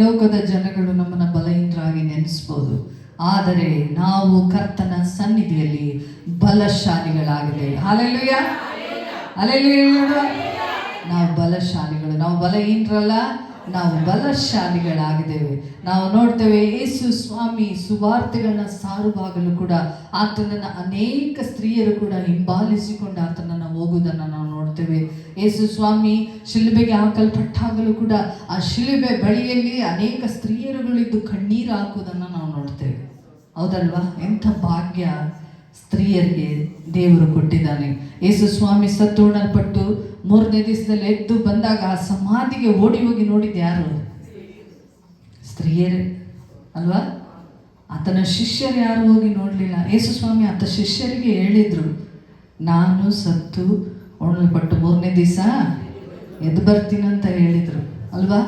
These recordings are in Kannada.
ಲೋಕದ ಜನಗಳು ನಮ್ಮನ್ನು ಬಲಹೀನರಾಗಿ ನೆನೆಸ್ಬೋದು, ಆದರೆ ನಾವು ಕರ್ತನ ಸನ್ನಿಧಿಯಲ್ಲಿ ಬಲಶಾಲಿಗಳಾಗಿದೆ. Hallelujah, hallelujah. ನಾವು ಬಲಶಾಲಿಗಳು, ನಾವು ಬಲಹೀನರಲ್ಲ, ನಾವು ಬಲಶಾಲಿಗಳಾಗಿದ್ದೇವೆ. ನಾವು ನೋಡ್ತೇವೆ, ಯೇಸು ಸ್ವಾಮಿ ಸುವಾರ್ತೆಗಳನ್ನ ಸಾರುವಾಗಲೂ ಕೂಡ ಆತನನ್ನು ಅನೇಕ ಸ್ತ್ರೀಯರು ಕೂಡ ಹಿಂಬಾಲಿಸಿಕೊಂಡು ಆತನನ್ನು ಹೋಗುವುದನ್ನು ನಾವು ನೋಡ್ತೇವೆ. ಯೇಸು ಸ್ವಾಮಿ ಶಿಲುಬೆಗೆ ಹಾಕಲ್ಪಟ್ಟಾಗಲೂ ಕೂಡ ಆ ಶಿಲುಬೆ ಬಳಿಯಲ್ಲಿ ಅನೇಕ ಸ್ತ್ರೀಯರುಗಳಿದ್ದು ಕಣ್ಣೀರು ಹಾಕುವುದನ್ನು ನಾವು ನೋಡ್ತೇವೆ. ಹೌದಲ್ವಾ? ಎಂಥ ಭಾಗ್ಯ ಸ್ತ್ರೀಯರಿಗೆ ದೇವರು ಕೊಟ್ಟಿದ್ದಾನೆ. ಯೇಸು ಸ್ವಾಮಿ ಸತ್ತುಣಲ್ಪಟ್ಟು 3ನೇ ದಿವಸದಲ್ಲಿ ಎದ್ದು ಬಂದಾಗ ಆ ಸಮಾಧಿಗೆ ಓಡಿ ಹೋಗಿ ನೋಡಿದ್ದು ಯಾರು? ಸ್ತ್ರೀಯರೇ ಅಲ್ವಾ? ಆತನ ಶಿಷ್ಯರು ಯಾರು ಹೋಗಿ ನೋಡಲಿಲ್ಲ. ಯೇಸು ಸ್ವಾಮಿ ಆತ ಶಿಷ್ಯರಿಗೆ ಹೇಳಿದ್ರು, ನಾನು ಸತ್ತು ಉಣಲ್ಪಟ್ಟು 3ನೇ ದಿವಸ ಎದ್ದು ಬರ್ತೀನಂತ ಹೇಳಿದರು ಅಲ್ವಾ?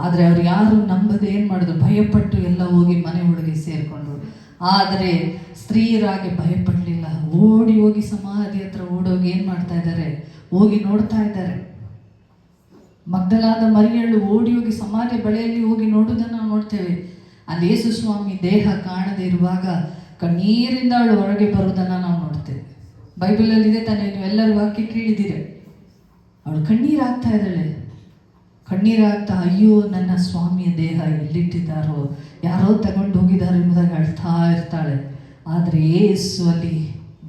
ಆದರೆ ಅವ್ರು ಯಾರು ನಂಬದೆ ಏನು ಮಾಡಿದ್ರು? ಭಯಪಟ್ಟು ಎಲ್ಲ ಹೋಗಿ ಮನೆ ಒಳಗೆ ಸೇರಿಕೊಂಡ್ರು. ಆದರೆ ಸ್ತ್ರೀಯರಾಗಿ ಭಯಪಡಲಿಲ್ಲ. ಓಡಿ ಹೋಗಿ ಸಮಾಧಿ ಹತ್ರ ಓಡೋಗಿ ಏನು ಮಾಡ್ತಾ ಇದ್ದಾರೆ? ಹೋಗಿ ನೋಡ್ತಾ ಇದ್ದಾರೆ. ಮಗ್ದಲಾದ ಮರಿಯಳು ಓಡಿ ಹೋಗಿ ಸಮಾಧಿ ಬಳಿಯಲ್ಲಿ ಹೋಗಿ ನೋಡುವುದನ್ನು ನಾವು ನೋಡ್ತೇವೆ. ಅಲ್ಲಿ ಯೇಸು ಸ್ವಾಮಿ ದೇಹ ಕಾಣದೇ ಇರುವಾಗ ಕಣ್ಣೀರಿಂದ ಅವಳು ಹೊರಗೆ ಬರುವುದನ್ನು ನಾವು ನೋಡ್ತೇವೆ. ಬೈಬಲಲ್ಲಿ ಇದೆ ತಾನೇ, ನೀವೆಲ್ಲರೂ ವಾಕ್ಯ ಕೇಳಿದ್ದೀರ. ಅವಳು ಕಣ್ಣೀರಾಗ್ತಾ ಇದ್ದಾಳೆ. ಕಣ್ಣೀರಾಗ್ತಾ, ಅಯ್ಯೋ ನನ್ನ ಸ್ವಾಮಿಯ ದೇಹ ಎಲ್ಲಿಟ್ಟಿದ್ದಾರೋ, ಯಾರೋ ತಗೊಂಡು ಹೋಗಿದ್ದಾರೆ ಎಂಬುದಾಗಿ ಅಳ್ತಾ ಇರ್ತಾಳೆ. ಆದರೆ ಯೇಸು ಅಲ್ಲಿ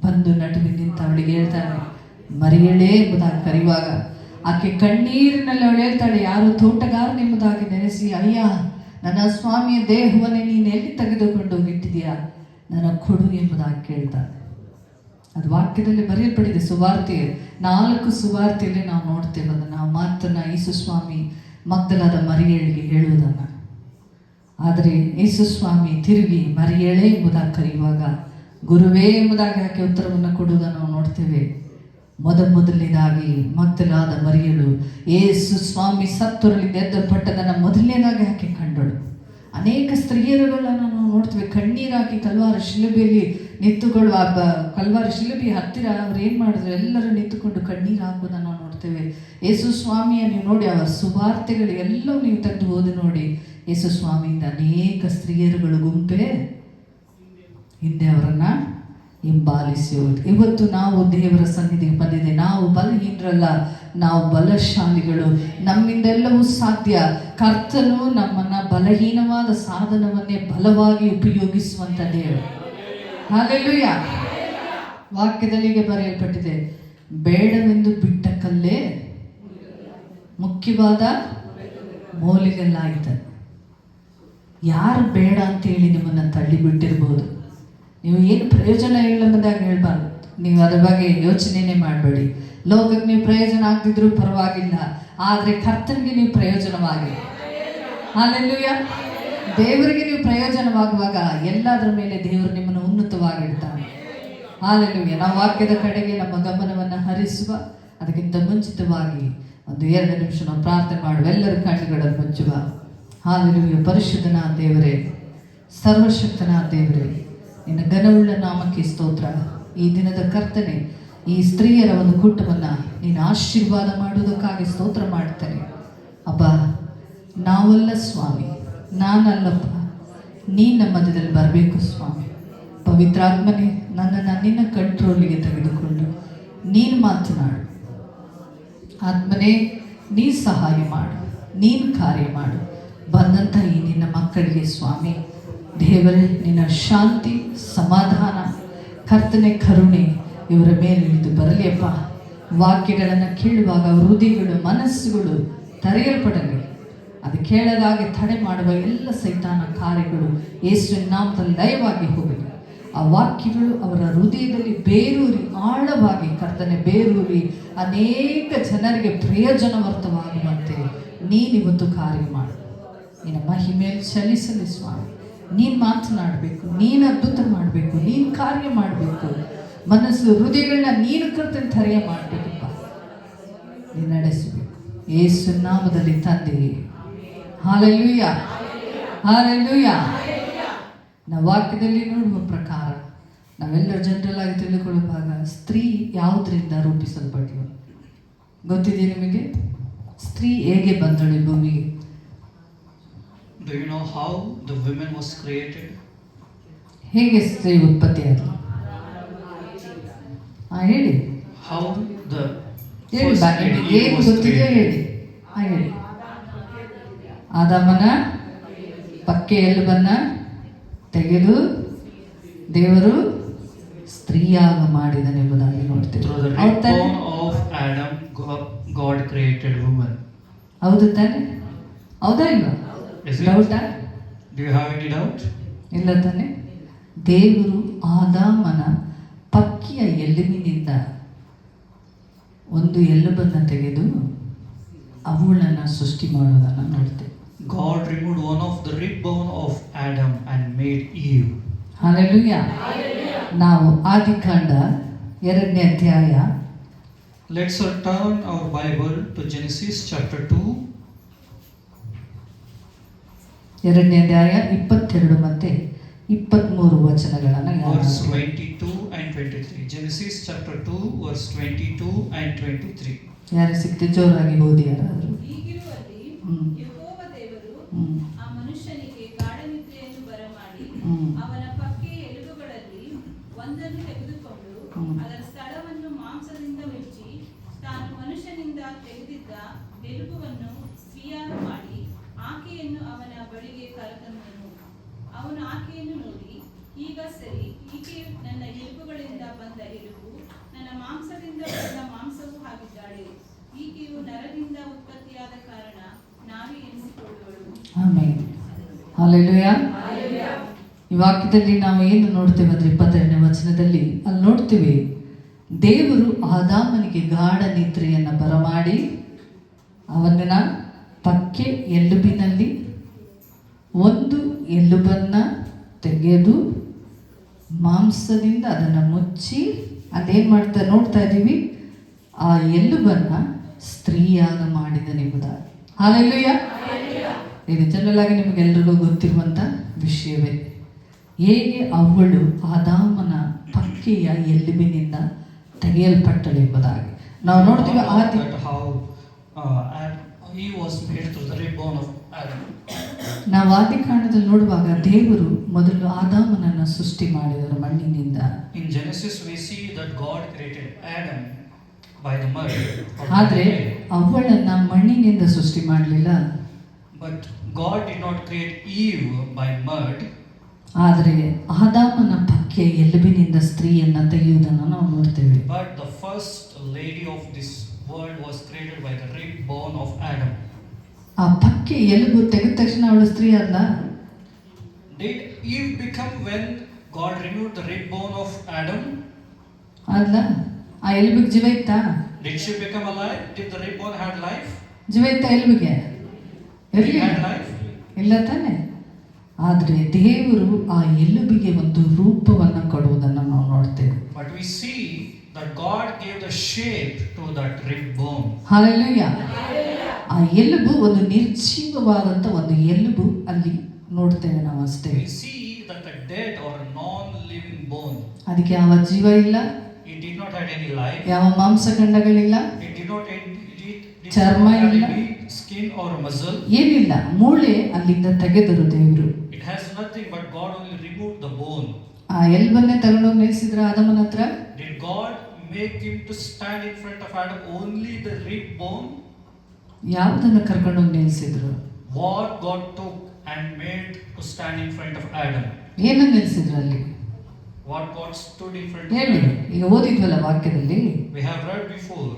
ಬಂದು ನಡುವೆ ನಿಂತ ಅವಳಿಗೆ ಹೇಳ್ತಾನೆ, ಮರಿಯಳೇ ಎಂಬುದಾಗಿ ಕರೆಯುವಾಗ ಆಕೆ ಕಣ್ಣೀರಿನಲ್ಲಿ ಅವಳು ಹೇಳ್ತಾಳೆ, ಯಾರು ತೋಟಗಾರನೆಂಬುದಾಗಿ ನೆನೆಸಿ, ಅಯ್ಯ ನನ್ನ ಸ್ವಾಮಿಯ ದೇಹವನ್ನೇ ನೀನು ಎಲ್ಲಿ ತೆಗೆದುಕೊಂಡು ಹೋಗಿಟ್ಟಿದೆಯಾ, ನನ್ನ ಕೊಡು ಎಂಬುದಾಗಿ ಕೇಳ್ತಾಳೆ. ಅದು ವಾಕ್ಯದಲ್ಲಿ ಬರೆಯಲ್ಪಟ್ಟಿದೆ. ಸುವಾರ್ತೆ 4 ಸುವಾರ್ತೆಯಲ್ಲಿ ನಾವು ನೋಡ್ತೇವೆ ಅದನ್ನು. ಆ ಮಾತನ್ನು ಯೇಸು ಸ್ವಾಮಿ ಮಗ್ದಲಾದ ಮರಿಯಳಿಗೆ ಹೇಳುವುದನ್ನು. ಆದರೆ ಯೇಸು ಸ್ವಾಮಿ ತಿರುಗಿ ಮರಿಯಳೇ ಎಂಬುದಾಗಿ ಕರೆಯುವಾಗ ಗುರುವೇ ಎಂಬುದಾಗಿ ಆಕೆ ಉತ್ತರವನ್ನು ಕೊಡುವುದನ್ನು ನಾವು ನೋಡ್ತೇವೆ. ಮೊದಲನೇದಾಗಿ ಮಗ್ದಲಾದ ಮರಿಯಳು ಯೇಸು ಸ್ವಾಮಿ ಸತ್ತೊರಳಿಂದ ಎದ್ದಲ್ಪಟ್ಟದನ್ನು ಮೊದಲನೇದಾಗಿ ಆಕೆ ಕಂಡಳು. ಅನೇಕ ಸ್ತ್ರೀಯರುಗಳನ್ನು ನಾವು ನೋಡ್ತೇವೆ, ಕಣ್ಣೀರಾಕಿ ಕಲ್ವಾರ ಶಿಲುಬೆಯಲ್ಲಿ ನಿಂತುಕೊಳ್ಳುವ ಕಲ್ವಾರ ಶಿಲುಬೆ ಹತ್ತಿರ ಅವ್ರು ಏನು ಮಾಡಿದ್ರು? ಎಲ್ಲರೂ ನಿಂತುಕೊಂಡು ಕಣ್ಣೀರು ಹಾಕೋದನ್ನು ನಾವು ನೋಡ್ತೇವೆ. ಯೇಸು ಸ್ವಾಮಿಯ ನೀವು ನೋಡಿ, ಅವರ ಸುವಾರ್ತೆಗಳು ಎಲ್ಲವೂ ನೀವು ತೆಗೆದು ಓದಿ ನೋಡಿ, ಯೇಸು ಸ್ವಾಮಿಯಿಂದ ಅನೇಕ ಸ್ತ್ರೀಯರುಗಳು ಗುಂಪೇ ಹಿಂದೆ ಅವರನ್ನು ಹಿಂಬಾಲಿಸಿ ಹೋಯ್ತು. ಇವತ್ತು ನಾವು ದೇವರ ಸನ್ನಿಧಿಗೆ ಬಂದಿದೆ. ನಾವು ಬಲಹೀನರಲ್ಲ, ನಾವು ಬಲಶಾಲಿಗಳು. ನಮ್ಮಿಂದೆಲ್ಲವೂ ಸಾಧ್ಯ. ಕರ್ತನು ನಮ್ಮನ್ನು ಬಲಹೀನವಾದ ಸಾಧನವನ್ನೇ ಬಲವಾಗಿ ಉಪಯೋಗಿಸುವಂಥ ದೇವರು. ಹಲ್ಲೆಲೂಯಾ. ವಾಕ್ಯದಲ್ಲಿ ಹೀಗೆ ಬರೆಯಲ್ಪಟ್ಟಿದೆ, ಬೇಡವೆಂದು ಬಿಟ್ಟ ಕಲ್ಲೇ ಮುಖ್ಯವಾದ ಮೂಲೆಗಲ್ಲಾಯಿತು. ಯಾರು ಬೇಡ ಅಂತೇಳಿ ನಿಮ್ಮನ್ನು ತಳ್ಳಿ ಬಿಟ್ಟಿರ್ಬೋದು, ನೀವು ಏನು ಪ್ರಯೋಜನ ಇಲ್ಲದಂದಾಗ ಹೇಳ್ಬಾರ್ದು. ನೀವು ಅದ್ರ ಬಗ್ಗೆ ಯೋಚನೆನೇ ಮಾಡಬೇಡಿ. ಲೋಕಕ್ಕೆ ನೀವು ಪ್ರಯೋಜನ ಆಗ್ತಿದ್ರು ಪರವಾಗಿಲ್ಲ, ಆದರೆ ಕರ್ತನಿಗೆ ನೀವು ಪ್ರಯೋಜನವಾಗಿ, ಹಲ್ಲೆಲೂಯಾ, ದೇವರಿಗೆ ನೀವು ಪ್ರಯೋಜನವಾಗುವಾಗ ಎಲ್ಲದರ ಮೇಲೆ ದೇವರು ನಿಮ್ಮನ್ನು ಉನ್ನತವಾಗಿಡ್ತಾನೆ. ಹಲ್ಲೆಲೂಯಾ. ನಾವು ವಾಕ್ಯದ ಕಡೆಗೆ ನಮ್ಮ ಗಮನವನ್ನು ಹರಿಸುವ ಅದಕ್ಕಿಂತ ಮುಂಚಿತವಾಗಿ 1-2 ನಿಮಿಷ ನಾವು ಪ್ರಾರ್ಥನೆ ಮಾಡುವ. ಎಲ್ಲರ ಕಣ್ಣುಗಳನ್ನು ಮುಚ್ಚುವ. ಹಲ್ಲೆಲೂಯಾ. ಪರಿಶುದ್ಧನಾದ ದೇವರೇ, ಸರ್ವಶಕ್ತನಾದ ದೇವರೇ, ನಿನ್ನ ಘನವುಳ್ಳ ನಾಮಕ್ಕೆ ಸ್ತೋತ್ರ. ಈ ದಿನದ ಕರ್ತನೆ, ಈ ಸ್ತ್ರೀಯರ ಒಂದು ಕೂಟವನ್ನು ನೀನು ಆಶೀರ್ವಾದ ಮಾಡುವುದಕ್ಕಾಗಿ ಸ್ತೋತ್ರ ಮಾಡ್ತೇನೆ. ಅಬ್ಬ, ನಾವಲ್ಲ ಸ್ವಾಮಿ, ನಾನಲ್ಲಪ್ಪ, ನೀನು ನಮ್ಮ ಮಧ್ಯದಲ್ಲಿ ಬರಬೇಕು ಸ್ವಾಮಿ. ಪವಿತ್ರಾತ್ಮನೇ, ನನ್ನನ್ನು ನಿನ್ನ ಕಂಟ್ರೋಲಿಗೆ ತೆಗೆದುಕೊಂಡು ನೀನು ಮಾತನಾಡು. ಆತ್ಮನೇ, ನೀನು ಸಹಾಯ ಮಾಡು, ನೀನು ಕಾರ್ಯ ಮಾಡು. ಬಂದಂಥ ಈ ನಿನ್ನ ಮಕ್ಕಳಿಗೆ ಸ್ವಾಮಿ ದೇವರೇ, ನಿನ್ನ ಶಾಂತಿ, ಸಮಾಧಾನ, ಕರ್ತನೆ, ಕರುಣೆ ಇವರ ಮೇಲೆ ಇಳಿದು ಬರಲಿಯಪ್ಪ. ವಾಕ್ಯಗಳನ್ನು ಕೇಳುವಾಗ ಹೃದಯಗಳು, ಮನಸ್ಸುಗಳು ತೆರೆಯಲ್ಪಡಲಿ. ಅದು ಕೇಳದಾಗೆ ತಡೆ ಮಾಡುವ ಎಲ್ಲ ಸೈತಾನ ಕಾರ್ಯಗಳು ಯೇಸುವಿನ ನಾಮದಲ್ಲಿ ಲಯವಾಗಿ ಹೋಗಲಿ. ಆ ವಾಕ್ಯಗಳು ಅವರ ಹೃದಯದಲ್ಲಿ ಬೇರೂರಿ, ಆಳವಾಗಿ ಕರ್ತನೆ ಬೇರೂರಿ ಅನೇಕ ಜನರಿಗೆ ಪ್ರಯೋಜನವರ್ತವಾಗುವಂತೆ ನೀನಿವತ್ತು ಕಾರ್ಯ ಮಾಡು. ನಿನ್ನ ಮಹಿಮೆಯಲ್ಲಿ ಚಲಿಸಲಿ ಸ್ವಾಮಿ. ನೀನು ಮಾತನಾಡಬೇಕು, ನೀನು ಅದ್ಭುತ ಮಾಡಬೇಕು, ನೀನು ಕಾರ್ಯ ಮಾಡಬೇಕು. ಮನಸ್ಸು, ಹೃದಯಗಳನ್ನ ನೀನು ಕರ್ತನೆ ತೆರೆಯ ಮಾಡಬೇಕಪ್ಪ. ನೀನು ನಡೆಸಬೇಕು. ಯೇಸು ನಾಮದಲ್ಲಿ ತಂದೆಯೇ, ಹಲ್ಲೆಲೂಯಾ, ಹಲ್ಲೆಲೂಯಾ. ನಾವು ವಾಕ್ಯದಲ್ಲಿ ನೋಡುವ ಪ್ರಕಾರ ನಾವೆಲ್ಲರೂ ಜನರಲ್ ಆಗಿ ತಿಳಿದುಕೊಳ್ಳುವಾಗ ಸ್ತ್ರೀ ಯಾವುದರಿಂದ ರೂಪಿಸಲ್ಪಟ್ಟಳು ಗೊತ್ತಿದೆಯಾ ನಿಮಗೆ? ಸ್ತ್ರೀ ಹೇಗೆ ಬಂದಳು ಭೂಮಿಗೆ? Do you know how the woman was created? ಹೇಗೆ ಸ್ತ್ರೀ ಉತ್ಪತ್ತಿ ಆದಳು? ಹೇಳಿ. How the ಹೇಳಿ first ಬಾಗಿ lady ಏನು was ಗೊತ್ತಿದೆಯೋ created? ಹೇಳಿ. ಹೇಳಿ. ಆದಾಮನ ಪಕ್ಕೆ ಎಲುಬನ್ನ ತೆಗೆದು ದೇವರು ಸ್ತ್ರೀಯಾಗ ಮಾಡಿದನೆಂಬುದಾಗಿ ನೋಡ್ತೇವೆ. Through the ಹೌದ್ ತಾನೆ? rib bone of Adam, God created woman. ಹೌದು ತಾನೆ? ಹೌದಾ ಇಲ್ವಾ? Is it? ಡೌಟಾ? Do you have any doubt? ಇಲ್ಲ ತಾನೆ? ದೇವರು ಆದಾಮನ ಪಕ್ಕಿಯ ಎಲುಬಿನಿಂದ ಒಂದು ಎಲುಬನ್ನು ತೆಗೆದು ಅವಳನ್ನು ಸೃಷ್ಟಿ ಮಾಡೋದನ್ನು ನೋಡ್ತೇವೆ. God removed one of the rib bone of Adam and made Eve. Hallelujah. ನಾವು ಆದಿಕಾಂಡ 2ನೇ ಅಧ್ಯಾಯ Let's turn our Bible to Genesis chapter 2. 2ನೇ ಅಧ್ಯಾಯ 22 ಮತ್ತೆ 23 ವಚನಗಳನ್ನು Verse 22 and 23. Genesis chapter 2, verse 22 and 23. ಯಾರು ಸಿಕ್ತಿ ಜೋರಾಗಿ ಓದಿ ಯಾರಾದರೂ. ಹೀಗಿರುವಲ್ಲಿ ಯೆಹೋವ ದೇವರು ಆ ಮನುಷ್ಯನಿಗೆ ಗಾಢನಿದ್ರೆಯನ್ನು ಬರಮಾಡಿ ಅವನ ಪಕ್ಕೆಯ ಎಲುಬುಗಳಲ್ಲಿ ಒಂದನ್ನು ತೆಗೆದುಕೊಂಡು ಅದರ ಸ್ಥಳವನ್ನು ಮಾಂಸದಿಂದ ಮುಚ್ಚಿ ತಾನು ಮನುಷ್ಯನಿಂದ ತೆಗೆದಿದ್ದ ಎಲುಬುವನ್ನು ಸ್ತ್ರೀಯಾಗಿ ಮಾಡಿ ಆಕೆಯನ್ನು ಅವನ ಬಳಿಗೆ ಕರೆತಂದನು. ಅವನು ಆಕೆಯನ್ನು ನೋಡಿ, ಈಗ ಸರಿ, ಈಕೆಯು ನನ್ನ ಎಲುಬುಗಳಿಂದ ಬಂದ ಎಲುಬು, ನನ್ನ ಮಾಂಸದಿಂದ ಬಂದ ಮಾಂಸವೂ ಆಗಿದ್ದಾಳೆ. ಈಕೆಯು ನರದಿಂದ ಉತ್ಪತ್ತಿಯಾದ ಕಾರಣ ನಾವೇ ಎನಿಸಿಕೊಳ್ಳುವಳು. ಆಮೆನ್. ಹಲ್ಲೆಲೂಯಾ. ಈ ವಾಕ್ಯದಲ್ಲಿ ನಾವು ಏನು ನೋಡ್ತೇವೆ ಅಂದರೆ 22ನೇ ವಚನದಲ್ಲಿ ಅಲ್ಲಿ ನೋಡ್ತೀವಿ, ದೇವರು ಆದಾಮನಿಗೆ ಗಾಢ ನಿದ್ರೆಯನ್ನು ಬರಮಾಡಿ ಅವನ ಪಕ್ಕೆ ಎಲುಬಿನಲ್ಲಿ ಒಂದು ಎಲುಬನ್ನು ತೆಗೆದು ಮಾಂಸದಿಂದ ಅದನ್ನು ಮುಚ್ಚಿ ಅದೇನು ಮಾಡ್ತಾ ನೋಡ್ತಾ ಇದ್ದೀವಿ, ಆ ಎಲುಬನ್ನು ಸ್ತ್ರೀಯಾಗ ಮಾಡಿದನೆಂಬುದಾಗಿ. ಹಲ್ಲೆಲೂಯಾ. ಇದು ಜನರಲ್ ಆಗಿ ನಿಮಗೆಲ್ಲರಿಗೂ ಗೊತ್ತಿರುವಂಥ ವಿಷಯವೇ. ಹೇಗೆ ಅವಳು ಆದಾಮನ ಪಕ್ಕೆಯ ಎಲುಬಿನಿಂದ ತೆಗೆಯಲ್ಪಟ್ಟಳೆಂಬುದಾಗಿ ನಾವು ನೋಡ್ತೀವಿ. He was made through the rib bone of Adam. ನಾವು ಆದಿಕಾಂಡದಲ್ಲಿ ನೋಡುವಾಗ ದೇವರು ಮೊದಲು ಆದಾಮನನ್ನು ಸೃಷ್ಟಿ ಮಾಡಿದರು ಮಣ್ಣಿನಿಂದ. In Genesis we see that God created Adam by the mud. ಆದರೆ ಅವಳನ್ನ ಮಣ್ಣಿನಿಂದ ಸೃಷ್ಟಿ ಮಾಡಲಿಲ್ಲ. But God did not create Eve by mud. ಆದರೆ ಆದಾಮನ ಪಕ್ಕೆ ಎಲುಬಿನಿಂದ ಸ್ತ್ರೀಯನ್ನ ತೆಗೆಯುವುದನ್ನು ನಾವು ನೋಡ್ತೇವೆ. But the first lady of this world was created by the rib bone of Adam. ಆ ಪಕ್ಕೆ ಎಲುಬು ತೆಗೆದ ತಕ್ಷಣ ಅವಳು ಸ್ತ್ರೀ ಅಲ್ಲ. Did Eve become when God removed the rib bone of Adam? ಅಲ್ಲ, ಆ ಎಲುಬಿಗೆ ಜೀವ ಇತ್ತಾ? Did she become alive? Did the rib bone had life? ಜೀವ ಇತ್ತಾ ಎಲುಬಿಗೆ? It had life? ಇಲ್ಲ ತಾನೆ. ಆದರೆ ದೇವರು ಆ ಎಲುಬಿಗೆ ಒಂದು ರೂಪವನ್ನು ಕೊಡುವುದನ್ನು ನಾವು ನೋಡ್ತೇವೆ. But we see that God gave the shape to that rib bone. Hallelujah. ಆ ಎಲುಬು ಒಂದು ನಿರ್ಜೀವವಾದಂಥ ಒಂದು ಎಲುಬು ಅಲ್ಲಿ ನೋಡ್ತೇವೆ ನಾವು ಅಷ್ಟೇ. We see that the dead or non-living bone. ಅದಕ್ಕೆ ಯಾವ ಜೀವ ಇಲ್ಲ, It did not have any life. ಯಾವ ಮಾಂಸಖಂಡಗಳಿಲ್ಲ, It did not ಚರ್ಮ have ಇಲ್ಲ, any skin or muscle. ಏನಿಲ್ಲ. ಮೂಳೆ ಅಲ್ಲಿಂದ ತೆಗೆದರು ದೇವರು. It has nothing, but God only removed the bone. ಆ ಎಲುಬನ್ನೇ ತಗೊಂಡೋಗಿ ನಿಲ್ಲಿಸಿದ್ರ ಆದಮನ ಹತ್ರ. Did God make him to stand in front of Adam only the rib bone? ಯಾವುದನ್ನು ಕರ್ಕೊಂಡೋಗಿ ನಿಲ್ಲಿಸಿದ್ರು? What God took and made to stand in front of Adam? ಏನನ್ನು ನಿಲ್ಲಿಸಿದ್ರು ಅಲ್ಲಿ? What God stood in front of ಹೇಳಿ. Adam? ಈಗ ಓದಿದ್ವಲ್ಲ ವಾಕ್ಯದಲ್ಲಿ, We have read before.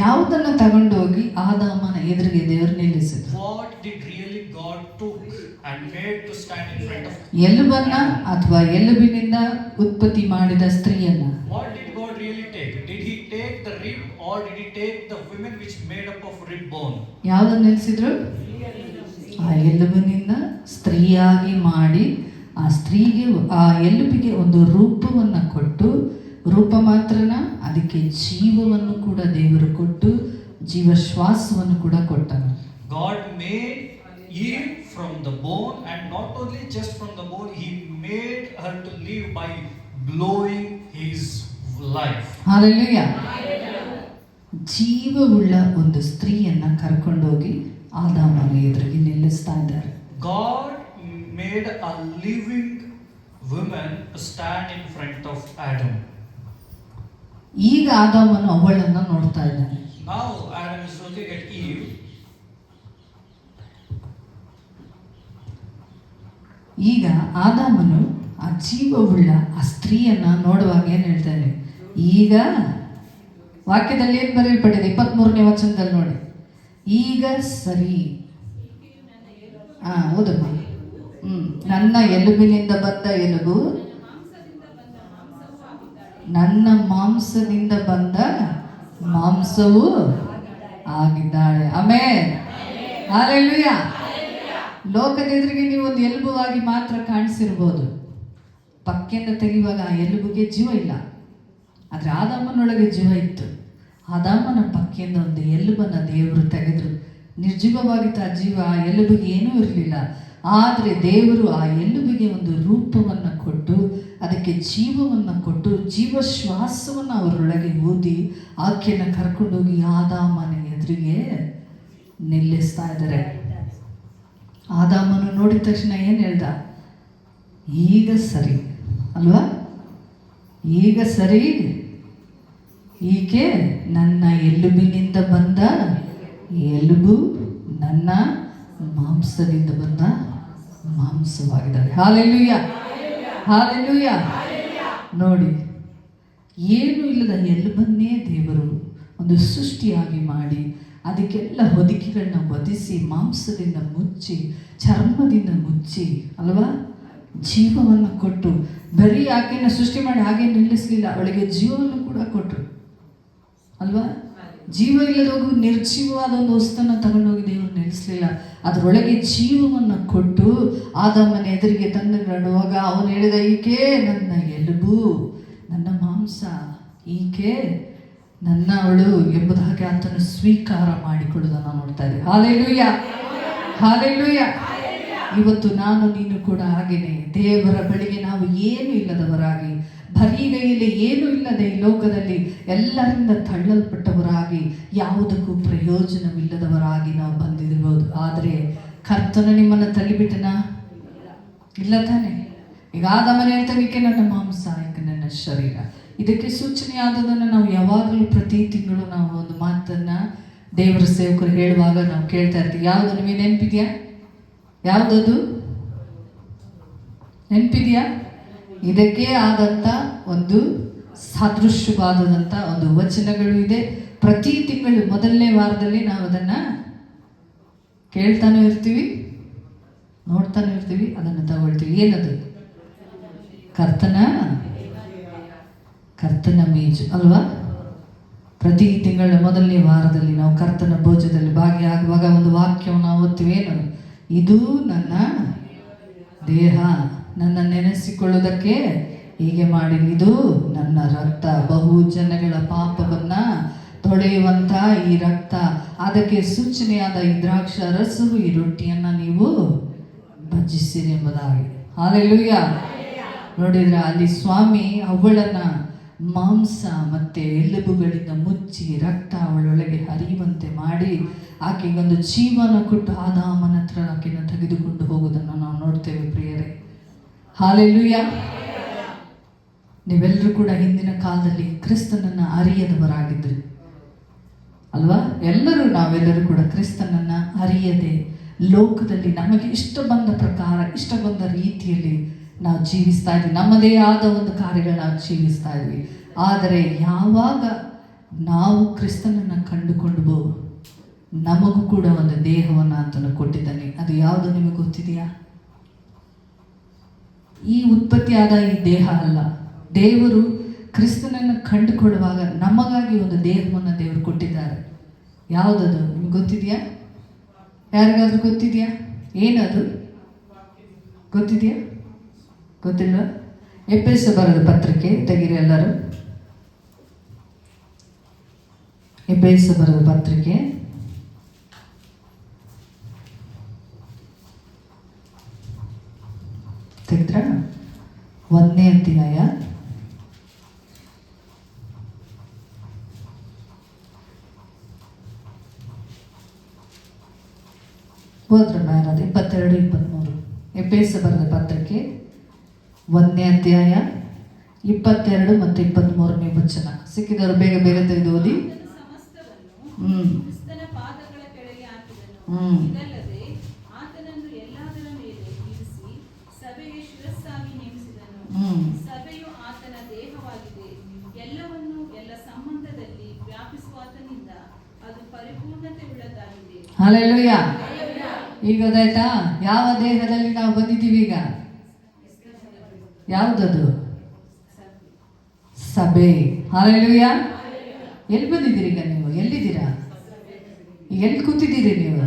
ಯಾವುದನ್ನ ತಗೊಂಡೋಗಿ ಆದಾಮನ ಎದುರಿಗೆ ದೇವರು ನಿಲ್ಲಿಸಿದ್ರು? What did really God took and made to stand in front of ಎಲುಬನ್ನ ಅಥವಾ ಎಲುಬಿನಿಂದ ಉತ್ಪತ್ತಿ ಮಾಡಿದ ಸ್ತ್ರೀಯನ್ನ. What did God really take? Did he take the rib or did he take the women which made up of rib bone? ಯಾವುದನ್ನು ನಿಲ್ಲಿಸಿದ್ರು? ಆ ಎಲುಬಿನಿಂದ ಸ್ತ್ರೀಯಾಗಿ ಮಾಡಿ ಆ ಸ್ತ್ರೀಗೆ ಆ ಎಲುಬಿಗೆ ಒಂದು ರೂಪವನ್ನು ಕೊಟ್ಟು, ರೂಪ ಮಾತ್ರನ ಅದಕ್ಕೆ ಜೀವವನ್ನು ಕೂಡ ದೇವರು ಕೊಟ್ಟು ಜೀವಶ್ವಾಸವನ್ನು ಕೂಡ ಕೊಟ್ಟನು. God made Eve from the bone, and not only just from the bone, he made her to live by blowing his life. ಹಲ್ಲೆಲೂಯಾ. ಜೀವವುಳ್ಳ ಒಂದು ಸ್ತ್ರೀಯನ್ನ ಕರ್ಕೊಂಡೋಗಿ ಆದಾಮನ ಎದುರಿಗೆ ನಿಲ್ಲಿಸ್ತಾ ಇದ್ದಾರೆ. God made a living woman stand in front of Adam. ಈಗ ಆದಾಮನು ಅವಳನ್ನ ನೋಡ್ತಾ ಇದ್ದಾನೆ. Now Adam is looking at Eve. ಈಗ ಆದಾಮನು ಆ ಜೀವವುಳ್ಳ ಆ ಸ್ತ್ರೀಯನ್ನ ನೋಡುವಾಗ ಏನ್ ಹೇಳ್ತಾನೆ? ಈಗ ವಾಕ್ಯದಲ್ಲಿ ಏನ್ ಬರೆಯಲ್ಪಟ್ಟಿದೆ? 23ನೇ ವಚನದಲ್ಲಿ ನೋಡಿ. ಈಗ ಸರಿ. ಹೌದಮ್ಮ. ನನ್ನ ಎಲುಬಿನಿಂದ ಬಂದ ಎಲುಬು, ನನ್ನ ಮಾಂಸದಿಂದ ಬಂದ ಮಾಂಸವು ಆಗಿದ್ದಾಳೆ. ಆಮೆನ್. ಹಲ್ಲೆಲೂಯಾ. ಲೋಕದ ಎದುರಿಗೆ ನೀವು ಒಂದು ಎಲುಬುವಾಗಿ ಮಾತ್ರ ಕಾಣಿಸಿರ್ಬೋದು. ಪಕ್ಕೆಯಿಂದ ತೆಗೆಯುವಾಗ ಆ ಎಲುಬಿಗೆ ಜೀವ ಇಲ್ಲ, ಆದರೆ ಆದಾಮನೊಳಗೆ ಜೀವ ಇತ್ತು. ಆದಾಮನ ಪಕ್ಕೆಯಿಂದ ಒಂದು ಎಲುಬನ್ನು ದೇವರು ತೆಗೆದ್ರು. ನಿರ್ಜೀವವಾಗಿತ್ತು ಆ ಜೀವ, ಆ ಎಲುಬಿಗೆ ಏನೂ ಇರಲಿಲ್ಲ. ಆದರೆ ದೇವರು ಆ ಎಲುಬಿಗೆ ಒಂದು ರೂಪವನ್ನು ಕೊಟ್ಟು, ಅದಕ್ಕೆ ಜೀವವನ್ನು ಕೊಟ್ಟು, ಜೀವಶ್ವಾಸವನ್ನು ಅವರೊಳಗೆ ಊದಿ ಆಕೆಯನ್ನು ಕರ್ಕೊಂಡೋಗಿ ಆದಾಮನ ಎದುರಿಗೆ ನಿಲ್ಲಿಸ್ತಾ ಇದ್ದಾರೆ. ಆದಾಮನು ನೋಡಿದ ತಕ್ಷಣ ಏನು ಹೇಳ್ದ? ಈಗ ಸರಿ ಅಲ್ವಾ? ಈಗ ಸರಿ, ಈಕೆ ನನ್ನ ಎಲುಬಿನಿಂದ ಬಂದ ಎಲುಬು, ನನ್ನ ಮಾಂಸದಿಂದ ಬಂದ ಮಾಂಸವಾಗಿದ್ದಾಳೆ. Hallelujah, hallelujah. ನೋಡಿ, ಏನು ಇಲ್ಲದ ಎಲುಬನ್ನೇ ದೇವರು ಒಂದು ಸೃಷ್ಟಿಯಾಗಿ ಮಾಡಿ ಅದಕ್ಕೆಲ್ಲ ಹೊದಿಕೆಗಳನ್ನ ಒದಿಸಿ, ಮಾಂಸದಿಂದ ಮುಚ್ಚಿ, ಚರ್ಮದಿಂದ ಮುಚ್ಚಿ ಅಲ್ವಾ, ಜೀವವನ್ನು ಕೊಟ್ಟು, ಬರೀ ಆಕೆಯನ್ನು ಸೃಷ್ಟಿ ಮಾಡಿ ಹಾಗೆ ನಿಲ್ಲಿಸಲಿಲ್ಲ, ಅವಳಿಗೆ ಜೀವವನ್ನು ಕೂಡ ಕೊಟ್ಟರು ಅಲ್ವಾ. ಜೀವ ಇಲ್ಲದೋಗು ನಿರ್ಜೀವವಾದ ಒಂದು ವಸ್ತುವನ್ನು ತಗೊಂಡೋಗಿ ದೇವರು ನಿಲ್ಲಿಸಲಿಲ್ಲ, ಅದರೊಳಗೆ ಜೀವವನ್ನು ಕೊಟ್ಟು ಆದಾಮನ ಎದುರಿಗೆ ತಂದುಕೊಳ್ಳುವಾಗ ಅವನು ಹೇಳಿದ, ಈಕೆ ನನ್ನ ಎಲುಬು, ನನ್ನ ಮಾಂಸ, ಈಕೆ ನನ್ನ ಅವಳು ಎಂಬುದಾಗಿ ಆತನು ಸ್ವೀಕಾರ ಮಾಡಿಕೊಳ್ಳುವುದನ್ನು ನೋಡ್ತಾ ಇದ್ದೀವಿ. Hallelujah, hallelujah. ಇವತ್ತು ನಾನು ನೀನು ಕೂಡ ಹಾಗೇನೆ ದೇವರ ಬಳಿಗೆ ನಾವು ಏನು ಇಲ್ಲದವರಾಗಿ, ಬರಿಗೈಯಲ್ಲಿ ಏನು ಇಲ್ಲದೆ ಈ ಲೋಕದಲ್ಲಿ ಎಲ್ಲರಿಂದ ತಳ್ಳಲ್ಪಟ್ಟವರಾಗಿ, ಯಾವುದಕ್ಕೂ ಪ್ರಯೋಜನವಿಲ್ಲದವರಾಗಿ ನಾವು ಬಂದಿರಬಹುದು. ಆದರೆ ಕರ್ತನು ನಿಮ್ಮನ್ನು ತಳ್ಳಿಬಿಟ್ಟನಾ? ಇಲ್ಲ ತಾನೆ. ಈಗ ಆದಾಮನ ಹೇಳ್ತಾನೆ, ಈಕೆ ನನ್ನ ಮಾಂಸ, ಈಕೆ ನನ್ನ ಶರೀರ. ಇದಕ್ಕೆ ಸೂಚನೆಯಾದದನ್ನು ನಾವು ಯಾವಾಗಲೂ ಪ್ರತಿ ತಿಂಗಳು ನಾವು ಒಂದು ಮಾತನ್ನು ದೇವರ ಸೇವಕರು ಹೇಳುವಾಗ ನಾವು ಕೇಳ್ತಾ ಇರ್ತೀವಿ. ಯಾವುದು ನಿಮಗೆ ನೆನಪಿದೆಯಾ? ಯಾವುದದು ನೆನಪಿದೆಯಾ? ಇದಕ್ಕೆ ಆದಂಥ ಒಂದು ಸಾದೃಶ್ಯವಾದಂಥ ಒಂದು ವಚನಗಳು ಇದೆ. ಪ್ರತಿ ತಿಂಗಳು ಮೊದಲನೇ ವಾರದಲ್ಲಿ ನಾವು ಅದನ್ನು ಕೇಳ್ತಾನೂ ಇರ್ತೀವಿ, ನೋಡ್ತಾನೂ ಇರ್ತೀವಿ, ಅದನ್ನು ತಗೊಳ್ತೀವಿ. ಏನದು? ಕರ್ತನ ಮೇಜು ಅಲ್ವಾ. ಪ್ರತಿ ತಿಂಗಳ ಮೊದಲನೇ ವಾರದಲ್ಲಿ ನಾವು ಕರ್ತನ ಭೋಜನದಲ್ಲಿ ಭಾಗಿಯಾಗುವಾಗ ಒಂದು ವಾಕ್ಯವನ್ನು ನಾವು ಓದ್ತೀವಿ. ಏನು? ಇದು ನನ್ನ ದೇಹ, ನನ್ನ ನೆನೆಸಿಕೊಳ್ಳುವುದಕ್ಕೆ ಹೀಗೆ ಮಾಡಿ, ಇದು ನನ್ನ ರಕ್ತ, ಬಹು ಜನಗಳ ಪಾಪವನ್ನ ತೊಳೆಯುವಂತ ಈ ರಕ್ತ, ಅದಕ್ಕೆ ಸೂಚನೆಯಾದ ಈ ದ್ರಾಕ್ಷ ರಸವು, ಈ ರೊಟ್ಟಿಯನ್ನ ನೀವು ಭಜಿಸಿರಿ ಎಂಬುದಾಗಿ. ಹಾಲೆಲೂಯಾ. ನೋಡಿದ್ರ ಅಲ್ಲಿ ಸ್ವಾಮಿ ಅವಳನ್ನ ಮಾಂಸ ಮತ್ತೆ ಎಲುಬುಗಳಿಂದ ಮುಚ್ಚಿ ರಕ್ತ ಅವಳೊಳಗೆ ಹರಿಯುವಂತೆ ಮಾಡಿ ಆಕೆಗೊಂದು ಜೀವನ ಕೊಟ್ಟು ಆದಾಮನ ಹತ್ರ ಆಕೆಯನ್ನು ತೆಗೆದುಕೊಂಡು ಹೋಗುವುದನ್ನು ನಾವು ನೋಡ್ತೇವೆ ಪ್ರಿಯರೇ. ಹಾಲೆಲೂಯಾ. ನೀವೆಲ್ಲರೂ ಕೂಡ ಹಿಂದಿನ ಕಾಲದಲ್ಲಿ ಕ್ರಿಸ್ತನನ್ನ ಅರಿಯದವರಾಗಿದ್ದರು ಅಲ್ವಾ. ನಾವೆಲ್ಲರೂ ಕೂಡ ಕ್ರಿಸ್ತನನ್ನ ಅರಿಯದೆ ಲೋಕದಲ್ಲಿ ನಮಗೆ ಇಷ್ಟ ಬಂದ ಪ್ರಕಾರ, ಇಷ್ಟ ಬಂದ ರೀತಿಯಲ್ಲಿ ನಾವು ಜೀವಿಸ್ತಾ ಇದ್ವಿ. ನಮ್ಮದೇ ಆದ ಒಂದು ಕಾರ್ಯಗಳು ನಾವು ಜೀವಿಸ್ತಾ ಇದ್ವಿ. ಆದರೆ ಯಾವಾಗ ನಾವು ಕ್ರಿಸ್ತನನ್ನು ಕಂಡುಕೊಂಡು ನಮಗೂ ಕೂಡ ಒಂದು ದೇಹವನ್ನು ಆತನು ಕೊಟ್ಟಿದ್ದಾನೆ. ಅದು ಯಾವುದು ನಿಮಗೆ ಗೊತ್ತಿದೆಯಾ? ಈ ಉತ್ಪತ್ತಿಯಾದ ಈ ದೇಹ ಅಲ್ಲ. ದೇವರು ಕ್ರಿಸ್ತನನ್ನು ಕಂಡುಕೊಳ್ಳುವಾಗ ನಮಗಾಗಿ ಒಂದು ದೇಹವನ್ನು ದೇವರು ಕೊಟ್ಟಿದ್ದಾರೆ. ಯಾವುದದು ನಿಮ್ಗೆ ಗೊತ್ತಿದೆಯಾ? ಯಾರಿಗಾದ್ರೂ ಗೊತ್ತಿದೆಯಾ? ಏನದು ಗೊತ್ತಿದೆಯಾ? ಗೊತ್ತಿಲ್ವಾ? ಎಫೆಸ ಬರೆದ ಪತ್ರಿಕೆ ತೆಗಿರಿ ಎಲ್ಲರೂ. ಎಫೆಸ ಬರೆದ ಪತ್ರಿಕೆ ತೆಗೆದ್ರ 1ನೇ ಅಧ್ಯಾಯ 22-23 ಎಫೆಸ ಬರೆದ ಪತ್ರಕ್ಕೆ 1ನೇ ಅಧ್ಯಾಯ 22 ಮತ್ತು 23ನೇ ವಚನ. ಸಿಕ್ಕಿದವರು ಬೇಗ ಬೇಗ ತೆಗೆದು ಓದಿ. ಆತನು ಸಮಸ್ತವನ್ನು ಕ್ರಿಸ್ತನ ಪಾದಗಳ ಕೆಳಗೆ ಹಾಕಿದನು. ಇದಲ್ಲದೆ ಆತನನ್ನು ಎಲ್ಲದರ ಮೇಲೆ ಇರಿಸಿ ಸಭೆಗೆ ಶಿರಸ್ಸಾಗಿ ನೇಮಿಸಿದನು. ಸಭೆಯು ಆತನ ದೇಹವಾಗಿದೆ. ಎಲ್ಲವನ್ನು ಎಲ್ಲ ಸಂಬಂಧದಲ್ಲಿ ವ್ಯಾಪಿಸುವಾತನಿಂದ ಅದು ಪರಿಪೂರ್ಣತೆ ಉಳ್ಳದಾಗಿದೆ. ಹಲ್ಲೆಲೂಯಾ. ಈಗ ಗೊತ್ತಾಯ್ತಾ ಯಾವ ದೇಹದಲ್ಲಿ ನಾವು ಬಂದಿದ್ದೀವಿ? ಈಗ ಯಾವುದದು? ಸಭೆ. ಹಲ್ಲೆಲೂಯಾ. ಎಲ್ಲಿ ಬಂದಿದ್ದೀರಿ? ಈಗ ನೀವು ಎಲ್ಲಿದ್ದೀರಾ? ಎಲ್ಲಿ ಕೂತಿದ್ದೀರಿ? ನೀವು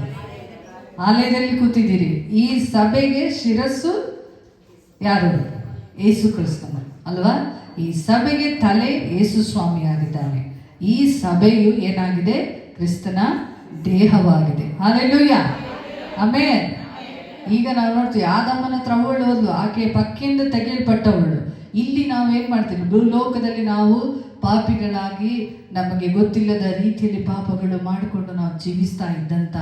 ಆಲಯದಲ್ಲಿ ಕೂತಿದ್ದೀರಿ. ಈ ಸಭೆಗೆ ಶಿರಸ್ಸು ಯಾರು? ಯೇಸು ಕ್ರಿಸ್ತನು ಅಲ್ವಾ? ಈ ಸಭೆಗೆ ತಲೆ ಯೇಸು ಸ್ವಾಮಿ ಆಗಿದ್ದಾನೆ. ಈ ಸಭೆಯು ಏನಾಗಿದೆ? ಕ್ರಿಸ್ತನ ದೇಹವಾಗಿದೆ. ಹಲ್ಲೆಲೂಯಾ. ಆಮೆನ್. ಈಗ ನಾವು ನೋಡ್ತೀವಿ, ಆದಾಮನ ಹತ್ರ ಅವಳು ಹೋದ್ಲು, ಆಕೆ ಪಕ್ಕಿಂದ ತೆಗೆಯಲ್ಪಟ್ಟವಳು. ಇಲ್ಲಿ ನಾವು ಏನು ಮಾಡ್ತೀವಿ? ಭೂಲೋಕದಲ್ಲಿ ನಾವು ಪಾಪಿಗಳಾಗಿ ನಮಗೆ ಗೊತ್ತಿಲ್ಲದ ರೀತಿಯಲ್ಲಿ ಪಾಪಗಳು ಮಾಡಿಕೊಂಡು ನಾವು ಜೀವಿಸ್ತಾ ಇದ್ದಂಥ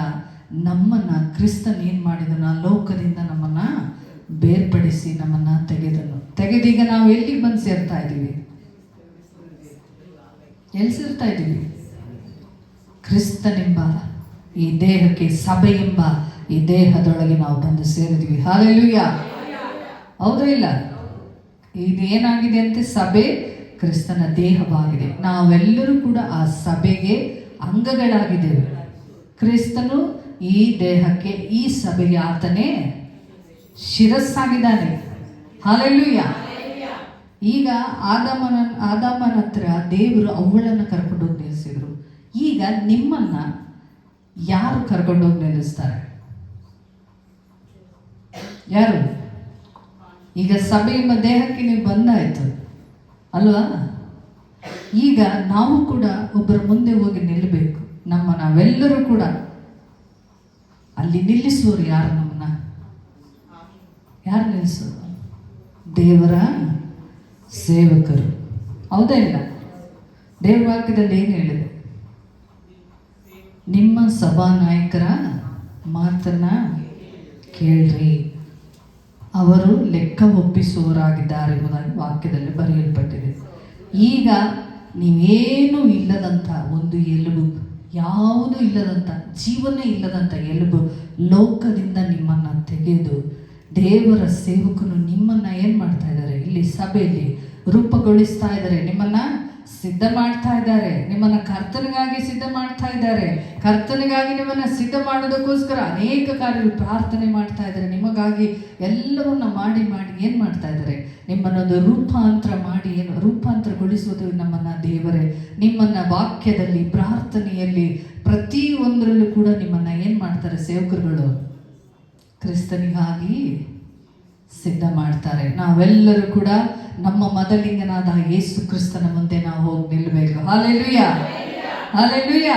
ನಮ್ಮನ್ನು ಕ್ರಿಸ್ತನ್ ಏನು ಮಾಡಿದನು? ಆ ಲೋಕದಿಂದ ನಮ್ಮನ್ನು ಬೇರ್ಪಡಿಸಿ ನಮ್ಮನ್ನು ತೆಗೆದೀಗ ನಾವು ಎಲ್ಲಿಗೆ ಬಂದು ಸೇರ್ತಾ ಇದ್ದೀವಿ? ಎಲ್ಲಿ ಸೇರ್ತಾ ಇದ್ದೀವಿ? ಕ್ರಿಸ್ತನೆಂಬ ಈ ದೇಹಕ್ಕೆ, ಸಭೆ ಎಂಬ ಈ ದೇಹದೊಳಗೆ ನಾವು ಬಂದು ಸೇರಿದ್ವಿ. ಹಲ್ಲೆಲೂಯಾ. ಹೌದಾ ಇಲ್ಲ? ಇದು ಏನಾಗಿದೆ ಅಂತೆ? ಸಭೆ ಕ್ರಿಸ್ತನ ದೇಹವಾಗಿದೆ. ನಾವೆಲ್ಲರೂ ಕೂಡ ಆ ಸಭೆಗೆ ಅಂಗಗಳಾಗಿದ್ದೇವೆ. ಕ್ರಿಸ್ತನು ಈ ದೇಹಕ್ಕೆ, ಈ ಸಭೆಗೆ ಆತನೇ ಶಿರಸ್ಸಾಗಿದ್ದಾನೆ. ಹಲ್ಲೆಲೂಯಾ. ಈಗ ಆದಾಮನ ಹತ್ರ ದೇವರು ಅವಳನ್ನು ಕರ್ಕೊಂಡೋಗಿ ನಿಲ್ಲಿಸಿದ್ರು. ಈಗ ನಿಮ್ಮನ್ನ ಯಾರು ಕರ್ಕೊಂಡೋಗಿ ನಿಲ್ಲಿಸ್ತಾರೆ? ಯಾರು? ಈಗ ಸಭೆ ಎಂಬ ದೇಹಕ್ಕೆ ನೀವು ಬಂದಾಯ್ತು ಅಲ್ವಾ? ಈಗ ನಾವು ಕೂಡ ಒಬ್ಬರ ಮುಂದೆ ಹೋಗಿ ನಿಲ್ಲಬೇಕು. ನಾವೆಲ್ಲರೂ ಕೂಡ ಅಲ್ಲಿ ನಿಲ್ಲಿಸುವರು. ಯಾರು ನಮ್ಮನ್ನ? ಯಾರು ನಿಲ್ಲಿಸೋರು? ದೇವರ ಸೇವಕರು. ಹೌದಾ ಇಲ್ಲ? ದೇವರ ವಾಕ್ಯದಲ್ಲಿ ಏನು ಹೇಳಿದೆ? ನಿಮ್ಮ ಸಭಾನಾಯಕರ ಮಾತನ್ನ ಕೇಳ್ರಿ, ಅವರು ಲೆಕ್ಕ ಒಪ್ಪಿಸುವವರಾಗಿದ್ದಾರೆ ಎಂಬುದಾಗಿ ವಾಕ್ಯದಲ್ಲಿ ಬರೆಯಲ್ಪಟ್ಟಿದೆ. ಈಗ ನೀವೇನೂ ಇಲ್ಲದಂಥ ಒಂದು ಎಲುಬು, ಯಾವುದೂ ಇಲ್ಲದಂಥ, ಜೀವನೇ ಇಲ್ಲದಂಥ ಎಲುಬು ಲೋಕದಿಂದ ನಿಮ್ಮನ್ನು ತೆಗೆದು ದೇವರ ಸೇವಕನು ನಿಮ್ಮನ್ನು ಏನು ಮಾಡ್ತಾ ಇದ್ದಾರೆ? ಇಲ್ಲಿ ಸಭೆಯಲ್ಲಿ ರೂಪುಗೊಳಿಸ್ತಾ ಇದ್ದಾರೆ. ನಿಮ್ಮನ್ನು ಸಿದ್ಧ ಮಾಡ್ತಾ ಇದ್ದಾರೆ. ನಿಮ್ಮನ್ನು ಕರ್ತನಿಗಾಗಿ ಸಿದ್ಧ ಮಾಡ್ತಾ ಇದ್ದಾರೆ. ಕರ್ತನಿಗಾಗಿ ನಿಮ್ಮನ್ನು ಸಿದ್ಧ ಮಾಡೋದಕ್ಕೋಸ್ಕರ ಅನೇಕ ಕಾರ್ಯಗಳು ಪ್ರಾರ್ಥನೆ ಮಾಡ್ತಾ ಇದ್ದಾರೆ. ನಿಮಗಾಗಿ ಎಲ್ಲವನ್ನ ಮಾಡಿ ಏನು ಮಾಡ್ತಾ ಇದ್ದಾರೆ? ನಿಮ್ಮನ್ನೊಂದು ರೂಪಾಂತರ ಮಾಡಿ, ಏನು ರೂಪಾಂತರಗೊಳಿಸುವುದು ನಮ್ಮನ್ನು ದೇವರೇ. ನಿಮ್ಮನ್ನು ವಾಕ್ಯದಲ್ಲಿ, ಪ್ರಾರ್ಥನೆಯಲ್ಲಿ, ಪ್ರತಿಯೊಂದರಲ್ಲೂ ಕೂಡ ನಿಮ್ಮನ್ನು ಏನು ಮಾಡ್ತಾರೆ? ಸೇವಕರುಗಳು ಕ್ರಿಸ್ತನಿಗಾಗಿ ಸಿದ್ಧ ಮಾಡ್ತಾರೆ. ನಾವೆಲ್ಲರೂ ಕೂಡ ನಮ್ಮ ಮೊದಲಿಂಗನಾದ ಯೇಸು ಕ್ರಿಸ್ತನ ಮುಂದೆ ನಾವು ಹೋಗಿ ನಿಲ್ಲಬೇಕು. ಹಲ್ಲೆಲೂಯಾ. ಹಲ್ಲೆಲೂಯಾ.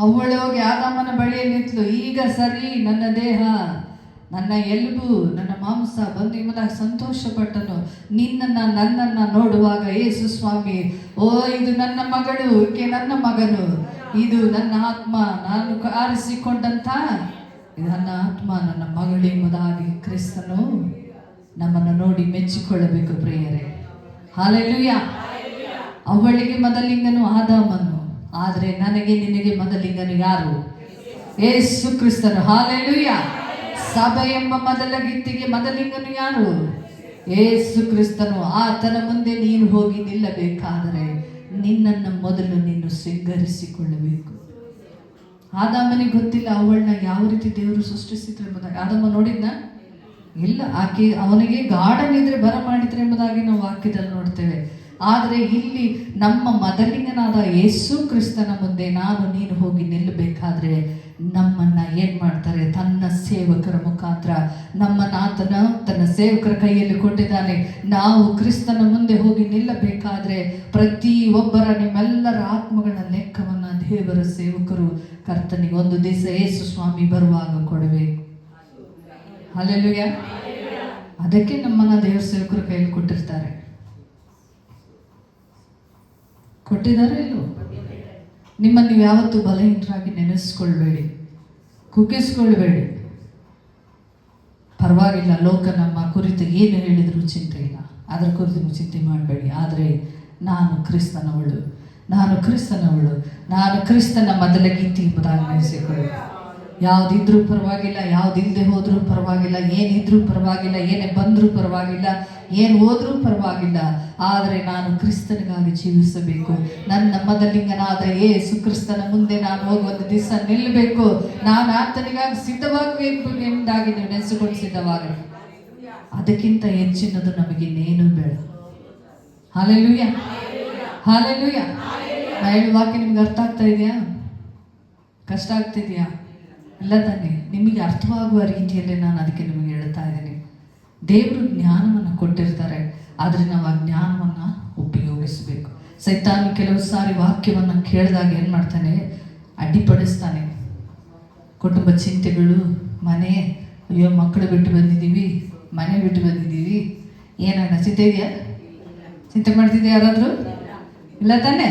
ಅವಳು ಹೋಗಿ ಆದಾಮನ ಬಳಿಯಲ್ಲಿ ನಿಂತಳು. ಈಗ ಸರಿ, ನನ್ನ ದೇಹ, ನನ್ನ ಎಲುಬು, ನನ್ನ ಮಾಂಸ ಬಂದು ಎಂಬುದಾಗಿ ಸಂತೋಷಪಟ್ಟನು. ನನ್ನನ್ನು ನೋಡುವಾಗ ಯೇಸು ಸ್ವಾಮಿ, ಓ ಇದು ನನ್ನ ಮಗಳು, ಈಕೆ ನನ್ನ ಮಗನು, ಇದು ನನ್ನ ಆತ್ಮ, ನಾನು ಆರಿಸಿಕೊಂಡಂತ ನನ್ನ ಆತ್ಮ, ನನ್ನ ಮಗಳು ಎಂಬುದಾಗಿ ಕ್ರಿಸ್ತನು ನಮ್ಮನ್ನು ನೋಡಿ ಮೆಚ್ಚಿಕೊಳ್ಳಬೇಕು ಪ್ರಿಯರೇ. ಹಲ್ಲೆಲೂಯಾ. ಅವಳಿಗೆ ಮೊದಲಿಂಗನು ಆದಾಮನು, ಆದರೆ ನನಗೆ ನಿನಗೆ ಮೊದಲಿಂಗನು ಯಾರು? ಯೇಸು ಕ್ರಿಸ್ತನು. ಹಲ್ಲೆಲೂಯಾ. ಸಭೆ ಎಂಬ ಮೊದಲ ಗಿತ್ತಿಗೆ ಮೊದಲಿಂಗನು ಯಾರು? ಯೇಸು ಕ್ರಿಸ್ತನು. ಆತನ ಮುಂದೆ ನೀನು ಹೋಗಿ ನಿಲ್ಲಬೇಕಾದರೆ ನಿನ್ನನ್ನು ಮೊದಲು ನೀನು ಶೃಂಗರಿಸಿಕೊಳ್ಳಬೇಕು. ಆದಾಮನಿಗೆ ಗೊತ್ತಿಲ್ಲ ಅವಳನ್ನ ಯಾವ ರೀತಿ ದೇವರು ಸೃಷ್ಟಿಸಿದ್ರು ಎಂಬುದಾಗಿ. ಆದಾಮ ನೋಡಿದ್ನ? ಇಲ್ಲ. ಆಕೆ ಅವನಿಗೆ ಗಾಢ ನಿದ್ರೆ ಬರಮಾಡಿದ್ರು ಎಂಬುದಾಗಿ ನಾವು ವಾಕ್ಯದಲ್ಲಿ ನೋಡ್ತೇವೆ. ಆದರೆ ಇಲ್ಲಿ ನಮ್ಮ ಮೊದಲಿಂಗನಾದ ಯೇಸು ಕ್ರಿಸ್ತನ ಮುಂದೆ ನಾನು ನೀನು ಹೋಗಿ ನಿಲ್ಲಬೇಕಾದ್ರೆ ನಮ್ಮನ್ನು ಏನು ಮಾಡ್ತಾರೆ? ತನ್ನ ಸೇವಕರ ಮುಖಾಂತರ ನಮ್ಮನ್ನಾತನ ತನ್ನ ಸೇವಕರ ಕೈಯಲ್ಲಿ ಕೊಟ್ಟಿದ್ದಾನೆ. ನಾವು ಕ್ರಿಸ್ತನ ಮುಂದೆ ಹೋಗಿ ನಿಲ್ಲಬೇಕಾದ್ರೆ ಪ್ರತಿಯೊಬ್ಬರ, ನಿಮ್ಮೆಲ್ಲರ ಆತ್ಮಗಳ ಲೆಕ್ಕವನ್ನು ದೇವರ ಸೇವಕರು ಕರ್ತನಿಗೆ ಒಂದು ದಿವಸ ಯೇಸು ಸ್ವಾಮಿ ಬರುವಾಗ ಕೊಡಬೇಕು. ಹಲ್ಲೆಲೂಯಾ. ಅದಕ್ಕೆ ನಮ್ಮನ್ನ ದೇವರ ಸೇವಕರ ಕೈಯಲ್ಲಿ ಕೊಟ್ಟಿರ್ತಾರೆ. ಕೊಟ್ಟಿದ್ದಾರೆ ಇಲ್ಲೋ? ನಿಮ್ಮನ್ನು ನೀವು ಯಾವತ್ತೂ ಬಲಹೀನರಾಗಿ ನೆನೆಸ್ಕೊಳ್ಬೇಡಿ, ಕುಗ್ಗಿಸ್ಕೊಳ್ಬೇಡಿ. ಪರವಾಗಿಲ್ಲ, ಲೋಕ ನಮ್ಮ ಕುರಿತು ಏನು ಹೇಳಿದರೂ ಚಿಂತೆ ಇಲ್ಲ, ಅದರ ಕುರಿತು ನೀವು ಚಿಂತೆ ಮಾಡಬೇಡಿ. ಆದರೆ ನಾನು ಕ್ರಿಸ್ತನವಳು, ನಾನು ಕ್ರಿಸ್ತನವಳು, ನಾನು ಕ್ರಿಸ್ತನ ಮೊದಲ ಗೀತಿ ಎಂಬುದಾಗಿ ನೆನೆಸಿಕೊಳ್ಳಿ. ಯಾವುದಿದ್ರೂ ಪರವಾಗಿಲ್ಲ, ಯಾವುದಿಲ್ಲದೆ ಹೋದರೂ ಪರವಾಗಿಲ್ಲ, ಏನಿದ್ರೂ ಪರವಾಗಿಲ್ಲ, ಏನೇ ಬಂದರೂ ಪರವಾಗಿಲ್ಲ, ಏನು ಹೋದ್ರೂ ಪರವಾಗಿಲ್ಲ, ಆದರೆ ನಾನು ಕ್ರಿಸ್ತನಿಗಾಗಿ ಜೀವಿಸಬೇಕು. ನನ್ನ ಮೊದಲಿಂಗನಾದ ಯೇಸು ಕ್ರಿಸ್ತನ ಮುಂದೆ ನಾನು ಹೋಗಿ ಒಂದು ದಿವಸ ನಿಲ್ಲಬೇಕು. ನಾನು ಆತನಿಗಾಗಿ ಸಿದ್ಧವಾಗಬೇಕು ಎಂಬುದಾಗಿ ನೀವು ನೆನೆಸಿಕೊಂಡು ಸಿದ್ಧವಾಗಬೇಕು. ಅದಕ್ಕಿಂತ ಹೆಚ್ಚಿನದು ನಮಗಿನ್ನೇನು ಬೇಡ. Hallelujah, hallelujah. ನಾ ಹೇಳುವ ವಾಕ್ಯ ನಿಮ್ಗೆ ಅರ್ಥ ಆಗ್ತಾ ಇದೆಯಾ? ಕಷ್ಟ ಆಗ್ತಿದೆಯಾ? ಇಲ್ಲ ತಾನೆ? ನಿಮಗೆ ಅರ್ಥವಾಗುವ ರೀತಿಯಲ್ಲೇ ನಾನು ಅದಕ್ಕೆ ನಿಮಗೆ ಹೇಳ್ತಾ ಇದ್ದೀನಿ. ದೇವರು ಜ್ಞಾನವನ್ನು ಕೊಟ್ಟಿರ್ತಾರೆ, ಆದರೆ ನಾವು ಆ ಜ್ಞಾನವನ್ನು ಉಪಯೋಗಿಸಬೇಕು. ಸೈತಾನ ಕೆಲವು ಸಾರಿ ವಾಕ್ಯವನ್ನು ಕೇಳಿದಾಗ ಏನು ಮಾಡ್ತಾನೆ? ಅಡ್ಡಿಪಡಿಸ್ತಾನೆ. ಕುಟುಂಬ ಚಿಂತೆಗಳು, ಮನೆ, ಅಯ್ಯೋ ಮಕ್ಕಳು ಬಿಟ್ಟು ಬಂದಿದ್ದೀವಿ, ಮನೆ ಬಿಟ್ಟು ಬಂದಿದ್ದೀವಿ, ಏನಾಗ ಚಿಂತೆ ಇದೆಯಾ? ಚಿಂತೆ ಮಾಡ್ತಿದ್ದೆ ಯಾರಾದರೂ? ಇಲ್ಲ ತಾನೆ?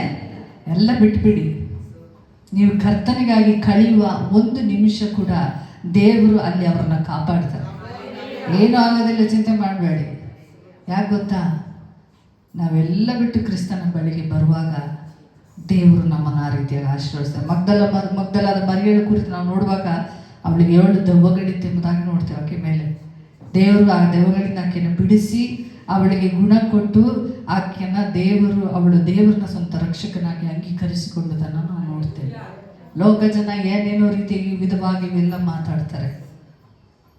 ಎಲ್ಲ ಬಿಟ್ಬಿಡಿ. ನೀವು ಕರ್ತನಿಗಾಗಿ ಕಳೆಯುವ ಒಂದು ನಿಮಿಷ ಕೂಡ ದೇವರು ಅಲ್ಲಿ ಅವ್ರನ್ನ ಕಾಪಾಡ್ತಾರೆ. ಏನೂ ಆಗೋದಿಲ್ಲ, ಚಿಂತೆ ಮಾಡಬೇಡಿ. ಯಾಕೆ ಗೊತ್ತಾ? ನಾವೆಲ್ಲ ಬಿಟ್ಟು ಕ್ರಿಸ್ತನ ಬಳಿಗೆ ಬರುವಾಗ ದೇವರು ನಮ್ಮನ್ನು ಆ ರೀತಿಯಾಗಿ ಆಶೀರ್ವದಿಸ್ತಾರೆ. ಮಗ್ದಲಾದ ಮರಿಯಳ ಕುರಿತು ನಾವು ನೋಡುವಾಗ ಅವಳಿಗೆ 7 ದೆವ್ವಗಳಿತ್ತು ಎಂಬುದಾಗಿ ನೋಡ್ತೇವೆ. ಆಕೆ ಮೇಲೆ ದೇವರು ಆ ದೆವ್ವಗಳಿಂದ ಆಕೆಯನ್ನು ಬಿಡಿಸಿ ಅವಳಿಗೆ ಗುಣ ಕೊಟ್ಟು ಅವಳು ದೇವರನ್ನ ಸ್ವಂತ ರಕ್ಷಕನಾಗಿ ಅಂಗೀಕರಿಸಿಕೊಳ್ಳುವುದನ್ನು ನಾವು ನೋಡ್ತೇವೆ. ಲೋಕ ಜನ ಏನೇನೋ ರೀತಿಯಾಗಿ ವಿಧವಾಗಿ ಇವೆಲ್ಲ ಮಾತಾಡ್ತಾರೆ,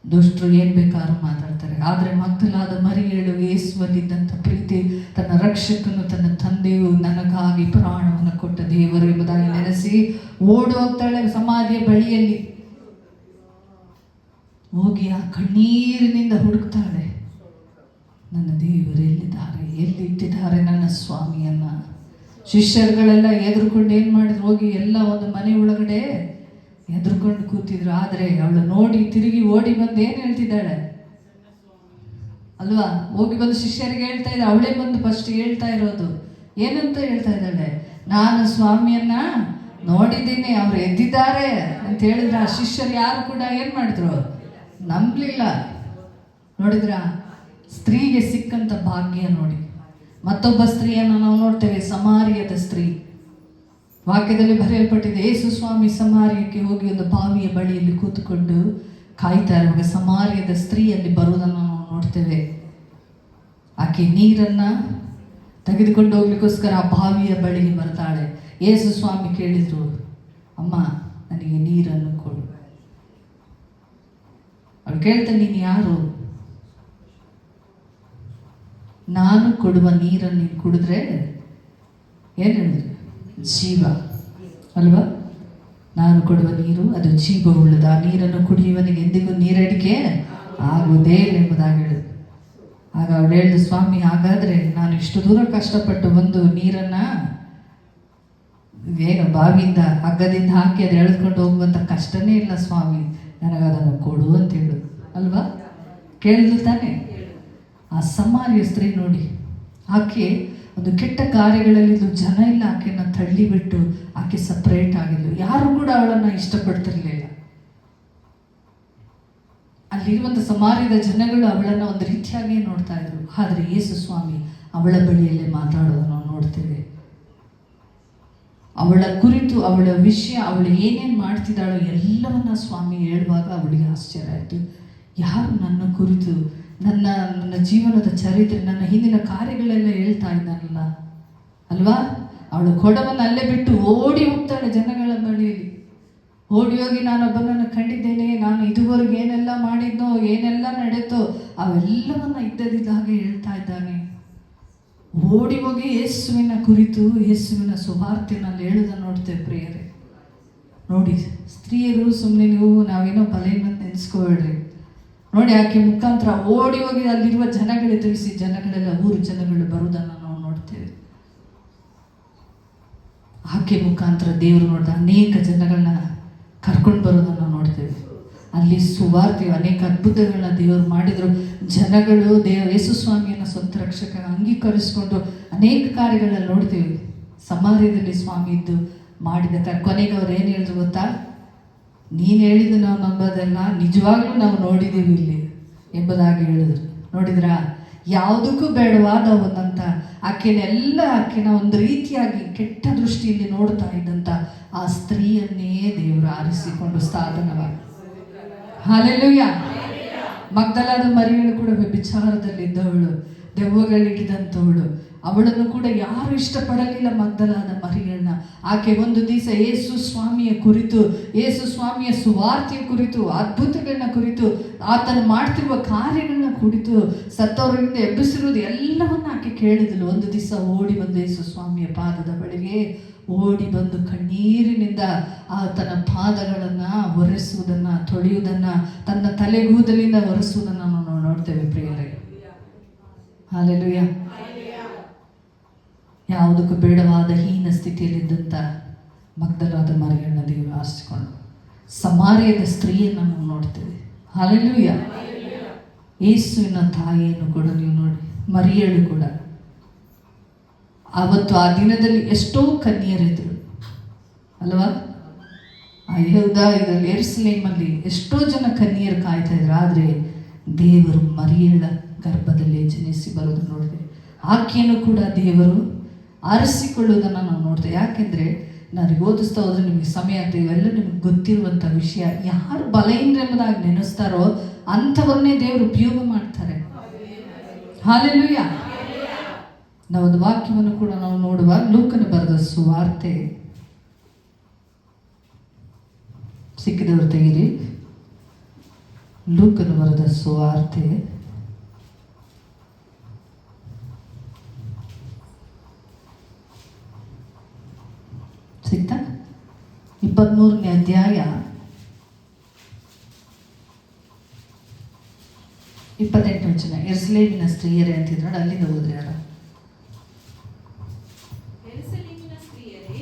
ದುಷ್ಟರು ಏನು ಬೇಕಾದ್ರೂ ಮಾತಾಡ್ತಾರೆ. ಆದರೆ ಮಗ್ದಲಾದ ಮರಿಯಳು ಯೇಸುವಲ್ಲಿದ್ದಂಥ ಪ್ರೀತಿ, ತನ್ನ ರಕ್ಷಕನು ತನ್ನ ತಂದೆಯು ನನಗಾಗಿ ಪ್ರಾಣವನ್ನು ಕೊಟ್ಟ ದೇವರು ಎಂಬುದಾಗಿ ನೆನೆಸಿ ಓಡಿ ಹೋಗ್ತಾಳೆ ಸಮಾಧಿಯ ಬಳಿಯಲ್ಲಿ. ಹೋಗಿ ಆ ಕಣ್ಣೀರಿನಿಂದ ಹುಡುಕ್ತಾಳೆ, ನನ್ನ ದೇವರು ಎಲ್ಲಿದ್ದಾರೆ, ಎಲ್ಲಿಟ್ಟಿದ್ದಾರೆ ನನ್ನ ಸ್ವಾಮಿಯನ್ನ. ಶಿಷ್ಯರುಗಳೆಲ್ಲ ಎದುರುಕೊಂಡು ಏನು ಮಾಡಿದ್ರು? ಹೋಗಿ ಎಲ್ಲ ಒಂದು ಮನೆ ಒಳಗಡೆ ಎದುರುಕೊಂಡು ಕೂತಿದ್ರು. ಆದರೆ ಅವಳು ನೋಡಿ ತಿರುಗಿ ಓಡಿ ಬಂದು ಏನು ಹೇಳ್ತಿದ್ದಾಳೆ ಅಲ್ವಾ? ಹೋಗಿ ಬಂದು ಶಿಷ್ಯರಿಗೆ ಹೇಳ್ತಾ ಇದ್ದಾಳೆ. ಅವಳೇ ಬಂದು ಫಸ್ಟ್ ಹೇಳ್ತಾ ಇರೋದು ಏನಂತ ಹೇಳ್ತಾ ಇದ್ದಾಳೆ? ನಾನು ಸ್ವಾಮಿಯನ್ನ ನೋಡಿದ್ದೀನಿ, ಅವ್ರು ಎದ್ದಿದ್ದಾರೆ ಅಂತ ಹೇಳಿದ್ರೆ ಆ ಶಿಷ್ಯರು ಯಾರು ಕೂಡ ಏನು ಮಾಡಿದ್ರು? ನಂಬಲಿಲ್ಲ. ನೋಡಿದ್ರ? ಸ್ತ್ರೀಗೆ ಸಿಕ್ಕಂತ ಭಾಗ್ಯ ನೋಡಿ. ಮತ್ತೊಬ್ಬ ಸ್ತ್ರೀಯನ್ನು ನಾವು ನೋಡ್ತೇವೆ, ಸಮಾರ್ಯದ ಸ್ತ್ರೀ. ವಾಕ್ಯದಲ್ಲಿ ಬರೆಯಲ್ಪಟ್ಟಿದೆ, ಯೇಸು ಸ್ವಾಮಿ ಸಮಾರ್ಯಕ್ಕೆ ಹೋಗಿ ಒಂದು ಬಾವಿಯ ಬಳಿಯಲ್ಲಿ ಕೂತುಕೊಂಡು ಕಾಯ್ತಾ ಇರುವಾಗ ಸಮಾರ್ಯದ ಸ್ತ್ರೀಯಲ್ಲಿ ಬರುವುದನ್ನು ನಾವು ನೋಡ್ತೇವೆ. ಆಕೆ ನೀರನ್ನು ತೆಗೆದುಕೊಂಡು ಹೋಗ್ಲಿಕ್ಕೋಸ್ಕರ ಆ ಬಾವಿಯ ಬಳಿಗೆ ಬರ್ತಾಳೆ. ಯೇಸು ಸ್ವಾಮಿ ಕೇಳಿದ್ರು, ಅಮ್ಮ ನನಗೆ ನೀರನ್ನು ಕೊಡು. ಅವಳು ಕೇಳ್ತಾನೆ, ನೀನು ಯಾರು? ನಾನು ಕೊಡುವ ನೀರನ್ನು ನೀನು ಕುಡಿದ್ರೆ ಏನು ಹೇಳಿದ್ರು? ಜೀವ ಅಲ್ವಾ? ನಾನು ಕೊಡುವ ನೀರು ಅದು ಜೀವವುಳ್ಳದ. ಆ ನೀರನ್ನು ಕುಡಿಯುವನಿಗೆ ಎಂದಿಗೂ ನೀರಡಿಕೆ ಆಗುವುದೇ ಎಂಬುದಾಗಿ ಹೇಳಿದ್ರು. ಆಗ ಅವಳು ಹೇಳಿದ್ರು, ಸ್ವಾಮಿ ಹಾಗಾದರೆ ನಾನು ಇಷ್ಟು ದೂರ ಕಷ್ಟಪಟ್ಟು ಒಂದು ನೀರನ್ನು ಏನು ಬಾವಿಯಿಂದ ಹಗ್ಗದಿಂದ ಹಾಕಿ ಅದು ಎಳೆದುಕೊಂಡು ಹೋಗುವಂಥ ಕಷ್ಟನೇ ಇಲ್ಲ ಸ್ವಾಮಿ, ನನಗದನ್ನು ಕೊಡು ಅಂತ ಹೇಳು ಅಲ್ವಾ? ಕೇಳಿದ್ರು ತಾನೆ? ಆ ಸಮಾರ್ಯ ಸ್ತ್ರೀ ನೋಡಿ, ಆಕೆ ಒಂದು ಕೆಟ್ಟ ಕಾರ್ಯಗಳಲ್ಲಿದ್ದು ಜನ ಇಲ್ಲ ಆಕೆಯನ್ನು ತಳ್ಳಿಬಿಟ್ಟು ಆಕೆ ಸಪ್ರೇಟ್ ಆಗಿದ್ಲು. ಯಾರು ಕೂಡ ಅವಳನ್ನು ಇಷ್ಟಪಡ್ತಿರ್ಲಿಲ್ಲ. ಅಲ್ಲಿರುವಂಥ ಸಮಾರ್ಯದ ಜನಗಳು ಅವಳನ್ನು ಒಂದು ರೀತಿಯಾಗಿಯೇ ನೋಡ್ತಾ ಇದ್ರು. ಆದರೆ ಯೇಸು ಸ್ವಾಮಿ ಅವಳ ಬಳಿಯಲ್ಲೇ ಮಾತಾಡೋದನ್ನು ನಾವು ನೋಡ್ತೇವೆ. ಅವಳ ಕುರಿತು, ಅವಳ ವಿಷಯ, ಅವಳು ಏನೇನು ಮಾಡ್ತಿದ್ದಾಳೋ ಎಲ್ಲವನ್ನ ಸ್ವಾಮಿ ಹೇಳುವಾಗ ಅವಳಿಗೆ ಆಶ್ಚರ್ಯ ಆಯಿತು. ಯಾರು ನನ್ನ ಕುರಿತು ನನ್ನ ಜೀವನದ ಚರಿತ್ರೆ, ನನ್ನ ಹಿಂದಿನ ಕಾರ್ಯಗಳೆಲ್ಲ ಹೇಳ್ತಾ ಇದ್ದಾನಲ್ಲ ಅಲ್ವಾ? ಅವಳು ಕೊಡವನ್ನು ಅಲ್ಲೇ ಬಿಟ್ಟು ಓಡಿ ಹೋಗ್ತಾಳೆ ಜನಗಳ ಬಳಿಯಲ್ಲಿ. ಓಡಿ ಹೋಗಿ ನಾನೊಬ್ಬನನ್ನು ಕಂಡಿದ್ದೇನೆ, ನಾನು ಇದುವರೆಗೆ ಏನೆಲ್ಲ ಮಾಡಿದ್ನೋ, ಏನೆಲ್ಲ ನಡೆತೋ ಅವೆಲ್ಲವನ್ನ ಇದ್ದದಿದ್ದಾಗೆ ಹೇಳ್ತಾ ಇದ್ದಾನೆ. ಓಡಿ ಹೋಗಿ ಯೇಸುವಿನ ಕುರಿತು, ಯೇಸುವಿನ ಸುವಾರ್ತೆನಲ್ಲಿ ಹೇಳೋದನ್ನು ನೋಡ್ತೇವೆ ಪ್ರಿಯರೇ. ನೋಡಿ, ಸ್ತ್ರೀಯರು ಸುಮ್ಮನೆ ನಾವೇನೋ ಬಲೆಯನ್ನು ನೆನೆಸ್ಕೋಬೇಡ್ರಿ. ನೋಡಿ, ಆಕೆ ಮುಖಾಂತರ ಓಡಿ ಹೋಗಿ ಅಲ್ಲಿರುವ ಜನಗಳೇ ತಿಳಿಸಿ ಜನಗಳೆಲ್ಲ ಊರು ಜನಗಳು ಬರುವುದನ್ನು ನಾವು ನೋಡ್ತೇವೆ. ಆಕೆ ಮುಖಾಂತರ ದೇವರು ನೋಡಿದ ಅನೇಕ ಜನಗಳನ್ನ ಕರ್ಕೊಂಡು ಬರೋದನ್ನು ನೋಡ್ತೇವೆ. ಅಲ್ಲಿ ಸುವಾರ್ತೆ ಅನೇಕ ಅದ್ಭುತಗಳನ್ನ ದೇವರು ಮಾಡಿದರು. ಜನಗಳು ಯೇಸು ಸ್ವಾಮಿಯನ್ನು ಸ್ವಂತ ರಕ್ಷಕ ಅಂಗೀಕರಿಸಿಕೊಂಡು ಅನೇಕ ಕಾರ್ಯಗಳನ್ನ ನೋಡ್ತೇವೆ. ಸಮಾರ್ಯದಲ್ಲಿ ಸ್ವಾಮಿ ಇದ್ದು ಮಾಡಿದ ಕೊನೆಗೆ ಅವ್ರು ಏನು ಹೇಳಿದ್ರು ಗೊತ್ತಾ? ನೀನು ಹೇಳಿದ್ದು ನಾವು ನಂಬೋದಲ್ಲ, ನಿಜವಾಗ್ಲೂ ನಾವು ನೋಡಿದ್ದೀವಿ ಇಲ್ಲಿ ಎಂಬುದಾಗಿ ಹೇಳಿದ್ರು. ನೋಡಿದ್ರಾ, ಯಾವುದಕ್ಕೂ ಬೇಡವಾದ ಒಂದಂತ ಆಕೆನ ಒಂದು ರೀತಿಯಾಗಿ ಕೆಟ್ಟ ದೃಷ್ಟಿಯಲ್ಲಿ ನೋಡ್ತಾ ಇದ್ದಂಥ ಆ ಸ್ತ್ರೀಯನ್ನೇ ದೇವರು ಆರಿಸಿಕೊಂಡು ಸಾಧನವಾಗಿ. ಹಲ್ಲೆಲೂಯ. ಮಗ್ದಲಾದ ಮರಿಯಳು ಕೂಡ ವ್ಯಭಿಚಾರದಲ್ಲಿದ್ದವಳು, ದೆವ್ವಗಳಿಡಿದಂಥವಳು. ಅವಳನ್ನು ಕೂಡ ಯಾರು ಇಷ್ಟಪಡಲಿಲ್ಲ, ಮಗ್ದಲಾದ ಮರಿಯಳನ್ನ. ಆಕೆ ಒಂದು ದಿವಸ ಯೇಸು ಸ್ವಾಮಿಯ ಕುರಿತು, ಯೇಸು ಸ್ವಾಮಿಯ ಸುವಾರ್ತೆಯ ಕುರಿತು, ಅದ್ಭುತಗಳನ್ನ ಕುರಿತು, ಆತನು ಮಾಡ್ತಿರುವ ಕಾರ್ಯಗಳನ್ನ ಕುರಿತು, ಸತ್ತವರಿಂದ ಎಬ್ಬಿಸಿರುವುದು ಎಲ್ಲವನ್ನ ಆಕೆ ಕೇಳಿದಳು. ಒಂದು ದಿವಸ ಓಡಿ ಬಂದು ಯೇಸು ಸ್ವಾಮಿಯ ಪಾದದ ಬಳಿಗೆ ಓಡಿ ಬಂದು ಕಣ್ಣೀರಿನಿಂದ ಆತನ ಪಾದಗಳನ್ನು ಒರೆಸುವುದನ್ನು, ತೊಳೆಯುವುದನ್ನು, ತನ್ನ ತಲೆಗೂದಲಿಂದ ಒರೆಸುವುದನ್ನು ನಾವು ನೋಡ್ತೇವೆ ಪ್ರಿಯರೇ. ಹಲ್ಲೆಲೂಯ. ಯಾವುದಕ್ಕೂ ಬೇಡವಾದ ಹೀನ ಸ್ಥಿತಿಯಲ್ಲಿದ್ದಂಥ ಮಗ್ದಲಾದ ಮರಿಯಳನ್ನ ದೇವರು ಆರಿಸಿಕೊಂಡು ಸಮಾರ್ಯದ ಸ್ತ್ರೀಯನ್ನು ನಾವು ನೋಡ್ತೇವೆ. ಹಲ್ಲೆಲೂಯ. ಯೇಸುವಿನ ತಾಯಿಯನ್ನು ಕೂಡ ನೀವು ನೋಡಿ, ಮರಿಯಳು ಕೂಡ ಆವತ್ತು ಆ ದಿನದಲ್ಲಿ ಎಷ್ಟೋ ಕನ್ಯರಿದ್ರು ಅಲ್ವಾ? ಇದರಲ್ಲಿ ಯೆರೂಸಲೇಮಲ್ಲಿ ಎಷ್ಟೋ ಜನ ಕನ್ಯರು ಕಾಯ್ತಾ ಇದ್ರು. ಆದರೆ ದೇವರು ಮರಿಯಳ ಗರ್ಭದಲ್ಲಿ ಜನಿಸಿ ಬರೋದು ನೋಡಿದೆ. ಆಕೆಯನ್ನು ಕೂಡ ದೇವರು ಆರಿಸಿಕೊಳ್ಳುವುದನ್ನು ನಾವು ನೋಡ್ತೇವೆ. ಯಾಕೆಂದರೆ ನನಗೆ ಓದಿಸ್ತಾ ಹೋದ್ರೆ ನಿಮಗೆ ಸಮಯ ಆಗ್ತದೆ, ಇವೆಲ್ಲ ನಿಮ್ಗೆ ಗೊತ್ತಿರುವಂಥ ವಿಷಯ. ಯಾರು ಬಲಹೀನರು ಎಂಬುದಾಗಿ ನೆನೆಸ್ತಾರೋ ಅಂಥವನ್ನೇ ದೇವರು ಉಪಯೋಗ ಮಾಡ್ತಾರೆ. ಹಲ್ಲೆಲೂಯ. ನಾವೊಂದು ವಾಕ್ಯವನ್ನು ಕೂಡ ನಾವು ನೋಡುವ. ಲೂಕನ ಬರೆದ ಸುವಾರ್ತೆ, ಸಿಕ್ಕಿದವರು ತೆಗಿರಿ. ಲೂಕನ ಬರೆದ ಸುವಾರ್ತೆ ಸಿಕ್ತಾ? 23ನೇ ಅಧ್ಯಾಯ 28 ವಚನ. ಯೆರೂಸಲೇಮಿನ ಸ್ತ್ರೀಯರೇ ಅಂತಿದ್ರು ನೋಡಿ, ಅಲ್ಲಿಂದ ಹೋದ್ರೆ ಯಾರು? ಯೆರೂಸಲೇಮಿನ ಸ್ತ್ರೀಯರೇ,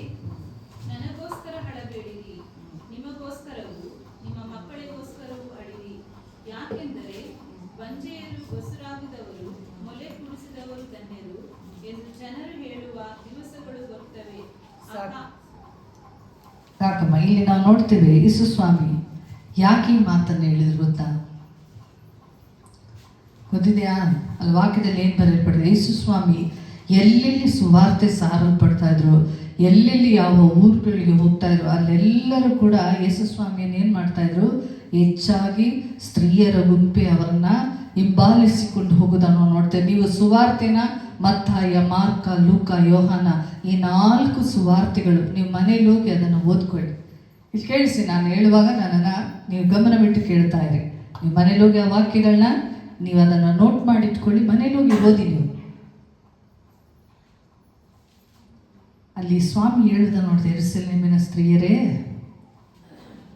ನನಗೋಸ್ಕರ ಅಳಬೇಡಿರಿ, ನಿಮಗೋಸ್ಕರವೂ ನಿಮ್ಮ ಮಕ್ಕಳಿಗೋಸ್ಕರವೂ ಅಳಿರಿ. ಯಾಕೆಂದರೆ ಬಂಜೆಯರು, ಬಸುರಾಗಿದವರು, ಮೊಲೆ ಕುಡಿಸಿದವರು ಧನ್ಯರು ಎಂದು ಜನರು ಹೇಳುವ ದಿವಸಗಳು ಬರುತ್ತವೆ. ಸಾಕಮ್ಮ. ಇಲ್ಲಿ ನಾವು ನೋಡ್ತೇವೆ ಯೇಸು ಸ್ವಾಮಿ ಯಾಕೆ ಈ ಮಾತನ್ನು ಹೇಳಿದ್ರು ಗೊತ್ತಾ? ಗೊತ್ತಿದೆಯಾ? ಅಲ್ಲಿ ವಾಕ್ಯದಲ್ಲಿ ಏನು ಬರೆಯಲ್ಪಟ್ಟಿದೆ? ಯೇಸು ಸ್ವಾಮಿ ಎಲ್ಲೆಲ್ಲಿ ಸುವಾರ್ತೆ ಸಾರಲ್ಪಡ್ತಾ ಇದ್ರು, ಎಲ್ಲೆಲ್ಲಿ ಯಾವ ಊರುಗಳಿಗೆ ಹೋಗ್ತಾ ಇದ್ರು, ಅಲ್ಲೆಲ್ಲರೂ ಕೂಡ ಯೇಸು ಸ್ವಾಮಿಯನ್ನು ಏನು ಮಾಡ್ತಾ ಇದ್ರು? ಹೆಚ್ಚಾಗಿ ಸ್ತ್ರೀಯರ ಗುಂಪೆ ಅವರನ್ನ ಹಿಂಬಾಲಿಸಿಕೊಂಡು ಹೋಗೋದನ್ನು ನೋಡ್ತೇವೆ. ನೀವು ಸುವಾರ್ತೆನ ಮತ್ತಾಯ, ಮಾರ್ಕ, ಲೂಕ, ಯೋಹಾನ, ಈ 4 ಸುವಾರ್ತೆಗಳು ನೀವು ಮನೇಲಿ ಹೋಗಿ ಅದನ್ನು ಓದ್ಕೊಳ್ಳಿ. ಇಲ್ಲಿ ಕೇಳಿಸಿ, ನಾನು ಹೇಳುವಾಗ ನನ್ನನ್ನು ನೀವು ಗಮನವಿಟ್ಟು ಕೇಳ್ತಾ ಇರಿ. ನೀವು ಮನೇಲಿ ಹೋಗಿ ಆ ವಾಕ್ಯಗಳನ್ನ ನೀವು ಅದನ್ನು ನೋಟ್ ಮಾಡಿಟ್ಕೊಳ್ಳಿ, ಮನೇಲಿ ಹೋಗಿ ಓದಿ. ನೀವು ಅಲ್ಲಿ ಸ್ವಾಮಿ ಹೇಳುದ ನೋಡ್ದೆ, ಯೆರೂಸಲೇಮಿನ ಸ್ತ್ರೀಯರೇ,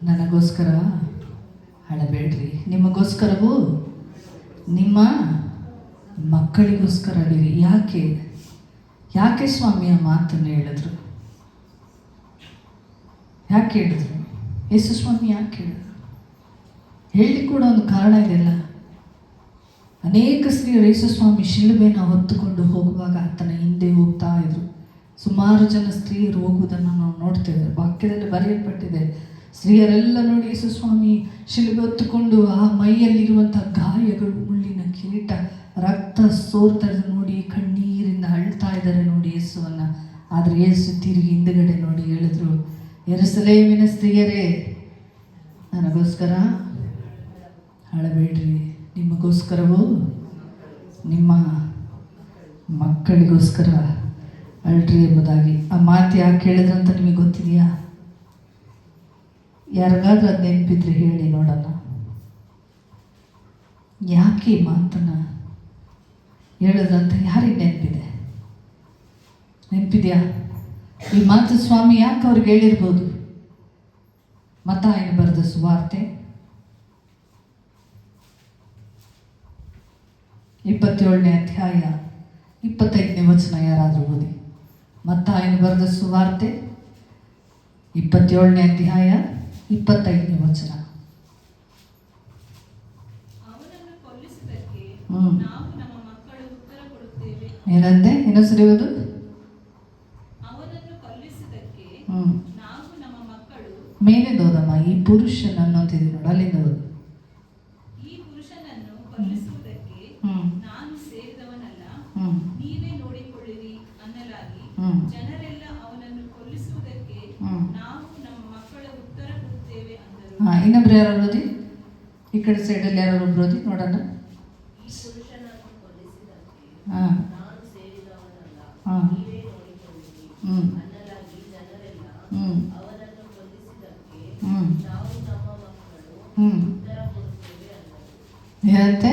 ನನಗೋಸ್ಕರ ಅಳಬೇಡ್ರಿ, ನಿಮಗೋಸ್ಕರವೂ ನಿಮ್ಮ ಮಕ್ಕಳಿಗೋಸ್ಕರ ಅಳಿರಿ. ಯಾಕೆ ಸ್ವಾಮಿಯ ಮಾತನ್ನು ಹೇಳಿದ್ರು? ಯಾಕೆ ಹೇಳಿದ್ರು? ಯೇಸು ಸ್ವಾಮಿ ಯಾಕೆ ಹೇಳಿದ್ರು? ಹೇಳಿ ಕೂಡ ಒಂದು ಕಾರಣ ಇದೆಯಲ್ಲ. ಅನೇಕ ಸ್ತ್ರೀಯರು ಯೇಸು ಸ್ವಾಮಿ ಶಿಲುಬೆನ ಹೊತ್ತುಕೊಂಡು ಹೋಗುವಾಗ ಆತನ ಹಿಂದೆ ಹೋಗ್ತಾ ಇದ್ರು. ಸುಮಾರು ಜನ ಸ್ತ್ರೀಯರು ಹೋಗುವುದನ್ನು ನಾವು ನೋಡ್ತೇವೆ. ವಾಕ್ಯದಲ್ಲಿ ಬರೆಯಲ್ಪಟ್ಟಿದೆ. ಸ್ತ್ರೀಯರೆಲ್ಲ ನೋಡಿ ಯೇಸು ಸ್ವಾಮಿ ಶಿಲುಬೆ ಹೊತ್ತುಕೊಂಡು ಆ ಮೈಯಲ್ಲಿರುವಂಥ ಗಾಯಗಳು, ಮುಳ್ಳಿನ ಕಿರೀಟ, ರಕ್ತ ಸೋರ್ತಾ ನೋಡಿ ಕಣ್ಣೀರಿಂದ ಅಳ್ತಾ ಇದ್ದಾರೆ ನೋಡಿ ಯೇಸುವನ್ನು. ಆದರೆ ಯೇಸು ತಿರುಗಿ ಹಿಂದುಗಡೆ ನೋಡಿ ಹೇಳಿದ್ರು, ಯೆರೂಸಲೇಮಿನ ಸ್ತ್ರೀಯರೇ, ನನಗೋಸ್ಕರ ಅಳಬೇಡ್ರಿ, ನಿಮಗೋಸ್ಕರವೂ ನಿಮ್ಮ ಮಕ್ಕಳಿಗೋಸ್ಕರ ಅಳ್ರಿ ಎಂಬುದಾಗಿ. ಆ ಮಾತು ಯಾಕೆ ಹೇಳಿದ್ರಂತ ನಿಮಗೆ ಗೊತ್ತಿದೆಯಾ? ಯಾರಿಗಾದ್ರೂ ಅದು ನೆನಪಿದ್ರೆ ಹೇಳಿ ನೋಡೋಣ. ಯಾಕೆ ಈ ಮಾತನ್ನು ಹೇಳಿದ್ರಂತ ಯಾರಿಗೆ ನೆನಪಿದೆ? ನೆನಪಿದೆಯಾ? ಈ ಮಾತು ಸ್ವಾಮಿ ಯಾಕೆ ಅವ್ರಿಗೆ ಹೇಳಿರ್ಬೋದು? ಮತ್ತಾಯನ ಬರೆದ ಸುವಾರ್ತೆ 27ನೇ ಅಧ್ಯಾಯ 25ನೇ ವಚನ ಯಾರಾದರೂ ಓದಿ. ಮತ್ತಾಯನ ಬರೆದ ಸುವಾರ್ತೆ 27ನೇ ಅಧ್ಯಾಯ 25ನೇ ವಚನ. ಅವನನ್ನು ಕೊಲ್ಲಿಸುವುದಕ್ಕೆ ನಾವು ನಮ್ಮ ಮಕ್ಕಳು ಉತ್ತರ ಕೊಡುತ್ತೇವೆ. ಏನಂದೆ? ಇನ್ನೊಂದ್ಸರಿ ಓದು. ಅವನನ್ನು ಕೊಲ್ಲಿಸುವುದಕ್ಕೆ ನಾವು ನಮ್ಮ ಮಕ್ಕಳು. ಮೇಲೆ ಓದಮ್ಮ. ಈ ಪುರುಷನನ್ನು ಅಂತಿದೆ ನೋಡು, ಅಲ್ಲಿಂದ ಓದು. ಈ ಪುರುಷನನ್ನು ಇನ್ನೊಬ್ರು ಯಾರು ಓದಿ, ಈ ಕಡೆ ಸೈಡಲ್ಲಿ ಯಾರು ಒಬ್ರು ಓದಿ ನೋಡೋಣ. ಹಾಂ ಹಾಂ ಹ್ಞೂ ಹ್ಞೂ ಹ್ಞೂ ಹ್ಞೂ ಏನಂತೆ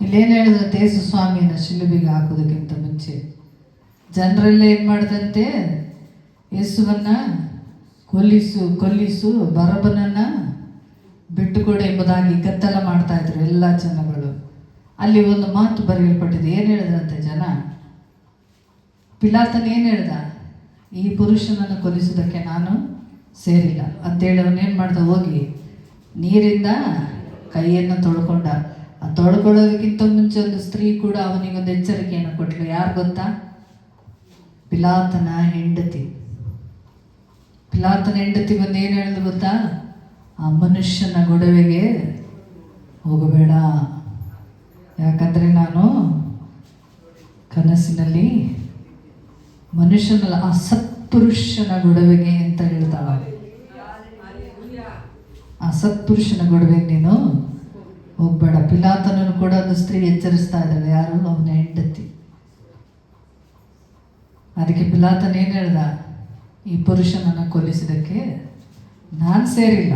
ಇಲ್ಲೇನು ಹೇಳಿದ್ರಂತೆ, ಯೇಸು ಸ್ವಾಮಿನ ಶಿಲುಬೆಗೆ ಹಾಕೋದಕ್ಕಿಂತ ಮುಂಚೆ ಜನರೆಲ್ಲ ಏನು ಮಾಡ್ದಂತೆ, ಯೇಸುವನ್ನು ಕೊಲ್ಲಿಸು ಬರಬ್ಬನನ್ನು ಬಿಟ್ಟುಕೊಡು ಎಂಬುದಾಗಿ ಗದ್ದಲ ಮಾಡ್ತಾ ಇದ್ರು ಎಲ್ಲ ಜನಗಳು. ಅಲ್ಲಿ ಒಂದು ಮಾತು ಬರೆಯಲ್ಪಟ್ಟಿದೆ. ಏನು ಹೇಳಿದ್ರಂತೆ ಜನ? ಪಿಲಾತನ ಏನು ಹೇಳ್ದ? ಈ ಪುರುಷನನ್ನು ಕೊಲ್ಲಿಸೋದಕ್ಕೆ ನಾನು ಸೇರಿಲ್ಲ ಅಂತೇಳಿ ಅವನೇನು ಮಾಡ್ದ, ಹೋಗಿ ನೀರಿಂದ ಕೈಯನ್ನು ತೊಳ್ಕೊಂಡ. ಆ ತೊಳ್ಕೊಳ್ಳೋದಕ್ಕಿಂತ ಮುಂಚೆ ಒಂದು ಸ್ತ್ರೀ ಕೂಡ ಅವನಿಗೊಂದು ಎಚ್ಚರಿಕೆಯನ್ನು ಕೊಟ್ಟಳು. ಯಾರು ಗೊತ್ತಾ? ಪಿಲಾತನ ಹೆಂಡತಿ. ಪಿಲಾತನ ಹೆಂಡತಿ ಬಂದು ಏನು ಹೇಳಿದ್ರು ಗೊತ್ತಾ? ಆ ಮನುಷ್ಯನ ಗೊಡವೆಗೆ ಹೋಗಬೇಡ, ಯಾಕಂದರೆ ನಾನು ಕನಸಿನಲ್ಲಿ ಮನುಷ್ಯನಲ್ಲ ಆ ಸತ್ಪುರುಷನ ಗೊಡವೆಗೆ ಅಂತ ಹೇಳ್ತಾಳ. ಆ ಸತ್ಪುರುಷನ ಗೊಡವೆಗೆ ನೀನು ಹೋಗ್ಬೇಡ. ಪಿಲಾತನನ್ನು ಕೂಡ ಒಂದು ಸ್ತ್ರೀ ಎಚ್ಚರಿಸ್ತಾ ಇದ್ದಾಳೆ. ಯಾರು? ಅವನ ಹೆಂಡತಿ. ಅದಕ್ಕೆ ಪಿಲಾತನ ಏನು ಹೇಳ್ದ? ಈ ಪುರುಷನನ್ನು ಕೊಲ್ಲಿಸಿದಕ್ಕೆ ನಾನು ಸೇರಿಲ್ಲ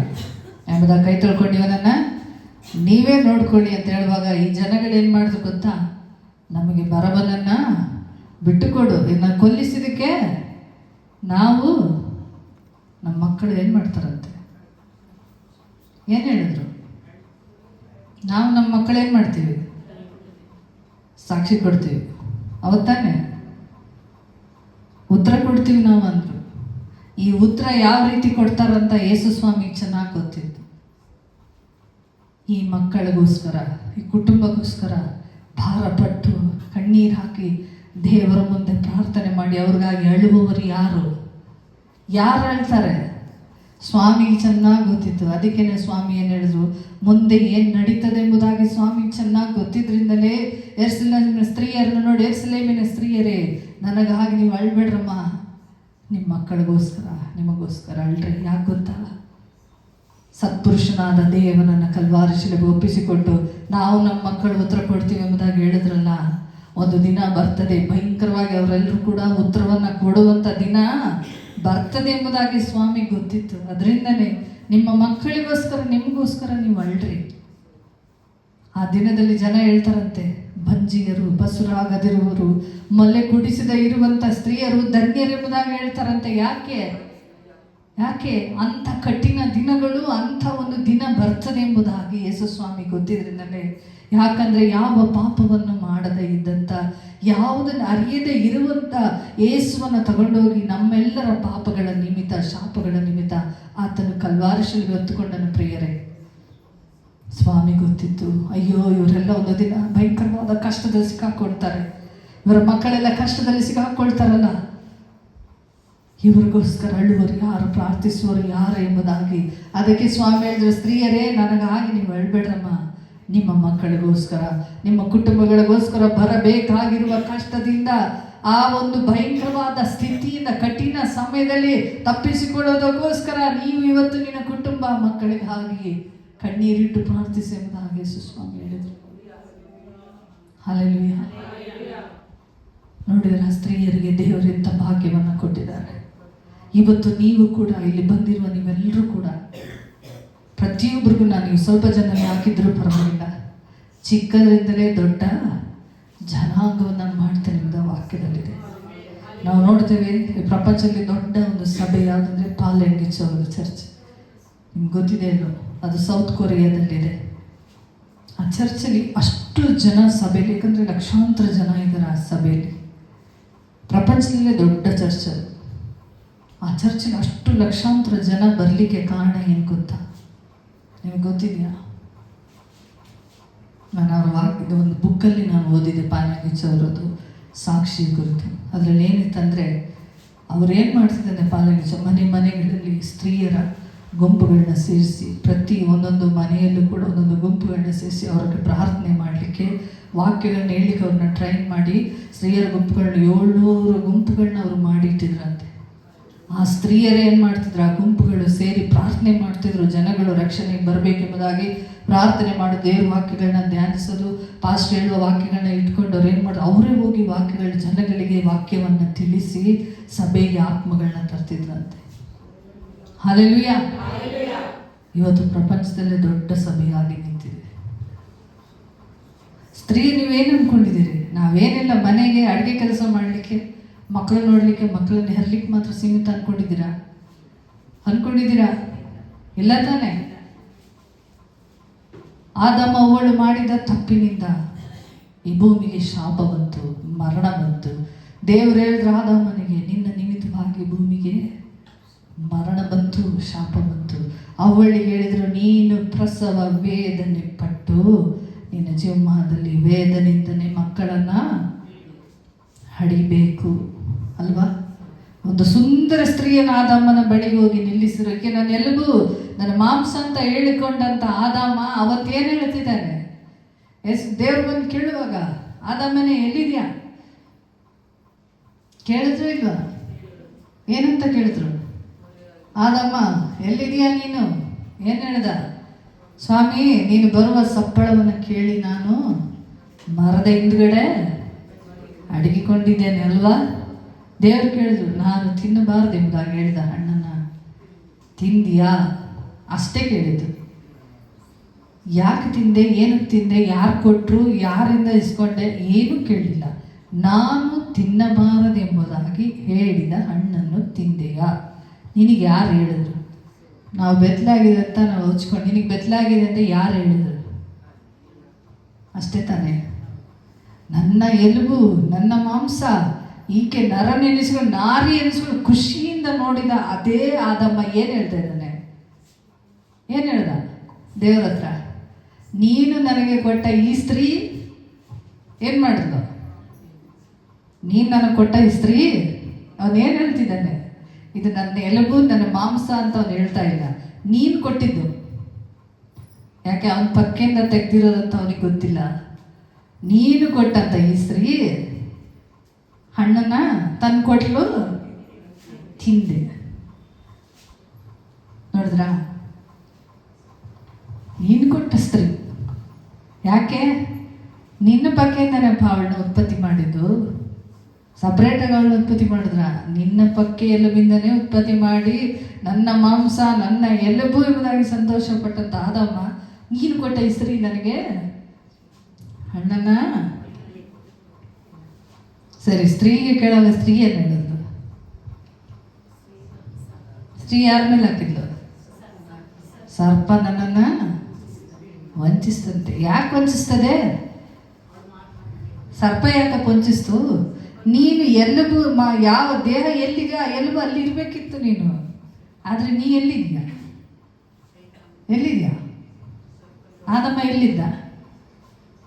ಎಂಬುದಾಗಿ ಕೈ ತೊಳ್ಕೊಂಡು ಇವನನ್ನು ನೀವೇ ನೋಡ್ಕೊಳ್ಳಿ ಅಂತ ಹೇಳುವಾಗ ಈ ಜನಗಳು ಏನು ಮಾಡಿದ್ರು ಗೊತ್ತಾ? ನಮಗೆ ಬರಬನನ್ನು ಬಿಟ್ಟುಕೊಡು, ಇನ್ನು ಕೊಲ್ಲಿಸಿದಕ್ಕೆ ನಾವು ನಮ್ಮ ಮಕ್ಕಳು ಏನು ಮಾಡ್ತಾರಂತೆ? ಏನು ಹೇಳಿದ್ರು? ನಾವು ನಮ್ಮ ಮಕ್ಕಳು ಏನು ಮಾಡ್ತೀವಿ? ಸಾಕ್ಷಿ ಕೊಡ್ತೀವಿ, ಅವತ್ತಾನೆ ಉತ್ತರ ಕೊಡ್ತೀವಿ ನಾವು ಅಂದರು. ಈ ಉತ್ತರ ಯಾವ ರೀತಿ ಕೊಡ್ತಾರಂತ ಯೇಸು ಸ್ವಾಮಿಗೆ ಚೆನ್ನಾಗಿ ಗೊತ್ತಿತ್ತು. ಈ ಮಕ್ಕಳಿಗೋಸ್ಕರ, ಈ ಕುಟುಂಬಕ್ಕೋಸ್ಕರ ಭಾರಪಟ್ಟು ಕಣ್ಣೀರು ಹಾಕಿ ದೇವರ ಮುಂದೆ ಪ್ರಾರ್ಥನೆ ಮಾಡಿ ಅವ್ರಿಗಾಗಿ ಅಳುವವರು ಯಾರು ಅಳ್ತಾರೆ? ಸ್ವಾಮಿಗೆ ಚೆನ್ನಾಗಿ ಗೊತ್ತಿತ್ತು. ಅದಕ್ಕೇನೆ ಸ್ವಾಮಿ ಏನು ಹೇಳಿದ್ರು, ಮುಂದೆ ಏನು ನಡೀತದೆ ಎಂಬುದಾಗಿ ಸ್ವಾಮಿಗೆ ಚೆನ್ನಾಗಿ ಗೊತ್ತಿದ್ರಿಂದಲೇ ಎರ್ಸಲೇಮಿನ ಸ್ತ್ರೀಯರನ್ನು ನೋಡಿ, ಎರ್ಸಲೇಮಿನ ಸ್ತ್ರೀಯರೇ ನನಗಾಗಿ ನೀವು ಅಳ್ಬೇಡ್ರಮ್ಮ, ನಿಮ್ಮ ಮಕ್ಕಳಿಗೋಸ್ಕರ ನಿಮಗೋಸ್ಕರ ಅಳ್ರಿ. ಯಾಕೆ ಗೊತ್ತಾ? ಸತ್ಪುರುಷನಾದ ದೇವನನ್ನು ಕಲ್ವಾರಿ ಶಿಲೆಗೆ ಒಪ್ಪಿಸಿಕೊಟ್ಟು ನಾವು ನಮ್ಮ ಮಕ್ಕಳು ಉತ್ತರ ಕೊಡ್ತೀವಿ ಎಂಬುದಾಗಿ ಹೇಳಿದ್ರಲ್ಲ, ಒಂದು ದಿನ ಬರ್ತದೆ ಭಯಂಕರವಾಗಿ ಅವರೆಲ್ಲರೂ ಕೂಡ ಉತ್ತರವನ್ನು ಕೊಡುವಂಥ ದಿನ ಬರ್ತದೆ ಎಂಬುದಾಗಿ ಸ್ವಾಮಿಗೆ ಗೊತ್ತಿತ್ತು. ಅದರಿಂದಲೇ ನಿಮ್ಮ ಮಕ್ಕಳಿಗೋಸ್ಕರ ನಿಮಗೋಸ್ಕರ ನೀವು ಅಳ್ರಿ. ಆ ದಿನದಲ್ಲಿ ಜನ ಹೇಳ್ತಾರಂತೆ, ಬಂಜಿಯರು, ಬಸುರಾಗದಿರುವರು, ಮೊಲೆ ಕುಡಿಸದ ಇರುವಂಥ ಸ್ತ್ರೀಯರು ಧನ್ಯರೆಂಬುದಾಗಿ ಹೇಳ್ತಾರಂತೆ. ಯಾಕೆ ಅಂಥ ಕಠಿಣ ದಿನಗಳು, ಅಂಥ ಒಂದು ದಿನ ಬರ್ತದೆ ಎಂಬುದಾಗಿ ಯೇಸು ಸ್ವಾಮಿ ಗೊತ್ತಿದ್ರಿಂದಲೇ. ಯಾಕಂದರೆ ಯಾವ ಪಾಪವನ್ನು ಮಾಡದೇ ಇದ್ದಂಥ, ಯಾವುದನ್ನು ಅರಿಯದೇ ಇರುವಂಥ ಯೇಸುವನ್ನು ತಗೊಂಡೋಗಿ ನಮ್ಮೆಲ್ಲರ ಪಾಪಗಳ ನಿಮಿತ್ತ, ಶಾಪಗಳ ನಿಮಿತ್ತ ಆತನು ಕಲ್ವಾರಿ ಶಿಲುಬೆಗೆ ಹೊತ್ತುಕೊಂಡನು. ಪ್ರಿಯರೇ, ಸ್ವಾಮಿ ಗೊತ್ತಿತ್ತು, ಅಯ್ಯೋ ಇವರೆಲ್ಲ ಒಂದು ದಿನ ಭಯಂಕರವಾದ ಕಷ್ಟದಲ್ಲಿ ಸಿಕ್ಕಾಕೊಳ್ತಾರೆ, ಇವರ ಮಕ್ಕಳೆಲ್ಲ ಕಷ್ಟದಲ್ಲಿ ಸಿಕ್ಕಾಕೊಳ್ತಾರಲ್ಲ, ಇವರಿಗೋಸ್ಕರ ಅಳುವರು ಯಾರು, ಪ್ರಾರ್ಥಿಸುವರು ಯಾರು ಎಂಬುದಾಗಿ. ಅದಕ್ಕೆ ಸ್ವಾಮಿ ಹೇಳಿದ್ರು, ಸ್ತ್ರೀಯರೇ ನನಗಾಗಿ ನೀವು ಅಳ್ಬೇಡ್ರಮ್ಮ, ನಿಮ್ಮ ಮಕ್ಕಳಿಗೋಸ್ಕರ, ನಿಮ್ಮ ಕುಟುಂಬಗಳಿಗೋಸ್ಕರ ಬರಬೇಕಾಗಿರುವ ಕಷ್ಟದಿಂದ, ಆ ಒಂದು ಭಯಂಕರವಾದ ಸ್ಥಿತಿಯಿಂದ, ಕಠಿಣ ಸಮಯದಲ್ಲಿ ತಪ್ಪಿಸಿಕೊಳ್ಳೋದಕ್ಕೋಸ್ಕರ ನೀವು ಇವತ್ತು ನಿನ್ನ ಕುಟುಂಬ ಮಕ್ಕಳಿಗಾಗಿ ಕಣ್ಣೀರಿಟ್ಟು ಪ್ರಾರ್ಥಿಸಿ ಎಂಬುದಾಗಿ ಯೇಸು ಸ್ವಾಮಿ ಹೇಳಿದರು. ಹಲ್ಲೆಲೂಯಾ. ನೋಡಿದರೆ ಸ್ತ್ರೀಯರಿಗೆ ದೇವರಿಂದ ಭಾಗ್ಯವನ್ನು ಕೊಟ್ಟಿದ್ದಾರೆ. ಇವತ್ತು ನೀವು ಕೂಡ ಇಲ್ಲಿ ಬಂದಿರುವ ನೀವೆಲ್ಲರೂ ಕೂಡ ಪ್ರತಿಯೊಬ್ಬರಿಗೂ ನಾನು ಸ್ವಲ್ಪ ಜನ ಹಾಕಿದ್ರೂ ಪರವಾಗಿಲ್ಲ, ಚಿಕ್ಕದರಿಂದಲೇ ದೊಡ್ಡ ಜನಾಂಗವನ್ನು ನಾನು ಮಾಡ್ತೇನೆ ಎಂಬ ವಾಕ್ಯದಲ್ಲಿದೆ. ನಾವು ನೋಡ್ತೇವೆ ಈ ಪ್ರಪಂಚದಲ್ಲಿ ದೊಡ್ಡ ಒಂದು ಸಭೆ ಯಾವುದಂದರೆ ಪಾಲೆಂಗಿಚ್ ಅವರ ಚರ್ಚ್. ನಿಮ್ಗೆ ಗೊತ್ತಿದೆ ಅಲ್ಲೋ, ಅದು ಸೌತ್ ಕೊರಿಯಾದಲ್ಲಿದೆ. ಆ ಚರ್ಚಲ್ಲಿ ಅಷ್ಟು ಜನ ಸಭೆಯಲ್ಲಿ, ಯಾಕಂದರೆ ಲಕ್ಷಾಂತರ ಜನ ಇದ್ದಾರೆ ಆ ಸಭೆಯಲ್ಲಿ. ಪ್ರಪಂಚದಲ್ಲೇ ದೊಡ್ಡ ಚರ್ಚ್ ಅದು. ಆ ಚರ್ಚಿಗೆ ಅಷ್ಟು ಲಕ್ಷಾಂತರ ಜನ ಬರಲಿಕ್ಕೆ ಕಾರಣ ಏನು ಗೊತ್ತಾ? ನಿಮಗೆ ಗೊತ್ತಿದೆಯಾ? ನಾನು ಅವ್ರ ವಾಕ್ಯದ ಒಂದು ಬುಕ್ಕಲ್ಲಿ ನಾನು ಓದಿದ್ದೆ, ಪಾಲೆಂಗಿಚ್ ಅವರದ್ದು ಸಾಕ್ಷಿ ಕುರಿತು. ಅದರಲ್ಲಿ ಏನಿತ್ತಂದರೆ, ಅವ್ರೇನು ಮಾಡ್ತಿದ್ದಾರೆ, ಪಾಲೆಂಗಿಚ್ ಮನೆಗಳಲ್ಲಿ ಸ್ತ್ರೀಯರ ಗುಂಪುಗಳನ್ನ ಸೇರಿಸಿ, ಪ್ರತಿ ಒಂದೊಂದು ಮನೆಯಲ್ಲೂ ಕೂಡ ಒಂದೊಂದು ಗುಂಪುಗಳನ್ನ ಸೇರಿಸಿ ಅವ್ರಿಗೆ ಪ್ರಾರ್ಥನೆ ಮಾಡಲಿಕ್ಕೆ, ವಾಕ್ಯಗಳನ್ನ ಹೇಳಲಿಕ್ಕೆ ಅವ್ರನ್ನ ಟ್ರೈನ್ ಮಾಡಿ ಸ್ತ್ರೀಯರ ಗುಂಪುಗಳನ್ನ 700 ಗುಂಪುಗಳನ್ನ ಅವರು ಮಾಡಿಟ್ಟಿದ್ರಂತೆ. ಆ ಸ್ತ್ರೀಯರೇ ಏನು ಮಾಡ್ತಿದ್ರು, ಆ ಗುಂಪುಗಳು ಸೇರಿ ಪ್ರಾರ್ಥನೆ ಮಾಡ್ತಿದ್ರು, ಜನಗಳು ರಕ್ಷಣೆಗೆ ಬರಬೇಕೆಂಬುದಾಗಿ ಪ್ರಾರ್ಥನೆ ಮಾಡೋದು, ದೇವ್ರ ವಾಕ್ಯಗಳನ್ನ ಧ್ಯಾನಿಸೋದು, ಪಾಸ್ಟ್ ಹೇಳುವ ವಾಕ್ಯಗಳನ್ನ ಇಟ್ಕೊಂಡು ಅವ್ರು ಏನು ಮಾಡೋದು, ಅವರೇ ಹೋಗಿ ವಾಕ್ಯಗಳು ಜನಗಳಿಗೆ ವಾಕ್ಯವನ್ನು ತಿಳಿಸಿ ಸಭೆಗೆ ಆತ್ಮಗಳನ್ನ ತರ್ತಿದ್ರಂತೆ. ಹಲ್ಲೆಲೂಯಾ. ಇವತ್ತು ಪ್ರಪಂಚದಲ್ಲೇ ದೊಡ್ಡ ಸಭೆಯಾಗಿ ನಿಂತಿದೆ. ಸ್ತ್ರೀ ನೀವೇನು ಅಂದ್ಕೊಂಡಿದ್ದೀರಿ? ನಾವೇನೆಲ್ಲ ಮನೆಗೆ ಅಡುಗೆ ಕೆಲಸ ಮಾಡಲಿಕ್ಕೆ, ಮಕ್ಕಳು ನೋಡಲಿಕ್ಕೆ, ಮಕ್ಕಳನ್ನ ಹೆರ್ಲಿಕ್ಕೆ ಮಾತ್ರ ಸೀಮಿತ ಅಂದ್ಕೊಂಡಿದ್ದೀರಾ? ಇಲ್ಲ ತಾನೆ? ಆದಮ ಅವಳು ಮಾಡಿದ ತಪ್ಪಿನಿಂದ ಈ ಭೂಮಿಗೆ ಶಾಪ ಬಂತು, ಮರಣ ಬಂತು. ದೇವರು ಹೇಳಿದ್ರು ಆದಾಮನಿಗೆ, ನಿನ್ನ ನಿಮಿತ್ತವಾಗಿ ಭೂಮಿಗೆ ಮರಣ ಬಂತು, ಶಾಪ ಬಂತು. ಅವಳಿಗೆ ಹೇಳಿದ್ರು, ನೀನು ಪ್ರಸವ ವೇದನೆ ಪಟ್ಟು ನಿನ್ನ ಜೀವಮಾನದಲ್ಲಿ ವೇದನೆಯಿಂದನೇ ಮಕ್ಕಳನ್ನು ಹಡಿಬೇಕು ಅಲ್ವಾ? ಒಂದು ಸುಂದರ ಸ್ತ್ರೀಯನ್ನ ಆದಾಮನ ಬಳಿಗೆ ಹೋಗಿ ನಿಲ್ಲಿಸಿರೋಕೆ, ನನ್ನ ಎಲುಬು ನನ್ನ ಮಾಂಸ ಅಂತ ಹೇಳಿಕೊಂಡಂತ ಆದಾಮ ಅವತ್ತೇನು ಹೇಳ್ತಿದ್ದಾನೆ? ದೇವ್ರು ಬಂದು ಕೇಳುವಾಗ, ಆದಾಮನೇ ಎಲ್ಲಿದ್ಯಾ? ಕೇಳಿದ್ರು ಇಲ್ವಾ? ಏನಂತ ಕೇಳಿದ್ರು? ಆದಮ್ಮ ಎಲ್ಲಿದೆಯಾ ನೀನು? ಏನು ಹೇಳ್ದ? ಸ್ವಾಮಿ, ನೀನು ಬರುವ ಸಪ್ಪಳವನ್ನು ಕೇಳಿ ನಾನು ಮರದ ಹಿಂದ್ಗಡೆ ಅಡಗಿಕೊಂಡಿದ್ದೇನೆ ಅಲ್ವಾ? ದೇವ್ರು ಕೇಳಿದ್ರು, ನಾನು ತಿನ್ನಬಾರ್ದು ಎಂಬುದಾಗಿ ಹೇಳಿದ ಹಣ್ಣನ್ನ ತಿಂದಿಯಾ? ಅಷ್ಟೇ ಕೇಳಿದ್ದು. ಯಾಕೆ ತಿಂದೆ, ಏನಕ್ಕೆ ತಿಂದೆ, ಯಾರು ಕೊಟ್ಟರು, ಯಾರಿಂದ ಇಸ್ಕೊಂಡೆ, ಏನೂ ಕೇಳಲಿಲ್ಲ. ನಾನು ತಿನ್ನಬಾರದೆಂಬುದಾಗಿ ಹೇಳಿದ ಹಣ್ಣನ್ನು ತಿಂದೆಯಾ? ನಿನಗೆ ಯಾರು ಹೇಳಿದ್ರು? ನಾವು ಬೆತ್ತಲಾಗಿದೆ ಅಂತ ನಾವು ಹಚ್ಕೊಂಡು, ನಿನಗೆ ಬೆತ್ತಲಾಗಿದೆ ಅಂತ ಯಾರು ಹೇಳಿದ್ರು? ಅಷ್ಟೇ ತಾನೇ? ನನ್ನ ಎಲುಬು, ನನ್ನ ಮಾಂಸ, ಈಕೆ ನರನ ಎನಿಸ್ಕೊಂಡು ನಾರಿ ಎನಿಸ್ಕೊಂಡು ಖುಷಿಯಿಂದ ನೋಡಿದ ಅದೇ ಆದಮ್ಮ ಏನು ಹೇಳ್ತಾ ಇದ್ದಾನೆ? ಏನು ಹೇಳ್ದ ದೇವ್ರ ಹತ್ರ? ನೀನು ನನಗೆ ಕೊಟ್ಟ ಈ ಸ್ತ್ರೀ ಏನು ಮಾಡಿದ್ಲು? ನೀನು ನನಗೆ ಕೊಟ್ಟ ಈ ಸ್ತ್ರೀ, ಅವನೇನು ಹೇಳ್ತಿದ್ದಾನೆ? ಇದು ನನ್ನ ಎಲುಬು, ನನ್ನ ಮಾಂಸ ಅಂತ ಅವನು ಹೇಳ್ತಾ ಇಲ್ಲ, ನೀನು ಕೊಟ್ಟಿದ್ದು. ಯಾಕೆ ಅವನ ಪಕ್ಕೆಯಿಂದ ತೆಗ್ದಿರೋದಂತ ಅವನಿಗೆ ಗೊತ್ತಿಲ್ಲ. ನೀನು ಕೊಟ್ಟಂತ ಈ ಸ್ತ್ರೀ ಹಣ್ಣನ್ನ ತಂದು ಕೊಟ್ಲು, ತಿಂದೆ. ನೋಡಿದ್ರಾ? ನೀನು ಕೊಟ್ಟ ಸ್ತ್ರೀ. ಯಾಕೆ? ನಿನ್ನ ಪಕ್ಕೆಯಿಂದನಪ್ಪ ಅವಳನ್ನ ಉತ್ಪತ್ತಿ ಮಾಡಿದ್ದು. ಸಪ್ರೇಟಾಗಿ ಅವಳನ್ನ ಉತ್ಪತ್ತಿ ಮಾಡಿದ್ರ? ನಿನ್ನ ಪಕ್ಕೆ ಎಲುಬಿಂದನೇ ಉತ್ಪತ್ತಿ ಮಾಡಿ ನನ್ನ ಮಾಂಸ, ನನ್ನ ಎಲುಬು ಎಂಬುದಾಗಿ ಸಂತೋಷ ಪಟ್ಟಂತ ಆದಮ್ಮ, ನೀನು ಕೊಟ್ಟ ಈ ಸ್ತ್ರೀ ನನಗೆ ಹಣ್ಣನ್ನ. ಸರಿ, ಸ್ತ್ರೀಗೆ ಕೇಳಲ್ಲ, ಸ್ತ್ರೀ ಏನು ಹೇಳಿದ್ಲು? ಸ್ತ್ರೀ ಯಾರ ಮೇಲೆ ಹಾಕಿದ್ಲು? ಸರ್ಪ ನನ್ನನ್ನು ವಂಚಿಸ್ತಂತೆ. ಯಾಕೆ ವಂಚಿಸ್ತದೆ? ಸರ್ಪ ಯಾಕೆ ವಂಚಿಸ್ತು? ನೀನು ಎಲುಬು, ಯಾವ ದೇಹ ಎಲ್ಲಿಗ ಎಲುಬು ಅಲ್ಲಿ ಇರಬೇಕಿತ್ತು ನೀನು. ಆದರೆ ನೀ ಎಲ್ಲಿದ್ಯಾ? ಆದಮ್ಮ ಎಲ್ಲಿದ್ದ?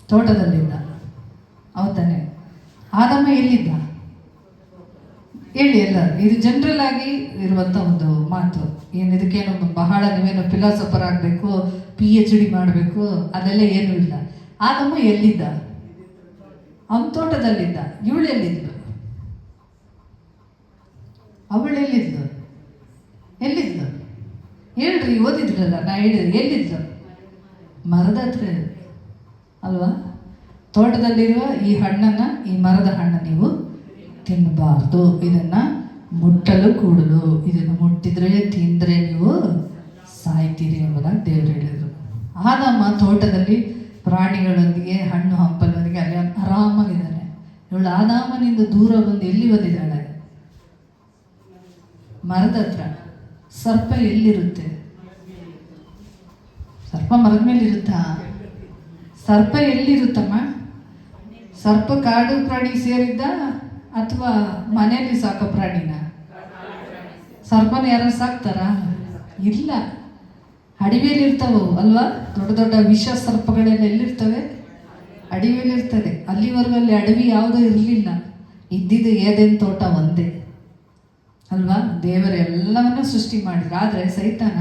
ತೋಟದಲ್ಲಿದ್ದ. ಹೌದಾನೆ? ಆದಮ್ಮ ಎಲ್ಲಿದ್ದ? ಹೇಳಿ ಎಲ್ಲರೂ. ಇದು ಜನರಲ್ ಆಗಿ ಇರುವಂಥ ಒಂದು ಮಾತು. ಏನು ಇದಕ್ಕೇನು ಬಹಳ ನೀವೇನು ಫಿಲಾಸಫರ್ ಆಗಬೇಕು, PhD ಮಾಡಬೇಕು, ಅದೆಲ್ಲ ಏನೂ ಇಲ್ಲ. ಆದಮ್ಮ ಎಲ್ಲಿದ್ದ? ಅವನ ತೋಟದಲ್ಲಿದ್ದ. ಇವಳು ಎಲ್ಲಿದ್ಲು? ಅವಳು ಎಲ್ಲಿದ್ಲು? ಹೇಳ್ರಿ, ಓದಿದ್ರಲ್ಲ, ನಾ ಹೇಳಿದೆ. ಎಲ್ಲಿದ್ಲು? ಮರದ ಹತ್ರ ಅಲ್ವಾ? ತೋಟದಲ್ಲಿರುವ ಈ ಹಣ್ಣನ್ನು, ಈ ಮರದ ಹಣ್ಣು ನೀವು ತಿನ್ನಬಾರ್ದು, ಇದನ್ನು ಮುಟ್ಟಲು ಕೂಡದು, ಇದನ್ನು ಮುಟ್ಟಿದ್ರೆ ತಿಂದರೆ ನೀವು ಸಾಯ್ತೀರಿ ಎಂಬುದಾಗಿ ದೇವರು ಹೇಳಿದರು. ಆದಮ್ಮ ತೋಟದಲ್ಲಿ ಪ್ರಾಣಿಗಳೊಂದಿಗೆ, ಹಣ್ಣು ಹಂಪಲೊಂದಿಗೆ ಅಲ್ಲಿ ಆರಾಮಾಗಿದ್ದಾನೆ. ಇವಳು ಆದಾಮನಿಂದ ದೂರ ಬಂದು ಎಲ್ಲಿ ಬಂದಿದ್ದಾಳೆ? ಮರದ ಹತ್ರ. ಸರ್ಪ ಎಲ್ಲಿರುತ್ತೆ? ಸರ್ಪ ಮರದ ಮೇಲೆ ಇರುತ್ತಾ? ಸರ್ಪ ಎಲ್ಲಿರುತ್ತಮ್ಮ? ಸರ್ಪ ಕಾಡು ಪ್ರಾಣಿ ಸೇರಿದ್ದ ಅಥವಾ ಮನೆಯಲ್ಲಿ ಸಾಕೋ ಪ್ರಾಣಿನ? ಸರ್ಪನ ಯಾರು ಸಾಕ್ತಾರ? ಇಲ್ಲ. ಅಡವಿಯಲ್ಲಿ ಇರ್ತಾವೆ ಅಲ್ವಾ? ದೊಡ್ಡ ದೊಡ್ಡ ವಿಷ ಸರ್ಪಗಳೆಲ್ಲ ಎಲ್ಲಿರ್ತವೆ? ಅಡವಿಯಲ್ಲಿ ಇರ್ತದೆ. ಅಲ್ಲಿವರೆಗೂ ಅಲ್ಲಿ ಅಡವಿ ಯಾವುದೂ ಇರಲಿಲ್ಲ. ಇದ್ದಿದ್ದು ಏದೇನು ತೋಟ ಒಂದೇ ಅಲ್ವಾ? ದೇವರೆಲ್ಲವನ್ನೂ ಸೃಷ್ಟಿ ಮಾಡಿದ್ರು. ಆದರೆ ಸೈತಾನ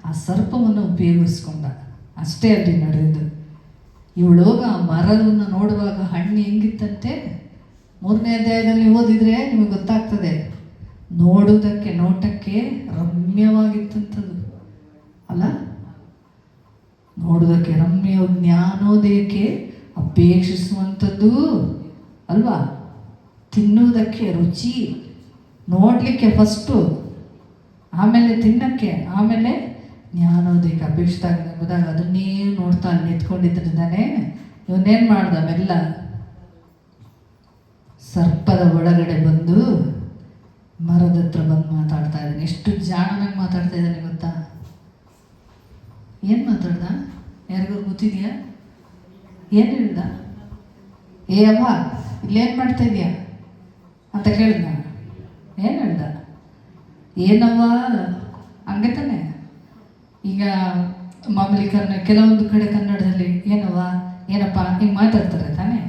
ಆ ಸರ್ಪವನ್ನು ಉಪಯೋಗಿಸ್ಕೊಂಡ. ಅಷ್ಟೇ ಅಲ್ಲಿ ನಡೆದಿದ್ದು. ಇವಳೋಗ ಆ ಮರವನ್ನು ನೋಡುವಾಗ ಹಣ್ಣು ಹೆಂಗಿತ್ತಂತೆ? 3ನೇ ಅಧ್ಯಾಯದಲ್ಲಿ ಓದಿದರೆ ನಿಮಗೆ ಗೊತ್ತಾಗ್ತದೆ. ನೋಡುವುದಕ್ಕೆ ನೋಟಕ್ಕೆ ರಮ್ಯವಾಗಿತ್ತಂಥದ್ದು ಅಲ್ಲ, ನೋಡುವುದಕ್ಕೆ ರಮ್ಯ, ಜ್ಞಾನೋದಯಕ್ಕೆ ಅಪೇಕ್ಷಿಸುವಂಥದ್ದು ಅಲ್ವಾ, ತಿನ್ನುವುದಕ್ಕೆ ರುಚಿ, ನೋಡಲಿಕ್ಕೆ ಫಸ್ಟು, ಆಮೇಲೆ ತಿನ್ನಕ್ಕೆ, ಆಮೇಲೆ ಜ್ಞಾನೋದಯಕ್ಕೆ ಅಪೇಕ್ಷಿತ ಆಗಿದೆ ಎಂಬುದಾಗ ಅದನ್ನೇ ನೋಡ್ತಾ ಅಲ್ಲಿ ನಿಂತ್ಕೊಂಡಿದ್ದರಿಂದಾನೆ ಇವನೇನು ಮಾಡ್ದ, ಮೆಲ್ಲ ಸರ್ಪದ ಒಳಗಡೆ ಬಂದು ಮರದ ಹತ್ರ ಬಂದು ಮಾತಾಡ್ತಾ ಇದ್ದಾನೆ. ಎಷ್ಟು ಜಾಣನಾಗಿ ಮಾತಾಡ್ತಾ ಇದ್ದಾನೆ ಗೊತ್ತಾ? ಏನು ಮಾತಾಡ್ದ? ಯಾರಿಗೂ ಗೊತ್ತಿದೆಯಾ? ಏನು ಹೇಳ್ದ? ಏ ಅವ್ವ, ಇಲ್ಲೇನು ಮಾಡ್ತಾ ಇದೀಯಾ ಅಂತ ಕೇಳ್ದ. ಏನು ಹೇಳ್ದ? ಏನವ್ವ, ಹಂಗೆ ತಾನೆ. ಈಗ ಮಾಮೂಲಿ ಕೆಲವೊಂದು ಕಡೆ ಕನ್ನಡದಲ್ಲಿ ಏನವ್ವ, ಏನಪ್ಪ ಹಿಂಗೆ ಮಾತಾಡ್ತಾರೆ ತಾನೆ.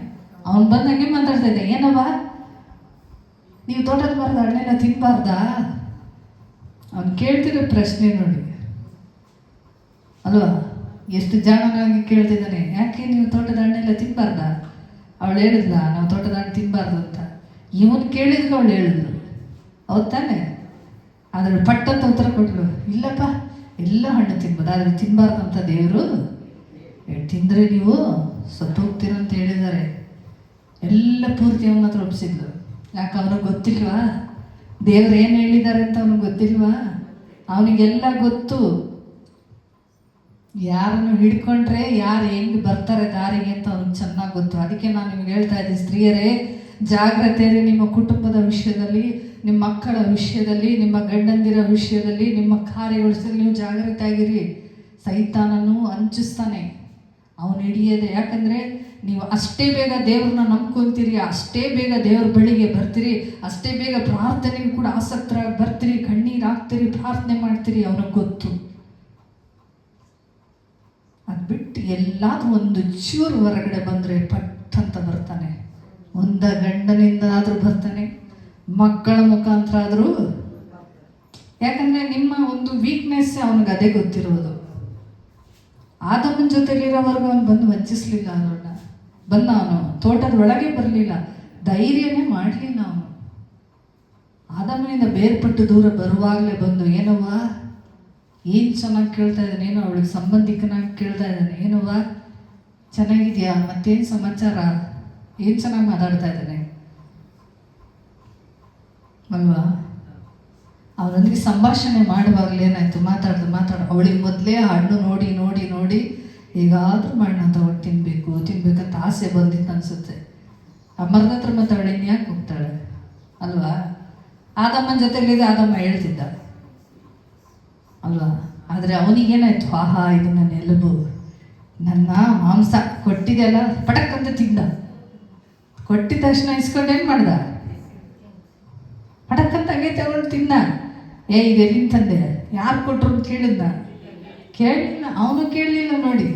ಅವ್ನು ಬಂದು ಹಂಗೆ ಮಾತಾಡ್ತಾ ಇದ್ದೆ. ಏನವ್ವ, ನೀವು ತೋಟದ ಮರದ ಹಣ್ಣೆಲ್ಲ ತಿನ್ನಬಾರ್ದಾ? ಅವ್ನು ಕೇಳ್ತಿರೋ ಪ್ರಶ್ನೆ ನೋಡಿ ಅಲ್ವಾ, ಎಷ್ಟು ಜಾಣನಾಗಿ ಕೇಳ್ತಿದ್ದಾನೆ. ಯಾಕೆ ನೀವು ತೋಟದ ಹಣ್ಣೆಲ್ಲ ತಿನ್ನಬಾರ್ದಾ? ಅವಳು ಹೇಳಿದ್ಲ ನಾವು ತೋಟದ ಹಣ್ಣು ತಿನ್ನಬಾರ್ದು ಅಂತ. ಇವನು ಕೇಳಿದ್ರು ಅವಳು ಹೇಳಿದ್ಲು, ಹೌದು ತಾನೆ. ಆದರೆ ಪಟ್ಟಂತ ಉತ್ತರ ಕೊಟ್ಟಳು, ಇಲ್ಲಪ್ಪ ಎಲ್ಲ ಹಣ್ಣು ತಿನ್ಬೋದು, ಆದರೆ ತಿನ್ನಬಾರ್ದು ಅಂತ ದೇವರು ತಿಂದರೆ ನೀವು ಸತ್ತೋಗ್ತೀರ ಅಂತ ಹೇಳಿದ್ದಾರೆ. ಎಲ್ಲ ಪೂರ್ತಿ ಅವನ ಹತ್ರ ಒಪ್ಪಿಸಿದ್ಲು. ಯಾಕೆ ಅವನಿಗೆ ಗೊತ್ತಿಲ್ವಾ ದೇವ್ರು ಏನು ಹೇಳಿದ್ದಾರೆ ಅಂತ ಅವನಿಗೆ ಗೊತ್ತಿಲ್ವಾ? ಅವನಿಗೆಲ್ಲ ಗೊತ್ತು. ಯಾರನ್ನು ಹಿಡ್ಕೊಂಡ್ರೆ ಯಾರು ಹೆಂಗೆ ಬರ್ತಾರೆ ದಾರಿಗೆ ಅಂತ ಅವ್ನಿಗೆ ಚೆನ್ನಾಗಿ ಗೊತ್ತು. ಅದಕ್ಕೆ ನಾನು ನಿಮ್ಗೆ ಹೇಳ್ತಾ ಇದ್ದೀನಿ, ಸ್ತ್ರೀಯರೇ ಜಾಗ್ರತೆಯಲ್ಲಿ ನಿಮ್ಮ ಕುಟುಂಬದ ವಿಷಯದಲ್ಲಿ, ನಿಮ್ಮ ಮಕ್ಕಳ ವಿಷಯದಲ್ಲಿ, ನಿಮ್ಮ ಗಂಡಂದಿರ ವಿಷಯದಲ್ಲಿ, ನಿಮ್ಮ ಕಾರ್ಯಗಳ ವಿಷಯದಲ್ಲಿ ನೀವು ಜಾಗ್ರತೆ ಆಗಿರಿ. ಸೈತಾನನು ಹಂಚಿಸ್ತಾನೆ, ಅವನು ಹಿಡಿಯೋದೆ. ಯಾಕಂದರೆ ನೀವು ಅಷ್ಟೇ ಬೇಗ ದೇವ್ರನ್ನ ನಂಬ್ಕೊತೀರಿ, ಅಷ್ಟೇ ಬೇಗ ದೇವ್ರ ಬಳಿಗೆ ಬರ್ತೀರಿ, ಅಷ್ಟೇ ಬೇಗ ಪ್ರಾರ್ಥನೆಗೂ ಕೂಡ ಆಸಕ್ತರಾಗಿ ಬರ್ತೀರಿ, ಕಣ್ಣೀರು ಹಾಕ್ತೀರಿ, ಪ್ರಾರ್ಥನೆ ಮಾಡ್ತೀರಿ. ಅವನಿಗೆ ಗೊತ್ತು. ಅದು ಬಿಟ್ಟು ಎಲ್ಲಾದ್ರೂ ಒಂದು ಚೂರು ಹೊರಗಡೆ ಬಂದರೆ ಪಟ್ಟಂತ ಬರ್ತಾನೆ. ಒಂದ ಗಂಡನಿಂದ ಆದರೂ ಬರ್ತಾನೆ, ಮಕ್ಕಳ ಮುಖಾಂತರ ಆದರೂ. ಯಾಕಂದರೆ ನಿಮ್ಮ ಒಂದು ವೀಕ್ನೆಸ್ ಅವನಿಗೆ ಅದೇ ಗೊತ್ತಿರೋದು. ಆದಮ್ಮನ ಜೊತೆಲಿರೋವರೆಗೂ ಅವನು ಬಂದು ವಂಚಿಸಲಿಲ್ಲ, ಅವನನ್ನ ಬಂದ ಅವನು ತೋಟದ ಒಳಗೆ ಬರಲಿಲ್ಲ, ಧೈರ್ಯನೇ ಮಾಡಲಿಲ್ಲ ಅವನು. ಆದಮ್ಮನಿಂದ ಬೇರ್ಪಟ್ಟು ದೂರ ಬರುವಾಗಲೇ ಬಂದು, ಏನವ್ವ ಏನು ಚೆನ್ನಾಗಿ ಕೇಳ್ತಾ ಇದ್ದಾನೆ, ಏನೋ ಅವಳಿಗೆ ಸಂಬಂಧಿಕನಾಗಿ ಕೇಳ್ತಾ ಇದ್ದಾನೆ, ಏನವ್ವ ಚೆನ್ನಾಗಿದೆಯಾ, ಮತ್ತೇನು ಸಮಾಚಾರ, ಏನು ಚೆನ್ನಾಗಿ ಮಾತಾಡ್ತಾ ಇದ್ದಾನೆ ಅಲ್ವಾ. ಅವನೊಂದಿಗೆ ಸಂಭಾಷಣೆ ಮಾಡುವಾಗಲೇ ಏನಾಯಿತು, ಮಾತಾಡ ಅವಳಿಗೆ ಮೊದಲೇ ಹಣ್ಣು ನೋಡಿ ನೋಡಿ ನೋಡಿ ಹೇಗಾದರೂ ಮಾಡಿ ನಾನು ತಗೊಂಡು ತಿನ್ಬೇಕಂತ ಆಸೆ ಬಂದಿತ್ತು ಅನಿಸುತ್ತೆ. ಆ ಮರದ ಹತ್ರ ಮತ್ತೆ ಅವಳು ಯಾಕೆ ಹೋಗ್ತಾಳೆ ಅಲ್ವಾ. ಆದಮ್ಮನ ಜೊತೆಲಿದೆ, ಆದಮ್ಮ ಹೇಳ್ತಿದ್ದ ಅಲ್ವಾ. ಆದರೆ ಅವನಿಗೇನಾಯ್ತು, ಆಹಾ ಇದು ನನ್ನ ಎಲುಬು, ನನ್ನ ಮಾಂಸ ಕೊಟ್ಟಿದೆಯಲ್ಲ, ಪಟಕ್ಕಂತ ತಿಂದ. ಕೊಟ್ಟಿದ ತಕ್ಷಣ ಇಸ್ಕೊಂಡು ಏನು ಮಾಡ್ದ, ಪಟಕ್ಕಂತ ಹಂಗೆ ತಗೊಂಡು ತಿಂದ. ಇದು ಎಲ್ಲಿಂದ ತಂದೆ, ಯಾರು ಕೊಟ್ಟರು ಅಂತ ಕೇಳಿದ್ದ? ಕೇಳಲಿಲ್ಲ, ಅವನು ಕೇಳಲಿಲ್ಲ. ನೋಡಿ,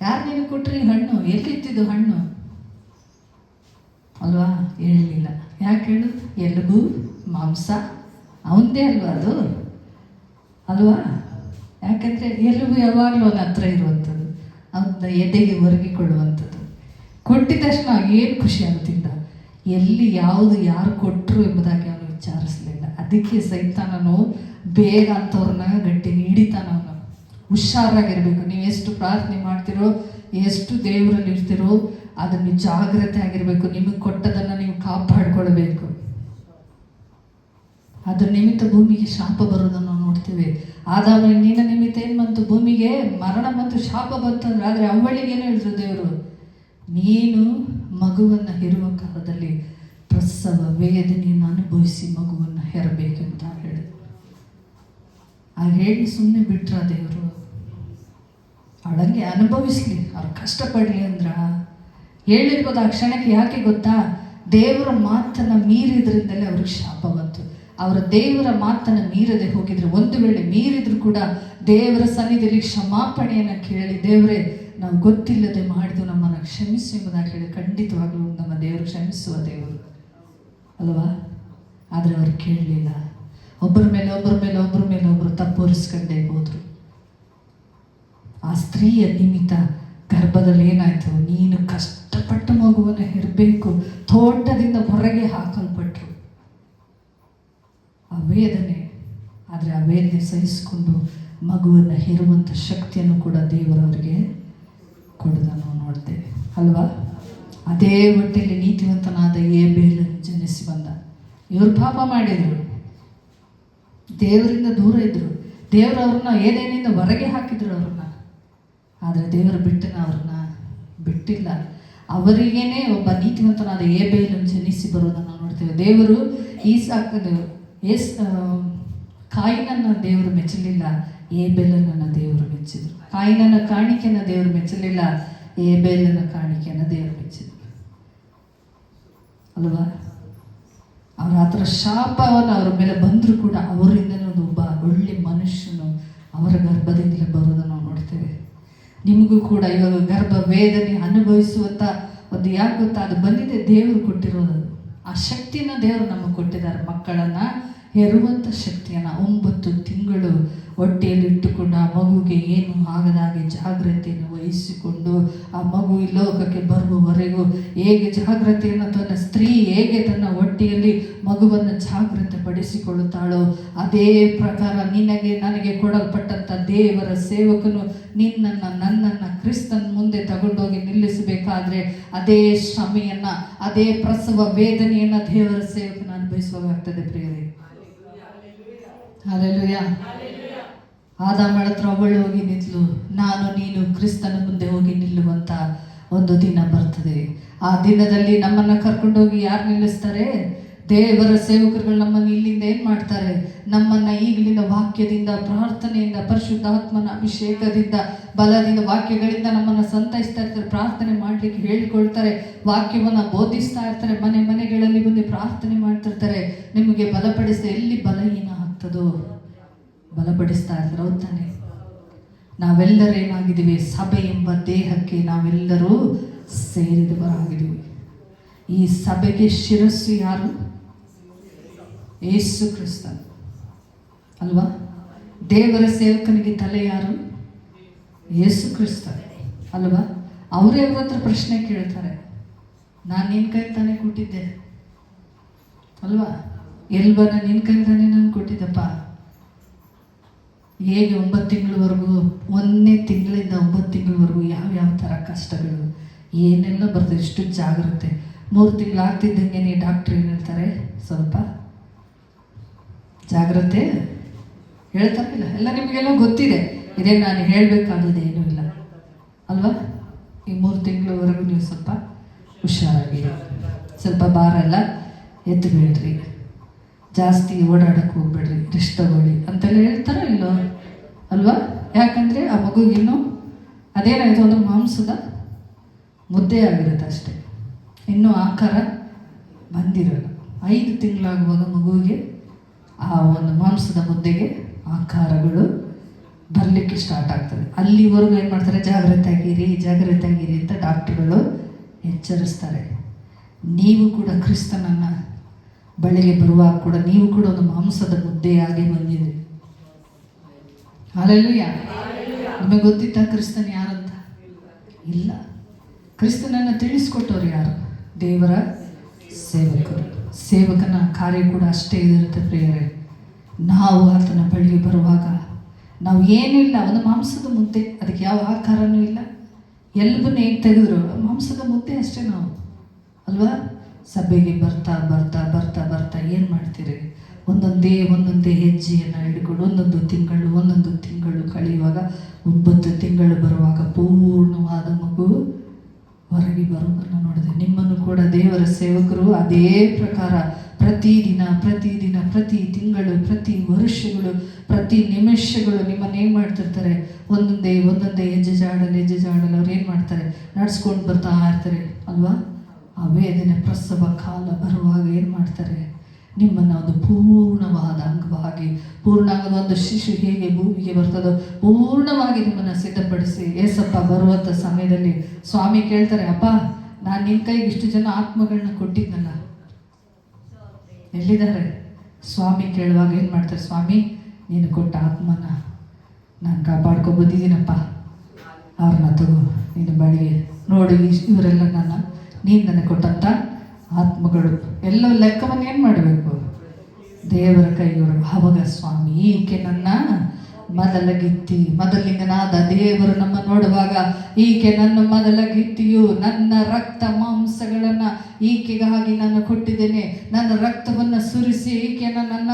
ಯಾರು ನೀನು ಕೊಟ್ರಿ ಹಣ್ಣು, ಎಲ್ಲಿತ್ತಿದ್ದು ಹಣ್ಣು ಅಲ್ವಾ, ಹೇಳಲಿಲ್ಲ. ಯಾಕೆ ಹೇಳು, ಎಲುಬು ಮಾಂಸ ಅವನದೇ ಅಲ್ವಾ ಅದು ಅಲ್ವಾ. ಯಾಕಂದರೆ ಎಲುಬು ಯಾವಾಗಲೂ ಅವನ ಹತ್ರ ಇರುವಂಥದ್ದು, ಅವನ ಎದೆಗೆ ಒರಗಿಕೊಳ್ಳುವಂಥದ್ದು. ಕೊಟ್ಟಿದ ತಕ್ಷಣ ಏನು ಖುಷಿ ಆಗುತ್ತಿಲ್ಲ, ಎಲ್ಲಿ ಯಾವುದು ಯಾರು ಕೊಟ್ಟರು ಎಂಬುದಾಗಿ ಅವನು ವಿಚಾರಿಸಲಿಲ್ಲ. ಅದಕ್ಕೆ ಸೈತಾನನು ಬೇಗ ಅಂಥವ್ರನ್ನ ಗಟ್ಟಿ ಹಿಡಿತಾನ. ಅವನು ಹುಷಾರಾಗಿರ್ಬೇಕು. ನೀವು ಎಷ್ಟು ಪ್ರಾರ್ಥನೆ ಮಾಡ್ತಿರೋ, ಎಷ್ಟು ದೇವರಲ್ಲಿ ಇರ್ತಿರೋ, ಅದನ್ನು ಜಾಗ್ರತೆ ಆಗಿರಬೇಕು. ನಿಮಗೆ ಕೊಟ್ಟದನ್ನು ನೀವು ಕಾಪಾಡಿಕೊಳ್ಬೇಕು. ಅದ್ರ ನಿಮಿತ್ತ ಭೂಮಿಗೆ ಶಾಪ ಬರೋದನ್ನು ನೋಡ್ತೀವಿ. ಆದಾಮ ನಿನ್ನ ನಿಮಿತ್ತ ಏನು ಬಂತು, ಭೂಮಿಗೆ ಮರಣ ಮತ್ತು ಶಾಪ ಬಂತಂದ್ರೆ. ಆದರೆ ಅವಳಿಗೆ ಏನು ಹೇಳಿದ್ರು ದೇವರು, ನೀನು ಮಗುವನ್ನು ಹೆರುವ ಕಾಲದಲ್ಲಿ ಪ್ರಸವ ವೇದನೆಯನ್ನು ಅನುಭವಿಸಿ ಮಗುವನ್ನು ಹೆರಬೇಕೆಂಬುದ ಹೇಳಿದ್ರು. ಆಗ ಹೇಳಿ ಸುಮ್ಮನೆ ಬಿಟ್ರ ದೇವರು, ಅವಳಂಗೆ ಅನುಭವಿಸ್ಲಿ, ಅವ್ರು ಕಷ್ಟಪಡಲಿ ಅಂದ್ರ ಹೇಳಿರ್ಬೋದು ಆ ಕ್ಷಣಕ್ಕೆ. ಯಾಕೆ ಗೊತ್ತಾ, ದೇವರ ಮಾತನ್ನು ಮೀರಿದ್ರಿಂದಲೇ ಅವ್ರಿಗೆ ಶಾಪ ಬಂತು. ಅವರ ದೇವರ ಮಾತನ್ನು ಮೀರದೆ ಹೋಗಿದ್ರು, ಒಂದು ವೇಳೆ ಮೀರಿದ್ರು ಕೂಡ ದೇವರ ಸನ್ನಿಧಿಯಲ್ಲಿ ಕ್ಷಮಾಪಣೆಯನ್ನು ಕೇಳಿ, ದೇವರೇ ನಾವು ಗೊತ್ತಿಲ್ಲದೆ ಮಾಡಿದ್ದು ನಮ್ಮನ್ನು ಕ್ಷಮಿಸಿ ಎಂಬುದಾಗಿ ಹೇಳಿ, ಖಂಡಿತವಾಗ್ಲೂ ನಮ್ಮ ದೇವರು ಕ್ಷಮಿಸುವ ದೇವರು ಅಲ್ವಾ. ಆದರೆ ಅವ್ರು ಕೇಳಲಿಲ್ಲ. ಒಬ್ಬರ ಮೇಲೆ ಒಬ್ಬರು ತಪ್ಪೊರಿಸ್ಕೊಂಡೇ ಹೋದರು. ಆ ಸ್ತ್ರೀಯ ನಿಮಿತ್ತ ಗರ್ಭದಲ್ಲಿ ಏನಾಯಿತು, ನೀನು ಕಷ್ಟಪಟ್ಟು ಮಗುವನ್ನು ಹೆರಬೇಕು, ತೋಟದಿಂದ ಹೊರಗೆ ಹಾಕಲ್ಪಟ್ರು. ಆ ವೇದನೆ. ಆದರೆ ಆ ವೇದನೆ ಸಹಿಸಿಕೊಂಡು ಮಗುವನ್ನು ಹೇರುವಂಥ ಶಕ್ತಿಯನ್ನು ಕೂಡ ದೇವರವರಿಗೆ ಕೊಡೋದನ್ನು ನಾವು ನೋಡ್ತೇವೆ ಅಲ್ವಾ. ಅದೇ ಹೊಟ್ಟೆಯಲ್ಲಿ ನೀತಿವಂತನಾದ ಏಬೇಲನ್ನು ಜನಿಸಿ ಬಂದ. ಇವರು ಪಾಪ ಮಾಡಿದರು, ದೇವರಿಂದ ದೂರ ಇದ್ದರು, ದೇವರು ಅವ್ರನ್ನ ಏನೇನಿಂದ ಹೊರಗೆ ಹಾಕಿದ್ರು ಅವ್ರನ್ನ. ಆದರೆ ದೇವರು ಅವ್ರನ್ನ ಬಿಟ್ಟಿಲ್ಲ. ಅವರಿಗೇನೆ ಒಬ್ಬ ನೀತಿವಂತನಾದ ಏಬೇಲನ್ನು ಜನಿಸಿ ಬರೋದನ್ನು ನಾವು ನೋಡ್ತೇವೆ. ದೇವರು ಕಾಯಿನನ್ನು ದೇವರು ಮೆಚ್ಚಲಿಲ್ಲ, ಏಬೇಲನನ್ನು ದೇವರು ಮೆಚ್ಚಿದರು. ಕಾಯಿನನ ಕಾಣಿಕೆಯನ್ನು ದೇವರು ಮೆಚ್ಚಲಿಲ್ಲ, ಏಬೇಲನ ಕಾಣಿಕೆಯನ್ನು ದೇವರು ಮೆಚ್ಚಿದರು ಅಲ್ವಾ. ಅವರ ಆ ಥರ ಶಾಪವನ್ನು ಅವರ ಮೇಲೆ ಬಂದರೂ ಕೂಡ ಅವರಿಂದಲೇ ಒಬ್ಬ ಒಳ್ಳೆ ಮನುಷ್ಯನು ಅವರ ಗರ್ಭದಿಂದಲೇ ಬರೋದನ್ನು ನಾವು ನೋಡ್ತೇವೆ. ನಿಮಗೂ ಕೂಡ ಇವಾಗ ಗರ್ಭ ವೇದನೆ ಅನುಭವಿಸುವಂಥ ಒಂದು ಯಾಕೆ ಗೊತ್ತಾ, ಅದು ಬಂದಿದೆ, ದೇವರು ಕೊಟ್ಟಿರೋದು. ಆ ಶಕ್ತಿಯನ್ನು ದೇವರು ನಮಗೆ ಕೊಟ್ಟಿದ್ದಾರೆ. ಮಕ್ಕಳನ್ನು ಹೆರುವಂಥ ಶಕ್ತಿಯನ್ನು 9 ತಿಂಗಳು ಹೊಟ್ಟೆಯಲ್ಲಿ ಇಟ್ಟುಕೊಂಡು ಆ ಮಗುವಿಗೆ ಏನು ಆಗದಾಗೆ ಜಾಗ್ರತೆಯನ್ನು ವಹಿಸಿಕೊಂಡು ಆ ಮಗು ಈ ಲೋಕಕ್ಕೆ ಬರುವವರೆಗೂ ಹೇಗೆ ಜಾಗ್ರತೆಯನ್ನು ತನ್ನ ಸ್ತ್ರೀ ಹೇಗೆ ತನ್ನ ಹೊಟ್ಟೆಯಲ್ಲಿ ಮಗುವನ್ನು ಜಾಗ್ರತೆ ಪಡಿಸಿಕೊಳ್ಳುತ್ತಾಳೋ ಅದೇ ಪ್ರಕಾರ ನಿನಗೆ ನನಗೆ ಕೊಡಲ್ಪಟ್ಟಂಥ ದೇವರ ಸೇವಕನು ನಿನ್ನನ್ನು ನನ್ನನ್ನು ಕ್ರಿಸ್ತನ ಮುಂದೆ ತಗೊಂಡೋಗಿ ನಿಲ್ಲಿಸಬೇಕಾದ್ರೆ ಅದೇ ಶ್ರಮೆಯನ್ನು, ಅದೇ ಪ್ರಸವ ವೇದನೆಯನ್ನು ದೇವರ ಸೇವಕನ ಅನುಭವಿಸುವಾಗ್ತದೆ ಪ್ರಿಯರೇ. ಹಲ್ಲೆಲೂಯಾ. ಆದಾಮಳ ಹತ್ರ ಅವಳು ಹೋಗಿ ನಿಂತಲು, ನಾನು ನೀನು ಕ್ರಿಸ್ತನ ಮುಂದೆ ಹೋಗಿ ನಿಲ್ಲುವಂಥ ಒಂದು ದಿನ ಬರ್ತದೆ. ಆ ದಿನದಲ್ಲಿ ನಮ್ಮನ್ನು ಕರ್ಕೊಂಡೋಗಿ ಯಾರು ನಿಲ್ಲಿಸ್ತಾರೆ? ದೇವರ ಸೇವಕರುಗಳು ನಮ್ಮನ್ನು ಇಲ್ಲಿಂದ ಏನು ಮಾಡ್ತಾರೆ? ನಮ್ಮನ್ನು ಈಗಲಿಂದ ವಾಕ್ಯದಿಂದ, ಪ್ರಾರ್ಥನೆಯಿಂದ, ಪರಿಶುದ್ಧಾತ್ಮನ ಅಭಿಷೇಕದಿಂದ, ಬಲದಿಂದ, ವಾಕ್ಯಗಳಿಂದ ನಮ್ಮನ್ನು ಸಂತೈಸ್ತಾ ಇರ್ತಾರೆ. ಪ್ರಾರ್ಥನೆ ಮಾಡಲಿಕ್ಕೆ ಹೇಳಿಕೊಳ್ತಾರೆ, ವಾಕ್ಯವನ್ನು ಬೋಧಿಸ್ತಾ ಇರ್ತಾರೆ, ಮನೆ ಮನೆಗಳಲ್ಲಿ ಬಂದು ಪ್ರಾರ್ಥನೆ ಮಾಡ್ತಿರ್ತಾರೆ. ನಿಮಗೆ ಬಲಪಡಿಸಿದ ಎಲ್ಲಿ ಬಲಹೀನ ಆಗ್ತದೋ ಬಲಪಡಿಸ್ತಾ ಇರ್ತಾರೆ. ಹೌದು ತಾನೆ? ನಾವೆಲ್ಲರೂ ಏನಾಗಿದ್ದೀವಿ? ಸಭೆ ಎಂಬ ದೇಹಕ್ಕೆ ನಾವೆಲ್ಲರೂ ಸೇರಿದವರಾಗಿದ್ದೀವಿ. ಈ ಸಭೆಗೆ ಶಿರಸ್ಸು ಯಾರು? ಯೇಸು ಕ್ರಿಸ್ತ ಅಲ್ವಾ. ದೇವರ ಸೇವಕನಿಗೆ ತಲೆ ಯಾರು? ಯೇಸು ಕ್ರಿಸ್ತ ಅಲ್ವಾ. ಅವರೇ ಅವ್ರ ಹತ್ರ ಪ್ರಶ್ನೆ ಕೇಳ್ತಾರೆ, ನಾನು ನಿನ್ನ ಕೈ ತಾನೇ ಕೊಟ್ಟಿದ್ದೆ ಅಲ್ವಾ, ಎಲ್ಬನ ನಿನ್ನ ಕೈ ತಾನೇ ನಾನು ಕೊಟ್ಟಿದ್ದಪ್ಪ. ಹೇಗೆ 9 ತಿಂಗಳವರೆಗೂ, 1ನೇ ತಿಂಗಳಿಂದ 9 ತಿಂಗಳವರೆಗೂ ಯಾವ್ಯಾವ ಥರ ಕಷ್ಟಗಳು ಏನೆಲ್ಲ ಬರ್ತದೆ, ಇಷ್ಟು ಜಾಗ್ರತೆ. 3 ತಿಂಗಳು ಆಗ್ತಿದ್ದಂಗೆ ಡಾಕ್ಟ್ರ್ ಏನು ಹೇಳ್ತಾರೆ? ಸ್ವಲ್ಪ ಜಾಗ್ರತೆ ಹೇಳ್ತಾರಿಲ್ಲ. ಎಲ್ಲ ನಿಮಗೆಲ್ಲ ಗೊತ್ತಿದೆ, ಇದೇ ನಾನು ಹೇಳಬೇಕಾದದೇನೂ ಇಲ್ಲ ಅಲ್ವಾ. ಈ 3 ತಿಂಗಳವರೆಗೂ ನೀವು ಸ್ವಲ್ಪ ಹುಷಾರಾಗಿರಿ, ಸ್ವಲ್ಪ ಭಾರ ಎಲ್ಲ ಎತ್ತಬೇಡ್ರಿ, ಜಾಸ್ತಿ ಓಡಾಡಕ್ಕೆ ಹೋಗ್ಬೇಡ್ರಿ, ರೆಸ್ಟ್ ತಗೊಳ್ಳಿ ಅಂತೆಲ್ಲ ಹೇಳ್ತಾರೆ ಇಲ್ಲೋ ಅಲ್ವಾ. ಯಾಕಂದರೆ ಆ ಮಗುಗಿನ್ನೂ ಅದೇನಾಯಿತು, ಒಂದು ಮಾಂಸದ ಮುದ್ದೆ ಆಗಿರುತ್ತೆ ಅಷ್ಟೇ, ಇನ್ನೂ ಆಕಾರ ಬಂದಿರೋಲ್ಲ. 5 ತಿಂಗಳಾಗುವಾಗ ಮಗುವಿಗೆ ಆ ಒಂದು ಮಾಂಸದ ಮುದ್ದೆಗೆ ಆಕಾರಗಳು ಬರಲಿಕ್ಕೆ ಸ್ಟಾರ್ಟ್ ಆಗ್ತದೆ. ಅಲ್ಲಿವರೆಗೂ ಏನು ಮಾಡ್ತಾರೆ? ಜಾಗ್ರತೆಯಾಗಿರಿ ಅಂತ ಡಾಕ್ಟ್ರುಗಳು ಎಚ್ಚರಿಸ್ತಾರೆ. ನೀವು ಕೂಡ ಕ್ರಿಸ್ತನನ್ನು ಬಳಿಗೆ ಬರುವಾಗ ಕೂಡ ನೀವು ಕೂಡ ಒಂದು ಮಾಂಸದ ಮುದ್ದೆಯಾಗಿ ಬಂದಿದೆ. ಹಲ್ಲೆಲೂಯಾ. ನಿಮಗೆ ಗೊತ್ತಿತ್ತಾ ಕ್ರಿಸ್ತನ್ ಯಾರಂತ? ಇಲ್ಲ. ಕ್ರಿಸ್ತನನ್ನು ತಿಳಿಸ್ಕೊಟ್ಟವ್ರು ಯಾರು? ದೇವರ ಸೇವಕರು. ಸೇವಕನ ಕಾರ್ಯ ಕೂಡ ಅಷ್ಟೇ ಇದಿರುತ್ತೆ ಪ್ರಿಯರೇ. ನಾವು ಆತನ ಬಳಿಗೆ ಬರುವಾಗ ನಾವು ಏನಿಲ್ಲ, ಒಂದು ಮಾಂಸದ ಮುದ್ದೆ, ಅದಕ್ಕೆ ಯಾವ ಆಕಾರನೂ ಇಲ್ಲ, ಎಲ್ಬನ್ನು ಹೇಗೆ ತೆಗೆದ್ರು ಮಾಂಸದ ಮುದ್ದೆ ಅಷ್ಟೇ ನಾವು ಅಲ್ವಾ. ಸಭೆಗೆ ಬರ್ತಾ ಬರ್ತಾ ಬರ್ತಾ ಬರ್ತಾ ಏನು ಮಾಡ್ತೀರಿ? ಒಂದೊಂದೇ ಹೆಜ್ಜೆಯನ್ನು ಹಿಡ್ಕೊಂಡು ಒಂದೊಂದು ತಿಂಗಳು ಕಳೆಯುವಾಗ 9 ತಿಂಗಳು ಬರುವಾಗ ಪೂರ್ಣವಾದ ಮಗು ಹೊರಗೆ ಬರುವುದನ್ನು ನೋಡಿದೆ. ನಿಮ್ಮನ್ನು ಕೂಡ ದೇವರ ಸೇವಕರು ಅದೇ ಪ್ರಕಾರ ಪ್ರತಿದಿನ ಪ್ರತಿ ತಿಂಗಳು, ಪ್ರತಿ ವರ್ಷಗಳು, ಪ್ರತಿ ನಿಮಿಷಗಳು ನಿಮ್ಮನ್ನು ಏನು ಮಾಡ್ತಿರ್ತಾರೆ? ಒಂದೊಂದೇ ಹೆಜ್ಜೆ ಜಾಡಲು ಅವ್ರು ಏನು ಮಾಡ್ತಾರೆ? ನಡ್ಸ್ಕೊಂಡು ಬರ್ತಾ ಇರ್ತಾರೆ ಅಲ್ವಾ. ಆ ವೇದನೆ ಪ್ರಸವ ಕಾಲ ಬರುವಾಗ ಏನು ಮಾಡ್ತಾರೆ? ನಿಮ್ಮನ್ನು ಒಂದು ಪೂರ್ಣವಾದ ಅಂಗವಾಗಿ, ಪೂರ್ಣಾಂಗದ ಒಂದು ಶಿಶು ಹೇಗೆ ಭೂಮಿಗೆ ಬರ್ತದೋ ಪೂರ್ಣವಾಗಿ ನಿಮ್ಮನ್ನು ಸಿದ್ಧಪಡಿಸಿ ಏಸಪ್ಪ ಬರುವಂಥ ಸಮಯದಲ್ಲಿ ಸ್ವಾಮಿ ಕೇಳ್ತಾರೆ, ಅಪ್ಪ ನಾನು ನಿನ್ನ ಕೈಗೆ ಇಷ್ಟು ಜನ ಆತ್ಮಗಳನ್ನ ಕೊಟ್ಟಿದ್ನಲ್ಲ, ಎಲ್ಲಿದ್ದಾರೆ? ಸ್ವಾಮಿ ಕೇಳುವಾಗ ಏನು ಮಾಡ್ತಾರೆ? ಸ್ವಾಮಿ ನೀನು ಕೊಟ್ಟ ಆತ್ಮನ ನಾನು ಕಾಪಾಡ್ಕೊ ಬಂದಿದ್ದೀನಪ್ಪ, ಅವ್ರನ್ನ ತಗೋ ನೀನು ಬಳಿಗೆ ನೋಡಿ, ಇವರೆಲ್ಲ ನೀನು ನನಗೆ ಕೊಟ್ಟಂಥ ಆತ್ಮಗಳು. ಎಲ್ಲ ಲೆಕ್ಕವನ್ನು ಏನು ಮಾಡಬೇಕು? ದೇವರ ಕೈಗಳು. ಆವಾಗ ಸ್ವಾಮಿ ಈಕೆ ನನ್ನ ಮೊದಲ ಗಿತ್ತಿ. ಮೊದಲಿಂಗನಾದ ದೇವರು ನಮ್ಮ ನೋಡುವಾಗ ಈಕೆ ನನ್ನ ಮೊದಲ ಗಿತ್ತಿಯು, ನನ್ನ ರಕ್ತ ಮಾಂಸಗಳನ್ನು ಈಕೆಗಾಗಿ ನಾನು ಕೊಟ್ಟಿದ್ದೇನೆ, ನನ್ನ ರಕ್ತವನ್ನು ಸುರಿಸಿ ಈಕೆಯನ್ನು ನನ್ನ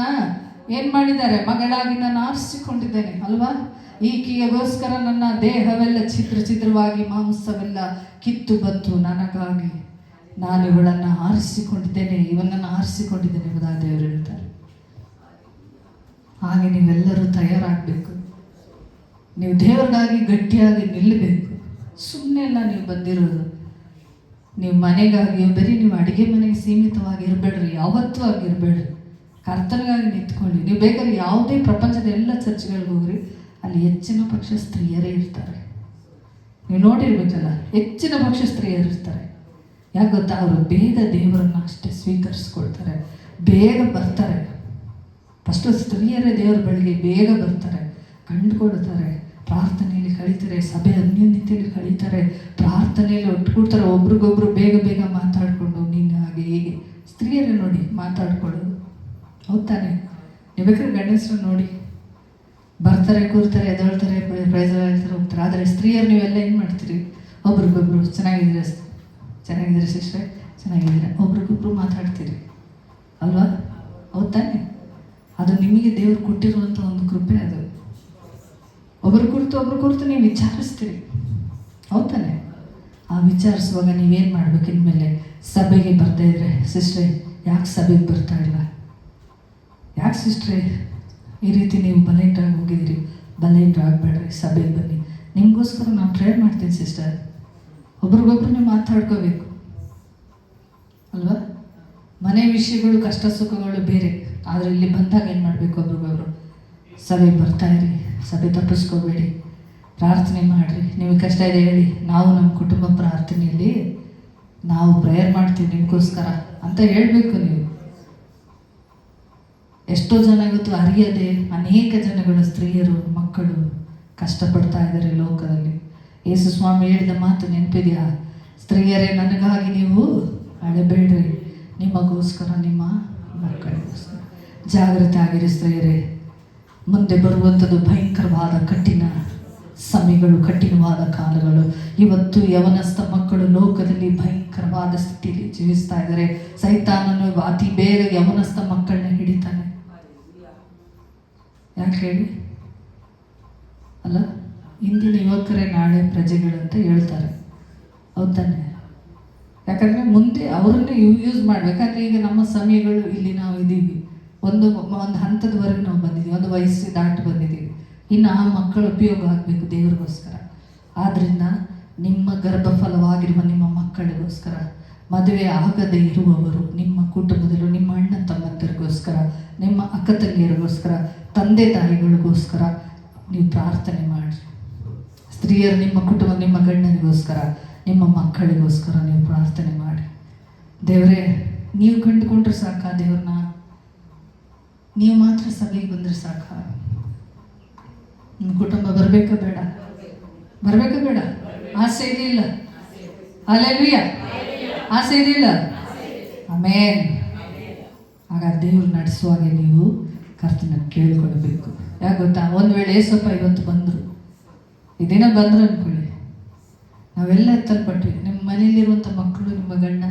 ಏನು ಮಾಡಿದ್ದಾರೆ, ಮಗಳಾಗಿ ನಾನು ಆರಿಸಿಕೊಂಡಿದ್ದೇನೆ ಅಲ್ವಾ. ಈಕೆಗೋಸ್ಕರ ನನ್ನ ದೇಹವೆಲ್ಲ ಛಿದ್ರವಾಗಿ ಮಾಂಸವೆಲ್ಲ ಕಿತ್ತು ಬತ್ತು ನನಗಾಗಿ ನಾನು ಇವಳನ್ನು ಆರಿಸಿಕೊಂಡಿದ್ದೇನೆ, ಇವನನ್ನು ಆರಿಸಿಕೊಂಡಿದ್ದೇನೆ ಎಂಬುದಾಗಿ ದೇವರು ಹೇಳ್ತಾರೆ. ಹಾಗೆ ನೀವೆಲ್ಲರೂ ತಯಾರಾಗಬೇಕು. ನೀವು ದೇವರಿಗಾಗಿ ಗಟ್ಟಿಯಾಗಿ ನಿಲ್ಲಬೇಕು. ಸುಮ್ಮನೆ ಎಲ್ಲ ನೀವು ಬಂದಿರೋದು ನೀವು ಮನೆಗಾಗಿಯೋ ಬರೀ ನೀವು ಅಡುಗೆ ಮನೆಗೆ ಸೀಮಿತವಾಗಿ ಇರಬೇಡ್ರಿ, ಯಾವತ್ತೂ ಆಗಿರಬೇಡ್ರಿ. ಕರ್ತನಿಗಾಗಿ ನಿಂತ್ಕೊಳ್ಳಿ. ನೀವು ಬೇಕಾದ್ರೆ ಯಾವುದೇ ಪ್ರಪಂಚದ ಎಲ್ಲ ಚರ್ಚ್ಗಳಿಗೆ ಹೋಗ್ರಿ, ಅಲ್ಲಿ ಹೆಚ್ಚಿನ ಪಕ್ಷ ಸ್ತ್ರೀಯರೇ ಇರ್ತಾರೆ. ನೀವು ನೋಡಿರ್ಬೇಕಲ್ಲ, ಹೆಚ್ಚಿನ ಪಕ್ಷ ಸ್ತ್ರೀಯರು ಇರ್ತಾರೆ. ಯಾಕೆ ಗೊತ್ತಾ, ಅವರು ಬೇಗ ದೇವರನ್ನು ಅಷ್ಟೇ ಸ್ವೀಕರಿಸ್ಕೊಳ್ತಾರೆ, ಬೇಗ ಬರ್ತಾರೆ. ಫಸ್ಟು ಸ್ತ್ರೀಯರೇ ದೇವರ ಬಳಿಗೆ ಬೇಗ ಬರ್ತಾರೆ, ಕಂಡುಕೊಳ್ತಾರೆ, ಪ್ರಾರ್ಥನೆಯಲ್ಲಿ ಕಳೀತಾರೆ, ಸಭೆ ಅನ್ಯೋನ್ಯತೆಯಲ್ಲಿ ಕಳೀತಾರೆ, ಪ್ರಾರ್ಥನೆಯಲ್ಲಿ ಒಟ್ಟುಕೊಡ್ತಾರೆ. ಒಬ್ರಿಗೊಬ್ರು ಬೇಗ ಬೇಗ ಮಾತಾಡಿಕೊಂಡು ನೀನು ಹಾಗೆ ಹೇಗೆ ಸ್ತ್ರೀಯರೇ ನೋಡಿ ಮಾತಾಡ್ಕೊಳ್ಳೋದು. ಹೌದು ತಾನೆ? ನೀವು ಬೇಕಾದ್ರೆ ಗಂಡಸರು ನೋಡಿ ಬರ್ತಾರೆ, ಕೂರ್ತಾರೆ, ಎದೊಳ್ತಾರೆ, ಪ್ರೈಸ್ ಹೇಳ್ತಾರೆ, ಹೋಗ್ತಾರೆ. ಆದರೆ ಸ್ತ್ರೀಯರು ನೀವೆಲ್ಲ ಏನು ಮಾಡ್ತೀರಿ, ಒಬ್ರಿಗೊಬ್ರು ಚೆನ್ನಾಗಿದ್ದೀರಾ ಸಿಸ್ಟ್ರೆ, ಚೆನ್ನಾಗಿದ್ದೀರಾ, ಒಬ್ರಿಗೊಬ್ರು ಮಾತಾಡ್ತೀರಿ ಅಲ್ವಾ. ಹೌದು ತಾನೆ? ಅದು ನಿಮಗೆ ದೇವರು ಕೊಟ್ಟಿರುವಂಥ ಒಂದು ಕೃಪೆ. ಅದು ಒಬ್ರ ಕುರಿತು ನೀವು ವಿಚಾರಿಸ್ತೀರಿ. ಹೌದು ತಾನೆ? ಆ ವಿಚಾರಿಸುವಾಗ ನೀವೇನು ಮಾಡಬೇಕು, ಇನ್ಮೇಲೆ ಸಭೆಗೆ ಬರ್ತಾ ಇದ್ರೆ, ಸಿಸ್ಟ್ರೆ ಯಾಕೆ ಸಭೆಗೆ ಬರ್ತಾ ಇಲ್ಲ, ಯಾಕೆ ಸಿಸ್ಟ್ರೆ ಈ ರೀತಿ ನೀವು ಬಲೈಂಡ್ರಾಗಿ ಹೋಗಿದ್ದೀರಿ, ಬಲೈಂಡ್ರಾಗಬೇಡ್ರಿ, ಸಭೆಗೆ ಬನ್ನಿ, ನಿಮಗೋಸ್ಕರ ನಾನು ಪ್ರೇಯರ್ ಮಾಡ್ತೀನಿ ಸಿಸ್ಟರ್. ಒಬ್ರಿಗೊಬ್ರು ನೀವು ಮಾತಾಡ್ಕೋಬೇಕು ಅಲ್ವಾ. ಮನೆ ವಿಷಯಗಳು, ಕಷ್ಟ ಸುಖಗಳು ಬೇರೆ, ಆದರೆ ಇಲ್ಲಿ ಬಂದಾಗ ಏನು ಮಾಡಬೇಕು, ಒಬ್ರಿಗೊಬ್ರು ಸಭೆಗೆ ಬರ್ತಾ ಇರಿ, ಸಭೆ ತಪ್ಪಿಸ್ಕೋಬೇಡಿ, ಪ್ರಾರ್ಥನೆ ಮಾಡಿರಿ. ನಿಮಗೆ ಕಷ್ಟ ಇದೆ ಹೇಳಿ, ನಾವು ನಮ್ಮ ಕುಟುಂಬ ಪ್ರಾರ್ಥನೆಯಲ್ಲಿ ನಾವು ಪ್ರೇಯರ್ ಮಾಡ್ತೀವಿ ನಿಮಗೋಸ್ಕರ ಅಂತ ಹೇಳಬೇಕು. ನೀವು ಎಷ್ಟೋ ಜನ ಇವತ್ತು ಅರಿಯದೆ ಅನೇಕ ಜನಗಳು, ಸ್ತ್ರೀಯರು, ಮಕ್ಕಳು ಕಷ್ಟಪಡ್ತಾ ಇದ್ದಾರೆ ಲೋಕದಲ್ಲಿ. ಯೇಸು ಸ್ವಾಮಿ ಹೇಳಿದ ಮಾತು ನೆನಪಿದೆಯಾ? ಸ್ತ್ರೀಯರೇ ನನಗಾಗಿ ನೀವು ಅಳಬೇಡ್ರಿ, ನಿಮಗೋಸ್ಕರ, ನಿಮ್ಮ ಮಕ್ಕಳಿಗೋಸ್ಕರ ಜಾಗೃತಿ ಆಗಿರಿ ಸ್ತ್ರೀಯರೇ. ಮುಂದೆ ಬರುವಂಥದ್ದು ಭಯಂಕರವಾದ ಕಠಿಣ ಸಮಯಗಳು, ಕಠಿಣವಾದ ಕಾಲಗಳು. ಇವತ್ತು ಯವನಸ್ಥ ಮಕ್ಕಳು ಲೋಕದಲ್ಲಿ ಭಯಂಕರವಾದ ಸ್ಥಿತಿಯಲ್ಲಿ ಜೀವಿಸ್ತಾ ಇದ್ದಾರೆ. ಸೈತಾನನು ಅತಿ ಬೇಗ ಯವನಸ್ಥ ಮಕ್ಕಳನ್ನ ಹಿಡಿತಾನೆ. ಯಾಕೆ ಹೇಳಿ ಅಲ್ಲ, ಇಂದಿನ ಯುವಕರೇ ನಾಳೆ ಪ್ರಜೆಗಳು ಅಂತ ಹೇಳ್ತಾರೆ. ಹೌದಾನೆ? ಯಾಕಂದರೆ ಮುಂದೆ ಅವರನ್ನೇ ಯೂಸ್ ಮಾಡಬೇಕಾದ್ರೆ ಈಗ ನಮ್ಮ ಸಮಯಗಳು ಇಲ್ಲಿ ನಾವು ಇದ್ದೀವಿ, ಒಂದು ಹಂತದವರೆಗೆ ನಾವು ಬಂದಿದ್ದೀವಿ, ಒಂದು ವಯಸ್ಸು ದಾಟಿ ಬಂದಿದ್ದೀವಿ. ಇನ್ನು ಆ ಮಕ್ಕಳು ಉಪಯೋಗ ಆಗಬೇಕು ದೇವರಿಗೋಸ್ಕರ. ಆದ್ದರಿಂದ ನಿಮ್ಮ ಗರ್ಭಫಲವಾಗಿರುವ ನಿಮ್ಮ ಮಕ್ಕಳಿಗೋಸ್ಕರ, ಮದುವೆ ಆಗದೇ ಇರುವವರು, ನಿಮ್ಮ ಕುಟುಂಬದಲ್ಲೂ ನಿಮ್ಮ ಅಣ್ಣ ತಮ್ಮಂದಿರಿಗೋಸ್ಕರ, ನಿಮ್ಮ ಅಕ್ಕ ತಂಗಿಯರಿಗೋಸ್ಕರ, ತಂದೆ ತಾಯಿಗಳಿಗೋಸ್ಕರ ನೀವು ಪ್ರಾರ್ಥನೆ ಮಾಡಿರಿ. ಸ್ತ್ರೀಯರು ನಿಮ್ಮ ಕುಟುಂಬ, ನಿಮ್ಮ ಗಂಡನಿಗೋಸ್ಕರ, ನಿಮ್ಮ ಮಕ್ಕಳಿಗೋಸ್ಕರ ನೀವು ಪ್ರಾರ್ಥನೆ ಮಾಡಿ. ದೇವರೇ, ನೀವು ಕಂಡುಕೊಂಡ್ರೆ ಸಾಕ ದೇವ್ರನ್ನ, ನೀವು ಮಾತ್ರ ಸಭೆಗೆ ಬಂದರೆ ಸಾಕ. ನಿಮ್ಮ ಕುಟುಂಬ ಬರಬೇಕಾ ಬೇಡ? ಬರಬೇಕಾ ಬೇಡ? ಆಸೆ ಇದೆಯಿಲ್ಲ? ಹಲ್ಲೆಲೂಯಾ, ಆಸೆ ಇದೆಯಿಲ್ಲ? ಆಮೇನ್. ಆಗ ದೇವ್ರು ನಡೆಸುವಾಗೆ ನೀವು ಕರ್ತನ ಕೇಳ್ಕೊಳ್ಬೇಕು. ಯಾಕೆ ಗೊತ್ತಾ, ಒಂದು ವೇಳೆ ಏಸಪ್ಪ ಇವತ್ತು ಬಂದರು, ಈ ದಿನ ಬಂದರು ಅಂದ್ಕೊಳ್ಳಿ, ನಾವೆಲ್ಲ ಎತ್ತಲ್ಪಟ್ವಿ. ನಿಮ್ಮ ಮನೆಯಲ್ಲಿರುವಂಥ ಮಕ್ಕಳು, ನಿಮ್ಮ ಗಂಡ,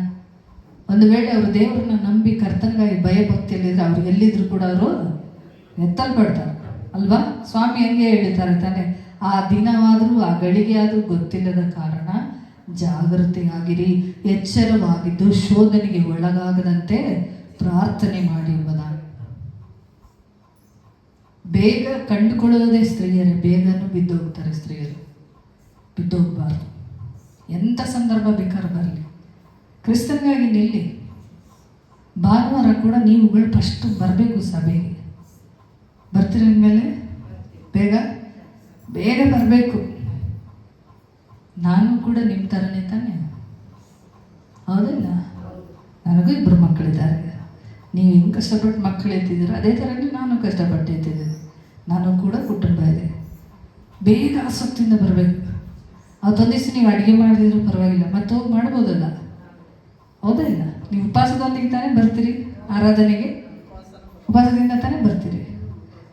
ಒಂದು ವೇಳೆ ಅವರು ದೇವ್ರನ್ನ ನಂಬಿ ಕರ್ತನಿಗಾಗಿ ಭಯಭಕ್ತಿಯಲ್ಲಿದ್ದರೆ ಅವ್ರು ಎಲ್ಲಿದ್ರು ಕೂಡ ಅವರು ಎತ್ತಲ್ಪಡ್ತಾರೆ ಅಲ್ವಾ. ಸ್ವಾಮಿ ಹಂಗೆ ಹೇಳಿದ್ದಾರೆ ತಾನೆ, ಆ ದಿನವಾದರೂ ಆ ಗಳಿಗೆ ಆದರೂ ಗೊತ್ತಿಲ್ಲದ ಕಾರಣ ಜಾಗೃತಿಯಾಗಿರಿ, ಎಚ್ಚರವಾಗಿದ್ದು ಶೋಧನೆಗೆ ಒಳಗಾಗದಂತೆ ಪ್ರಾರ್ಥನೆ ಮಾಡಿ ಎಂಬುದಾಗಿ. ಬೇಗ ಕಂಡುಕೊಳ್ಳೋದೇ ಸ್ತ್ರೀಯರೇ, ಬೇಗನೂ ಬಿದ್ದೋಗ್ತಾರೆ ಸ್ತ್ರೀಯರು. ಬಿದ್ದೋಗ್ಬಾರ್ದು. ಎಂಥ ಸಂದರ್ಭ ಬೇಕಾದ್ರೂ ಬರಲಿ, ಕ್ರಿಸ್ತನಿಗಾಗಿ ನಿಲ್ಲಿ. ಭಾನುವಾರ ಕೂಡ ನೀವುಗಳು ಫಸ್ಟ್ ಬರಬೇಕು ಸಭೆಗೆ. ಬರ್ತೀರ ಮೇಲೆ ಬೇಗ ಬೇಗ ಬರಬೇಕು. ನಾನು ಕೂಡ ನಿಮ್ಮ ಥರನೇ ತಾನೆ, ಹೌದಲ್ಲ? ನನಗೂ 2 ಮಕ್ಕಳಿದ್ದಾರೆ. ನೀವು ಹೆಂಗೆ ಕಷ್ಟಪಟ್ಟು ಮಕ್ಕಳು ಎತ್ತಿದ್ದೀರ, ಅದೇ ಥರನೇ ನಾನು ಕಷ್ಟಪಟ್ಟು ಎತ್ತಿದ್ದೀನಿ. ನಾನು ಕೂಡ ಕುಟುಂಬ ಇದೆ. ಬೇಗ ಆಸಕ್ತಿಯಿಂದ ಬರಬೇಕು. ಅವತ್ತೊಂದು ದಿವಸ ನೀವು ಅಡುಗೆ ಮಾಡಿದ್ರು ಪರವಾಗಿಲ್ಲ, ಮತ್ತೆ ಹೋಗಿ ಮಾಡ್ಬೋದಲ್ಲ, ಹೌದಾ ಇಲ್ಲ? ನೀವು ಉಪವಾಸದೊಂದಿಗೆ ತಾನೇ ಬರ್ತೀರಿ ಆರಾಧನೆಗೆ. ಉಪವಾಸದಿಂದ ತಾನೇ ಬರ್ತೀರಿ.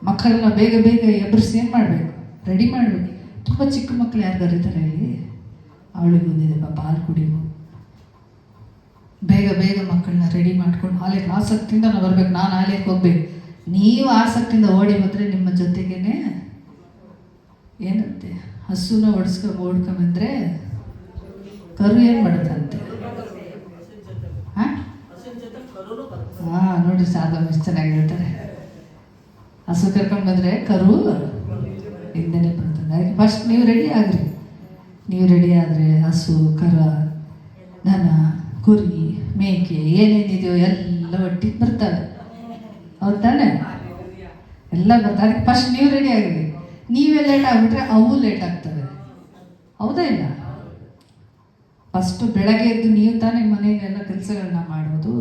ಮಕ್ಕಳನ್ನ ಬೇಗ ಬೇಗ ಎಬ್ಬರಿಸಿ ಏನು ಮಾಡಬೇಕು, ರೆಡಿ ಮಾಡಬೇಕು. ತುಂಬ ಚಿಕ್ಕ ಮಕ್ಕಳು ಯಾರು ಇದ್ದಾರೆ ಇಲ್ಲಿ, ಅವಳಿಗೆ ಬಂದಿದೆ ಪಾಪ ಹಾಲು ಕುಡಿಯು. ಬೇಗ ಬೇಗ ಮಕ್ಕಳನ್ನ ರೆಡಿ ಮಾಡ್ಕೊಂಡು ಹಾಲಿಗೆ ಆಸಕ್ತಿಯಿಂದ ನಾವು ಬರ್ಬೇಕು. ನಾನು ಹಾಲಿಗೆ ಹೋಗ್ಬೇಕು, ನೀವು ಆಸಕ್ತಿಯಿಂದ ಓಡಿ ಬಂದರೆ ನಿಮ್ಮ ಜೊತೆಗೇನೆ ಏನಂತೆ, ಹಸುನ ಓಡ್ಕೊಂಬಂದ್ರೆ ಕರು ಏನು ಮಾಡುತ್ತಂತೆ. ಹಾಂ ನೋಡಿ ಸಾಧು ಎಷ್ಟು ಚೆನ್ನಾಗಿ ಹೇಳ್ತಾರೆ. ಹಸು ಕರ್ಕೊಂಡು ಬಂದರೆ ಕರು ಹಿಂದೆನೇ ಬರ್ತದೆ. ಅದಕ್ಕೆ ಫಸ್ಟ್ ನೀವು ರೆಡಿ ಆಗ್ರಿ. ನೀವು ರೆಡಿ ಆದರೆ ಹಸು, ಕರ, ದನ, ಕುರಿ, ಮೇಕೆ ಏನೇನಿದೆಯೋ ಎಲ್ಲ ಒಟ್ಟಿಗೆ ಬರ್ತವೆ. ಹೌದು ತಾನೆ? ಎಲ್ಲ ಬರ್ತವೆ. ಅದಕ್ಕೆ ಫಸ್ಟ್ ನೀವು ರೆಡಿ ಆಗಿರಿ. ನೀವೇ ಲೇಟ್ ಆಗಿಬಿಟ್ರೆ ಅವು ಲೇಟ್ ಆಗ್ತವೆ. ಹೌದಾ ಇಲ್ಲ? ಫಸ್ಟು ಬೆಳಗ್ಗೆ ಎದ್ದು ನೀವು ತಾನೇ ಮನೆಯಲ್ಲೆಲ್ಲ ಕೆಲಸಗಳನ್ನ ಮಾಡೋದು.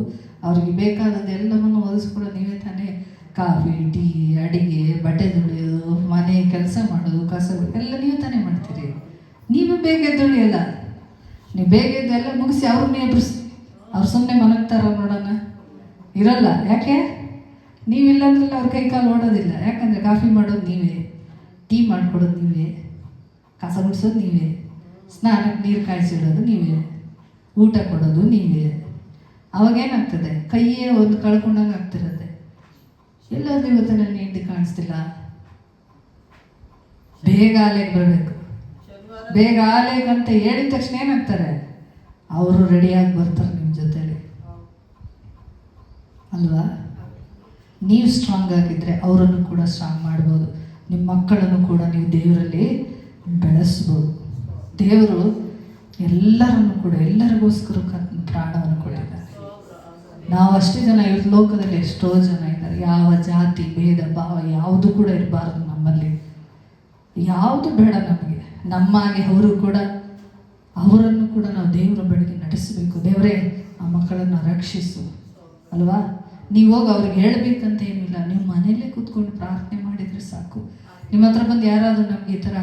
ಅವ್ರಿಗೆ ಬೇಕಾದದ್ದೆಲ್ಲವನ್ನು ಒದಗಿಸ್ಕೊಡೋದು ನೀವೇ ತಾನೇ. ಕಾಫಿ, ಟೀ, ಅಡಿಗೆ, ಬಟ್ಟೆ ತೊಳೆಯೋದು, ಮನೆ ಕೆಲಸ ಮಾಡೋದು, ಕಸ ಎಲ್ಲ ನೀವು ತಾನೇ ಮಾಡ್ತೀರಿ. ನೀವೇ ಬೇಗ ಎದ್ದೊಳಿಯಲ್ಲ. ನೀವು ಬೇಗ ಎದ್ದು ಎಲ್ಲ ಮುಗಿಸಿ ಅವ್ರನ್ನೇ ಎಬ್ಬಿಸಿ ಅವ್ರು ಸುಮ್ಮನೆ ಮನಗ್ತಾರ ನೋಡೋಣ, ಇರಲ್ಲ. ಯಾಕೆ? ನೀವಿಲ್ಲಂದ್ರಲ್ಲ ಅವ್ರ ಕೈ ಕಾಲು ಓಡೋದಿಲ್ಲ. ಯಾಕಂದರೆ ಕಾಫಿ ಮಾಡೋದು ನೀವೇ, ಟೀ ಮಾಡಿಕೊಡೋದು ನೀವೇ, ಕಸ ಗುಡಿಸೋದು ನೀವೇ, ಸ್ನಾನಕ್ಕೆ ನೀರು ಕಾಯಿಸಿಡೋದು ನೀವೇ, ಊಟ ಕೊಡೋದು ನೀವೇ. ಅವಾಗೇನಾಗ್ತದೆ, ಕೈಯೇ ಒಂದು ಕಳ್ಕೊಂಡಂಗೆ ಆಗ್ತಿರುತ್ತೆ. ಎಲ್ಲಾದ್ರೂ ಇವತ್ತು ನನ್ನ ಹೆಂಡತಿ ಕಾಣಿಸ್ತಿಲ್ಲ. ಬೇಗ ಆಲೆಗೆ ಬರಬೇಕು. ಬೇಗ ಆಲೆಗೆ ಅಂತ ಹೇಳಿದ ತಕ್ಷಣ ಏನಾಗ್ತಾರೆ, ಅವರು ರೆಡಿಯಾಗಿ ಬರ್ತಾರೆ ನಿಮ್ಮ ಜೊತೆಲಿ, ಅಲ್ವಾ? ನೀವು ಸ್ಟ್ರಾಂಗ್ ಆಗಿದ್ದರೆ ಅವರನ್ನು ಕೂಡ ಸ್ಟ್ರಾಂಗ್ ಮಾಡ್ಬೋದು. ನಿಮ್ಮ ಮಕ್ಕಳನ್ನು ಕೂಡ ನೀವು ದೇವರಲ್ಲಿ ಬೆಳೆಸ್ಬೋದು. ದೇವರು ಎಲ್ಲರನ್ನು ಕೂಡ ಎಲ್ಲರಿಗೋಸ್ಕರ ಪ್ರಾಣವನ್ನು ಕೊಟ್ಟಿದ್ದಾರೆ. ನಾವು ಅಷ್ಟೇ ಜನ ಇವ್ರ ಲೋಕದಲ್ಲಿ ಎಷ್ಟೋ ಜನ ಇದ್ದಾರೆ. ಯಾವ ಜಾತಿ ಭೇದ ಭಾವ ಯಾವುದು ಕೂಡ ಇರಬಾರ್ದು ನಮ್ಮಲ್ಲಿ. ಯಾವುದು ಬೇಡ ನಮಗೆ. ನಮ್ಮಾಗೆ ಅವರು ಕೂಡ, ಅವರನ್ನು ಕೂಡ ನಾವು ದೇವರ ಬಳಿಗೆ ನಡೆಸಬೇಕು. ದೇವರೇ ಆ ಮಕ್ಕಳನ್ನು ರಕ್ಷಿಸು, ಅಲ್ವಾ? ನೀವು ಹೋಗಿ ಅವ್ರಿಗೆ ಹೇಳಬೇಕಂತ ಏನಿಲ್ಲ. ನೀವು ಮನೆಯಲ್ಲೇ ಕೂತ್ಕೊಂಡು ಪ್ರಾರ್ಥನೆ ಮಾಡಿದರೆ ಸಾಕು. ನಿಮ್ಮ ಹತ್ರ ಬಂದು ಯಾರಾದರೂ ನಮಗೆ ಈ ಥರ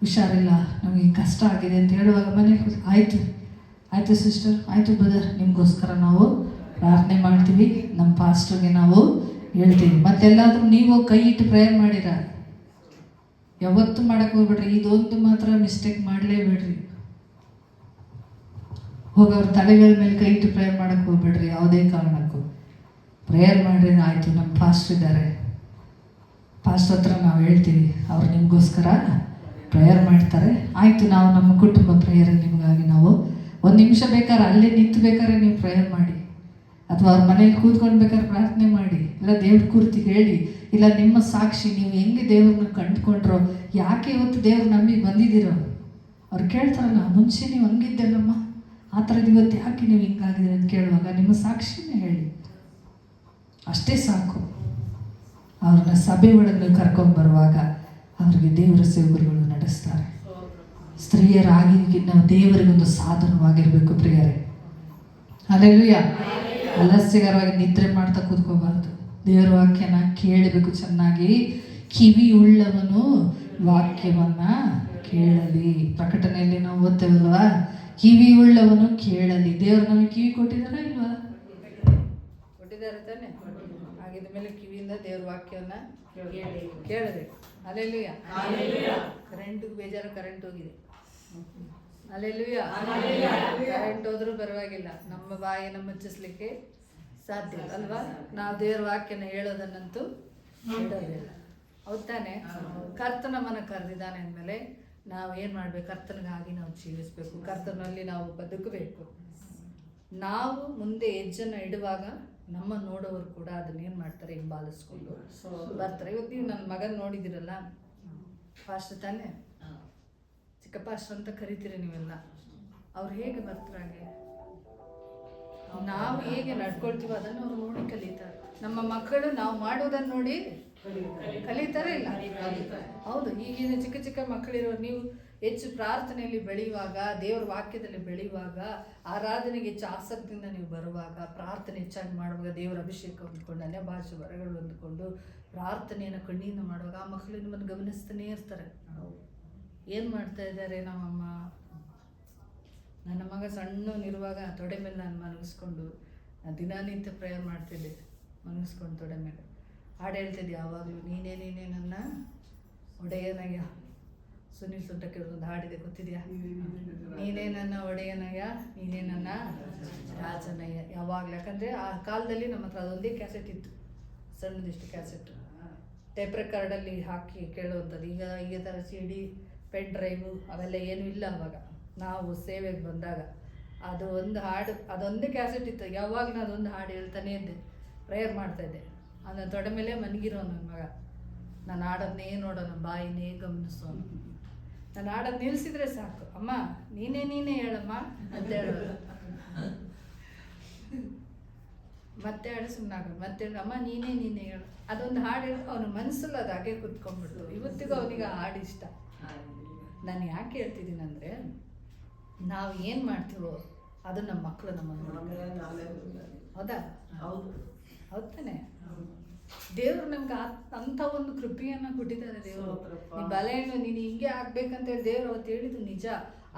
ಹುಷಾರಿಲ್ಲ, ನಮಗೆ ಕಷ್ಟ ಆಗಿದೆ ಅಂತ ಹೇಳುವಾಗ ಮನೇಲಿ ಆಯಿತು ಸಿಸ್ಟರ್, ಆಯಿತು ಬ್ರದರ್, ನಿಮಗೋಸ್ಕರ ನಾವು ಪ್ರಾರ್ಥನೆ ಮಾಡ್ತೀವಿ, ನಮ್ಮ ಪಾಸ್ಟರ್ಗೆ ನಾವು ಹೇಳ್ತೀವಿ. ಮತ್ತೆಲ್ಲಾದರೂ ನೀವು ಕೈ ಇಟ್ಟು ಪ್ರೇಯರ್ ಮಾಡಿರ, ಯಾವತ್ತೂ ಮಾಡೋಕ್ಕೆ ಹೋಗ್ಬೇಡ್ರಿ. ಇದೊಂದು ಮಾತ್ರ ಮಿಸ್ಟೇಕ್ ಮಾಡಲೇಬೇಡ್ರಿ. ಹೋಗಿ ಅವ್ರ ತಲೆಗಳ ಮೇಲೆ ಕೈ ಇಟ್ಟು ಪ್ರೇಯರ್ ಮಾಡೋಕ್ಕೆ ಹೋಗ್ಬೇಡ್ರಿ. ಯಾವುದೇ ಕಾರಣಕ್ಕೂ ಪ್ರೇಯರ್ ಮಾಡಿದ್ರೆ ಆಯಿತು, ನಮ್ಮ ಪಾಸ್ಟರ್ ಇದ್ದಾರೆ, ಪಾಸ್ಟರ್ ಹತ್ರ ನಾವು ಹೇಳ್ತೀವಿ, ಅವ್ರು ನಿಮಗೋಸ್ಕರ ಪ್ರೇಯರ್ ಮಾಡ್ತಾರೆ, ಆಯಿತು. ನಾವು ನಮ್ಮ ಕುಟುಂಬ ಪ್ರೇಯರಲ್ಲಿ ನಿಮಗಾಗಿ ನಾವು ಒಂದು ನಿಮಿಷ ಬೇಕಾದ್ರೆ ಅಲ್ಲೇ ನಿಂತು ಬೇಕಾದ್ರೆ ನೀವು ಪ್ರೇಯರ್ ಮಾಡಿ, ಅಥವಾ ಅವ್ರ ಮನೇಲಿ ಕೂತ್ಕೊಂಡು ಬೇಕಾದ್ರೆ ಪ್ರಾರ್ಥನೆ ಮಾಡಿ, ಇಲ್ಲ ದೇವ್ರ ಕುರಿತು ಹೇಳಿ, ಇಲ್ಲ ನಿಮ್ಮ ಸಾಕ್ಷಿ ನೀವು ಹೆಂಗೆ ದೇವ್ರನ್ನ ಕಂಡುಕೊಂಡ್ರೋ, ಯಾಕೆ ಇವತ್ತು ದೇವ್ರು ನಮಗೆ ಬಂದಿದ್ದೀರೋ. ಅವ್ರು ಕೇಳ್ತಾರಲ್ಲ, ಮುಂಚೆ ನೀವು ಹಂಗಿದ್ದಲ್ಲಮ್ಮ, ಆ ಥರದ್ದು ಇವತ್ತು ಯಾಕೆ ನೀವು ಹಿಂಗಾಗಿದೆ ಅಂತ ಕೇಳುವಾಗ ನಿಮ್ಮ ಸಾಕ್ಷಿನೇ ಹೇಳಿ, ಅಷ್ಟೇ ಸಾಕು. ಅವ್ರನ್ನ ಸಭೆ ಒಳಗೆ ಕರ್ಕೊಂಡ್ಬರುವಾಗ ಅವ್ರಿಗೆ ದೇವರ ಸೇವಕರುಗಳು ನಡೆಸ್ತಾರೆ. ಸ್ತ್ರೀಯರಾಗಿ ನಾವು ದೇವರಿಗೊಂದು ಸಾಧನವಾಗಿರಬೇಕು ಪ್ರಿಯರೇ. ಹಲ್ಲೆಲೂಯಾ. ಆಲಸ್ಯಕರವಾಗಿ ನಿದ್ರೆ ಮಾಡ್ತಾ ಕೂತ್ಕೋಬಾರ್ದು. ದೇವರ ವಾಕ್ಯನ ಕೇಳಬೇಕು ಚೆನ್ನಾಗಿ. ಕಿವಿ ಉಳ್ಳವನು ವಾಕ್ಯವನ್ನ ಕೇಳಲಿ. ಪ್ರಕಟಣೆಯಲ್ಲಿ ನಾವು ಓದ್ತೇವಲ್ವಾ, ಕಿವಿ ಉಳ್ಳವನು ಕೇಳಲಿ. ದೇವರು ನಮಗೆ ಕಿವಿ ಕೊಟ್ಟಿದ್ದಾರ ಇಲ್ವಾ? ಕೊಟ್ಟಿದ್ದಾರೆ ತಾನೆ. ಆಗಿದ ಮೇಲೆ ಕಿವಿಯಿಂದ ದೇವ್ರ ವಾಕ್ಯವನ್ನ ಕೇಳಬೇಕು. ಹಲ್ಲೆಲೂಯಾ. ಕರೆಂಟಿಗೆ ಬೇಜಾರು, ಕರೆಂಟ್ ಹೋಗಿದೆ. ಹಲ್ಲೆಲೂಯಾ. ಕರೆಂಟ್ ಹೋದ್ರೂ ಪರವಾಗಿಲ್ಲ, ನಮ್ಮ ಬಾಯಿಯನ್ನು ಮುಚ್ಚಿಸ್ಲಿಕ್ಕೆ ಸಾಧ್ಯ ಇಲ್ಲ ಅಲ್ವಾ? ನಾವು ದೇವರ ವಾಕ್ಯನ ಹೇಳೋದನ್ನಂತೂ ಬಿಡೋದಿಲ್ಲ. ಹೌದು ತಾನೆ? ಕರ್ತನ ಮನ ಕರೆದಿದ್ದಾನೆ ಅಂದಮೇಲೆ ನಾವು ಏನು ಮಾಡಬೇಕು? ಕರ್ತನಿಗಾಗಿ ನಾವು ಜೀವಿಸಬೇಕು, ಕರ್ತನಲ್ಲಿ ನಾವು ಬದುಕಬೇಕು. ನಾವು ಮುಂದೆ ಹೆಜ್ಜೆನ ಇಡುವಾಗ ನಮ್ಮ ನೋಡೋರು ಕೂಡ ಅದನ್ನೇನು ಮಾಡ್ತಾರೆ, ಹಿಂಬಾಲಿಸ್ಕೊಂಡು ಬರ್ತಾರೆ. ಇವತ್ತು ನೀವು ನನ್ನ ಮಗನ ನೋಡಿದಿರಲ್ಲ, ಪಾಸ್ಟರ್ ತಾನೆ, ಚಿಕ್ಕ ಪಾಸ್ಟರ್ ಅಂತ ಕರಿತೀರಿ ನೀವೆಲ್ಲ. ಅವ್ರು ಹೇಗೆ ಬರ್ತಾರಾಗೆ, ನಾವು ಹೇಗೆ ನಡ್ಕೊಳ್ತೀವೋ ಅದನ್ನು ಅವ್ರು ನೋಡಿ ಕಲಿತಾರೆ. ನಮ್ಮ ಮಕ್ಕಳು ನಾವು ಮಾಡೋದನ್ನು ನೋಡಿ ಕಲಿತಾರೆ ಇಲ್ಲ? ಹೌದು. ಈಗಿನ ಚಿಕ್ಕ ಚಿಕ್ಕ ಮಕ್ಕಳಿರೋ ನೀವು ಹೆಚ್ಚು ಪ್ರಾರ್ಥನೆಯಲ್ಲಿ ಬೆಳೆಯುವಾಗ, ದೇವರ ವಾಕ್ಯದಲ್ಲಿ ಬೆಳೆಯುವಾಗ, ಆರಾಧನೆಗೆ ಹೆಚ್ಚು ಆಸಕ್ತಿಯಿಂದ ನೀವು ಬರುವಾಗ, ಪ್ರಾರ್ಥನೆ ಹೆಚ್ಚಾಗಿ ಮಾಡುವಾಗ, ದೇವರ ಅಭಿಷೇಕ ಹೊಂದ್ಕೊಂಡು, ಅನ್ಯ ಭಾಷೆ ವರಗಳು ಹೊಂದ್ಕೊಂಡು ಪ್ರಾರ್ಥನೆಯನ್ನು ಕಣ್ಣಿಂದ ಮಾಡುವಾಗ ಆ ಮಕ್ಕಳು ನಿಮ್ಮನ್ನು ಗಮನಿಸ್ತಾನೇ ಇರ್ತಾರೆ. ಏನು ಮಾಡ್ತಾ ಇದ್ದಾರೆ ನಮ್ಮಮ್ಮ. ನನ್ನ ಮಗ ಸಣ್ಣನಿರುವಾಗ ತೊಡೆ ಮೇಲೆ ನಾನು ಮಲಗಿಸ್ಕೊಂಡು ದಿನನಿತ್ಯ ಪ್ರೇಯರ್ ಮಾಡ್ತಿದ್ದೆ, ಮಲಗಿಸ್ಕೊಂಡು ತೊಡೆ ಮೇಲೆ. ಹಾಡು ಹೇಳ್ತಿದ್ದೆ ಯಾವಾಗಲೂ, ನೀನೇ ನೀನೇ ನನ್ನ ಒಡೆಯನಯ್ಯ. ಸುನಿಲ್ ಸುಂಟಕ್ಕೆ ಒಂದು ಹಾಡಿದೆ, ಗೊತ್ತಿದೆಯಾ? ನೀನೇ ನನ್ನ ಒಡೆಯನಯ್ಯ, ನೀನೇ ನನ್ನ ರಾಜನಯ್ಯ. ಯಾವಾಗಲೂ, ಯಾಕಂದರೆ ಆ ಕಾಲದಲ್ಲಿ ನಮ್ಮ ಹತ್ರ ಅದೊಂದೇ ಕ್ಯಾಸೆಟ್ ಇತ್ತು, ಸಣ್ಣದಿಷ್ಟು ಕ್ಯಾಸೆಟ್, ಟೇಪ್ ರೆಕಾರ್ಡಲ್ಲಿ ಹಾಕಿ ಕೇಳುವಂಥದ್ದು. ಈಗ ಥರ CD, ಪೆನ್ ಡ್ರೈವು ಅವೆಲ್ಲ ಏನೂ ಇಲ್ಲ. ಅವಾಗ ನಾವು ಸೇವೆಗೆ ಬಂದಾಗ ಅದು ಒಂದು ಹಾಡು, ಅದೊಂದೇ ಕ್ಯಾಸೆಟ್ ಇತ್ತು. ಯಾವಾಗ ನಾನು ಅದೊಂದು ಹಾಡು ಹೇಳ್ತಾನೇ ಇದ್ದೆ, ಪ್ರೇಯರ್ ಮಾಡ್ತಾಯಿದ್ದೆ. ಅದನ್ನ ತೊಡ ಮೇಲೆ ಮನಗಿರೋ ನನ್ನ ಮಗ, ನಾನು ಹಾಡೋದನ್ನೇ ನೋಡೋಣ, ಬಾಯಿನೇ ಗಮನಿಸೋನು. ನಾನು ಹಾಡೋದು ನಿಲ್ಲಿಸಿದ್ರೆ ಸಾಕು, ಅಮ್ಮ ನೀನೇ ಹೇಳಮ್ಮ ಅಂತ ಹೇಳೋದು. ಮತ್ತೆ ಹಾಡು ಸುಮ್ಮನಾಗೋದು, ಮತ್ತೆ ಅಮ್ಮ ನೀನೇ ಹೇಳು. ಅದೊಂದು ಹಾಡು ಹೇಳಿ ಅವನ ಮನಸ್ಸಲ್ಲಿ ಅದು ಹಾಗೆ ಕುತ್ಕೊಂಡ್ಬಿಡ್ತು. ಇವತ್ತಿಗೂ ಅವನಿಗೆ ಆ ಹಾಡು ಇಷ್ಟ. ನಾನು ಯಾಕೆ ಹೇಳ್ತಿದ್ದೀನಿ ಅಂದರೆ, ನಾವು ಏನು ಮಾಡ್ತೀವೋ ಅದು ನಮ್ಮ ಮಕ್ಕಳು ನಮ್ಮನ್ನು. ಹೌದಾ? ಹೌದು ತಾನೆ? ದೇವರು ನಮ್ಗೆ ಅಂಥ ಒಂದು ಕೃಪೆಯನ್ನು ಕೊಟ್ಟಿದ್ದಾರೆ ದೇವರು. ನೀ ಬಲೆಯನ್ನು ನೀನು ಹಿಂಗೆ ಆಗ್ಬೇಕಂತೇಳಿ ದೇವರು ಅವತ್ತು ಹೇಳಿದ್ದು ನಿಜ.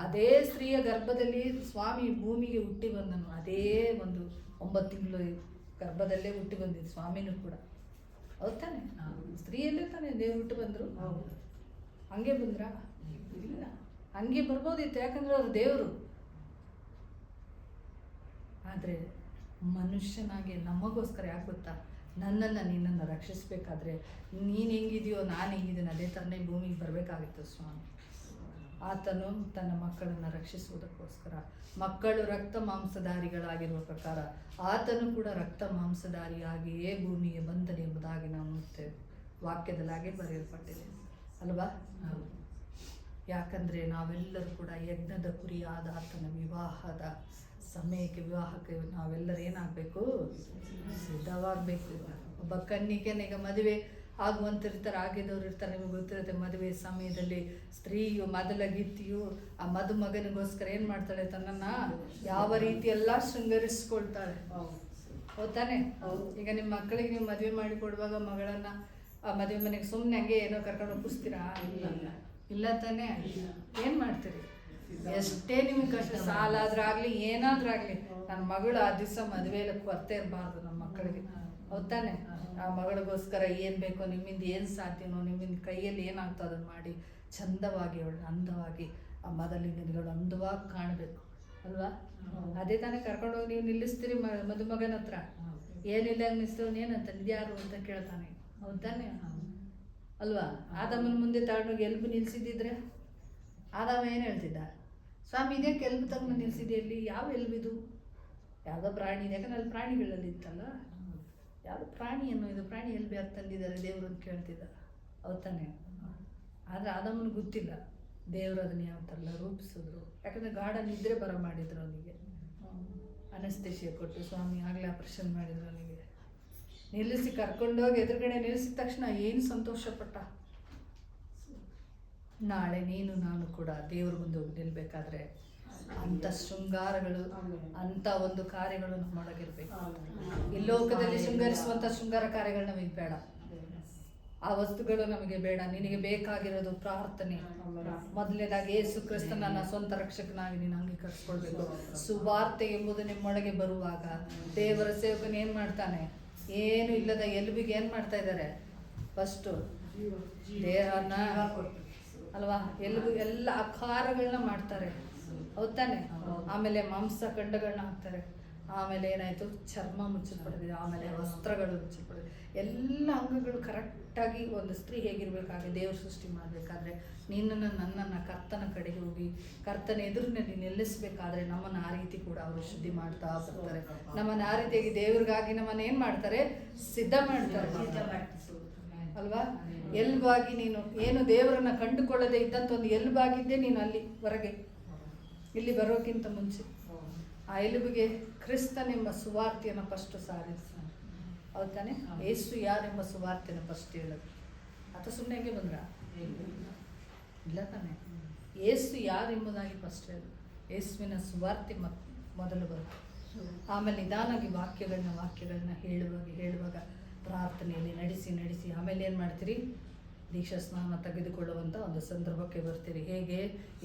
ಅದೇ ಸ್ತ್ರೀಯ ಗರ್ಭದಲ್ಲಿ ಸ್ವಾಮಿ ಭೂಮಿಗೆ ಹುಟ್ಟಿ ಬಂದನು. ಅದೇ ಒಂದು 9 ತಿಂಗಳು ಗರ್ಭದಲ್ಲೇ ಹುಟ್ಟಿ ಬಂದಿದ್ದು ಸ್ವಾಮಿನೂ ಕೂಡ. ಹೌದು ತಾನೆ? ಸ್ತ್ರೀಯಲ್ಲೇ ತಾನೆ ದೇವ್ರು ಹುಟ್ಟು ಬಂದರು. ಹಂಗೆ ಬಂದ್ರಾ? ಇಲ್ಲ, ಹಂಗೆ ಬರ್ಬೋದಿತ್ತು, ಯಾಕಂದ್ರೆ ಅವ್ರು ದೇವರು. ಆದರೆ ಮನುಷ್ಯನಾಗಿ ನಮಗೋಸ್ಕರ ಯಾಕೆ ಗೊತ್ತಾ? ನಿನ್ನನ್ನು ರಕ್ಷಿಸಬೇಕಾದ್ರೆ ನೀನು ಹೆಂಗಿದೆಯೋ ನಾನು ಹೆಂಗಿದ್ದೀನಿ ಅದೇ ಥರನೇ ಭೂಮಿಗೆ ಬರಬೇಕಾಗಿತ್ತು ಸ್ವಾಮಿ. ಆತನು ತನ್ನ ಮಕ್ಕಳನ್ನು ರಕ್ಷಿಸುವುದಕ್ಕೋಸ್ಕರ, ಮಕ್ಕಳು ರಕ್ತ ಮಾಂಸಧಾರಿಗಳಾಗಿರುವ ಪ್ರಕಾರ ಆತನು ಕೂಡ ರಕ್ತ ಮಾಂಸಧಾರಿಯಾಗಿಯೇ ಭೂಮಿಗೆ ಬಂದನೆಂಬುದಾಗಿ ನಾವು ನೋಡ್ತೇವೆ. ವಾಕ್ಯದಲ್ಲಿ ಹಾಗೆ ಬರೆಯಲ್ಪಟ್ಟಿದೆ ಅಲ್ವಾ? ಯಾಕಂದರೆ ನಾವೆಲ್ಲರೂ ಕೂಡ ಯಜ್ಞದ ಕುರಿಯಾದ ಆತನ ವಿವಾಹಕ್ಕೆ ನಾವೆಲ್ಲರೂ ಏನಾಗಬೇಕು? ಸಿದ್ಧವಾಗಬೇಕು. ಒಬ್ಬ ಕನ್ನಿಕೆನಿಗೆ ಮದುವೆ ಆಗುವಂತಿರ್ತಾರೆ, ಆಗಿದವ್ರು ಇರ್ತಾರೆ. ನಿಮಗೆ ಗೊತ್ತಿರುತ್ತೆ, ಮದುವೆ ಸಮಯದಲ್ಲಿ ಸ್ತ್ರೀಯು ಮೊದಲಗಿತ್ತಿಯು ಆ ಮದುಮಗನಿಗೋಸ್ಕರ ಏನು ಮಾಡ್ತಾಳೆ? ತನ್ನನ್ನು ಯಾವ ರೀತಿ ಎಲ್ಲ ಶೃಂಗರಿಸ್ಕೊಳ್ತಾಳೆ. ಹೌದಾನೆ? ಈಗ ನಿಮ್ಮ ಮಕ್ಕಳಿಗೆ ನೀವು ಮದುವೆ ಮಾಡಿ ಕೊಡುವಾಗ ಮಗಳನ್ನು ಆ ಮದುವೆ ಮನೆಗೆ ಸುಮ್ಮನೆ ಹಂಗೆ ಏನೋ ಕರ್ಕೊಂಡು ಒಪ್ಪಿಸ್ತೀರಾ? ಇಲ್ಲ ತಾನೇ? ಏನು ಮಾಡ್ತೀರಿ? ಎಷ್ಟೇ ನಿಮ್ಗೆ ಕಷ್ಟ, ಸಾಲ ಆದ್ರಾಗಲಿ ಏನಾದ್ರಾಗಲಿ, ನನ್ನ ಮಗಳು ಆ ದಿವಸ ಮದುವೆಯಲ್ಲಿ ಕೊರತೆ ಇರಬಾರ್ದು ನಮ್ಮ ಮಕ್ಕಳಿಗೆ. ಹೌದಾನೆ? ಆ ಮಗಳಿಗೋಸ್ಕರ ಏನು ಬೇಕೋ, ನಿಮ್ಮಿಂದ ಏನು ಸಾಧ್ಯನೋ, ನಿಮ್ಮಿಂದ ಕೈಯಲ್ಲಿ ಏನಾಗ್ತೋ ಅದನ್ನು ಮಾಡಿ ಚಂದವಾಗಿ ಅವಳು ಅಂದವಾಗಿ ಆ ಮೊದಲಿನ ದಿನಗಳು ಅಂದವಾಗಿ ಕಾಣಬೇಕು ಅಲ್ವಾ? ಅದೇ ತಾನೇ ಕರ್ಕೊಂಡೋಗಿ ನೀವು ನಿಲ್ಲಿಸ್ತೀರಿ ಮದುಮಗನ ಹತ್ರ. ಏನಿಲ್ಲ ಅನ್ನಿಸ್ತವನು ಏನಂತ ನಿದ್ಯಾರು ಅಂತ ಕೇಳ್ತಾನೆ. ಹೌದಾನೆ? ಅಲ್ವಾ? ಆದಮ್ಮನ ಮುಂದೆ ತಗೊಂಡೋಗಿ ಎಲ್ಬು ನಿಲ್ಸಿದ್ದಿದ್ರೆ ಆದಮ್ಮ ಏನು ಹೇಳ್ತಿದ್ದ? ಸ್ವಾಮಿ ಇದೇ ಎಲ್ಬು ತಗೊಂಡು ನಿಲ್ಸಿದೆಯಲ್ಲಿ, ಯಾವ ಎಲ್ಬಿದು? ಯಾವುದೋ ಪ್ರಾಣಿ ಇದೆ, ಯಾಕಂದ್ರೆ ಅಲ್ಲಿ ಪ್ರಾಣಿಗಳಲ್ಲಿ ಇತ್ತಲ್ಲ, ಯಾವುದು ಪ್ರಾಣಿಯನ್ನು ಇದು ಪ್ರಾಣಿ ಎಲ್ಬಿ ಯಾಕೆ ತಂದಿದ್ದಾರೆ ದೇವರು ಅಂತ ಕೇಳ್ತಿದ್ದ. ಹೌದಾನೆ? ಆದರೆ ಆದಮ್ಮನಿಗೆ ಗೊತ್ತಿಲ್ಲ ದೇವರು ಅದನ್ನು ಯಾವ ಥರ ರೂಪಿಸಿದ್ರು. ಯಾಕಂದರೆ ಗಾಢ ನಿದ್ರೆ ಬರ ಮಾಡಿದ್ರು ಅವನಿಗೆ, ಅನಸ್ತೇಶಿಯ ಕೊಟ್ಟು ಸ್ವಾಮಿ ಆಗಲೇ ಆಪರೇಷನ್ ಮಾಡಿದ್ರು ಅವನಿಗೆ. ನಿಲ್ಲಿಸಿ ಕರ್ಕೊಂಡೋಗಿ ಎದುರುಗಡೆ ನಿಲ್ಲಿಸಿದ ತಕ್ಷಣ ಏನು ಸಂತೋಷಪಟ್ಟ. ನಾಳೆ ನೀನು ನಾನು ಕೂಡ ದೇವ್ರ ಮುಂದೆ ಹೋಗಿ ನಿಲ್ಬೇಕಾದ್ರೆ ಅಂಥ ಶೃಂಗಾರಗಳು, ಅಂಥ ಒಂದು ಕಾರ್ಯಗಳು ನಮ್ಮೊಳಗಿರ್ಬೇಕು. ಈ ಲೋಕದಲ್ಲಿ ಶೃಂಗರಿಸುವಂಥ ಶೃಂಗಾರ ಕಾರ್ಯಗಳು ನಮಗೆ ಬೇಡ, ಆ ವಸ್ತುಗಳು ನಮಗೆ ಬೇಡ. ನಿನಗೆ ಬೇಕಾಗಿರೋದು ಪ್ರಾರ್ಥನೆ. ಮೊದಲನೇದಾಗಿ ಯೇಸು ಕ್ರಿಸ್ತನನ್ನ ಸ್ವಂತ ರಕ್ಷಕನಾಗಿ ನೀನು ಅಂಗೀಕರಿಸ್ಕೊಳ್ಬೇಕು. ಸುವಾರ್ತೆ ಎಂಬುದು ನಿಮ್ಮೊಳಗೆ ಬರುವಾಗ ದೇವರ ಸೇವಕನ ಏನು ಮಾಡ್ತಾನೆ? ಏನು ಇಲ್ಲದ ಎಲುಬಿಗೆ ಏನು ಮಾಡ್ತಾ ಇದ್ದಾರೆ? ಫಸ್ಟು ದೇಹನ ಅಲ್ವಾ, ಎಲುಬು ಎಲ್ಲ ಆಕಾರಗಳನ್ನ ಮಾಡ್ತಾರೆ. ಹೌದಾನೆ? ಆಮೇಲೆ ಮಾಂಸ ಖಂಡಗಳನ್ನ ಹಾಕ್ತಾರೆ. ಆಮೇಲೆ ಏನಾಯಿತು? ಚರ್ಮ ಮುಚ್ಚಲ್ಪಡಿದೆ, ಆಮೇಲೆ ವಸ್ತ್ರಗಳು ಮುಚ್ಚಲ್ಪಡಿದೆ. ಎಲ್ಲ ಅಂಗಗಳು ಕರೆಕ್ಟಾಗಿ ಒಂದು ಸ್ತ್ರೀ ಹೇಗಿರಬೇಕಾಗಿ ದೇವ್ರ ಸೃಷ್ಟಿ ಮಾಡಬೇಕಾದ್ರೆ ನಿನ್ನನ್ನು ನನ್ನನ್ನು ಕರ್ತನ ಕಡೆಗೆ ಹೋಗಿ ಕರ್ತನ ಎದುರಿನಲ್ಲಿ ನಿಲ್ಲಿಸಬೇಕಾದ್ರೆ ನಮ್ಮನ್ನು ಆ ರೀತಿ ಕೂಡ ಅವರು ಶುದ್ಧಿ ಮಾಡ್ತಾ ಬರ್ತಾರೆ. ನಮ್ಮನ್ನು ಆ ರೀತಿಯಾಗಿ ದೇವ್ರಿಗಾಗಿ ನಮ್ಮನ್ನು ಏನು ಮಾಡ್ತಾರೆ? ಸಿದ್ಧ ಮಾಡ್ತಾರೆ ಅಲ್ವಾ? ಎಲ್ಬಾಗಿ ನೀನು ಏನು ದೇವರನ್ನ ಕಂಡುಕೊಳ್ಳದೆ ಇದ್ದಂಥ ಒಂದು ಎಲ್ಬಾಗಿದ್ದೇ ನೀನು ಅಲ್ಲಿ ಹೊರಗೆ, ಇಲ್ಲಿ ಬರೋಕ್ಕಿಂತ ಮುಂಚೆ ಆ ಎಲುಬಿಗೆ ಕ್ರಿಸ್ತನೆಂಬ ಸುವಾರ್ತೆಯನ್ನು ಫಸ್ಟು ಸಾರಿಸಿ. ಹೌದಾನೆ? ಯೇಸು ಯಾರೆಂಬ ಸುವಾರ್ತೆಯನ್ನು ಫಸ್ಟ್ ಹೇಳೋದು. ಅಥವಾ ಸುಮ್ಮನೆ ಹೇಗೆ ಬಂದ್ರ? ಇಲ್ಲ ತಾನೆ? ಯೇಸು ಯಾರೆಂಬುದಾಗಿ ಫಸ್ಟ್ ಹೇಳೋದು. ಯೇಸುವಿನ ಸುವಾರ್ತೆ ಮೊದಲು ಬರುತ್ತೆ. ಆಮೇಲೆ ನಿಧಾನಾಗಿ ವಾಕ್ಯಗಳನ್ನ ಹೇಳುವಾಗ ಪ್ರಾರ್ಥನೆಯಲ್ಲಿ ನಡೆಸಿ ಆಮೇಲೆ ಏನು ಮಾಡ್ತೀರಿ? ದೀಕ್ಷಾ ಸ್ನಾನ ತೆಗೆದುಕೊಳ್ಳುವಂಥ ಒಂದು ಸಂದರ್ಭಕ್ಕೆ ಬರ್ತೀರಿ. ಹೇಗೆ?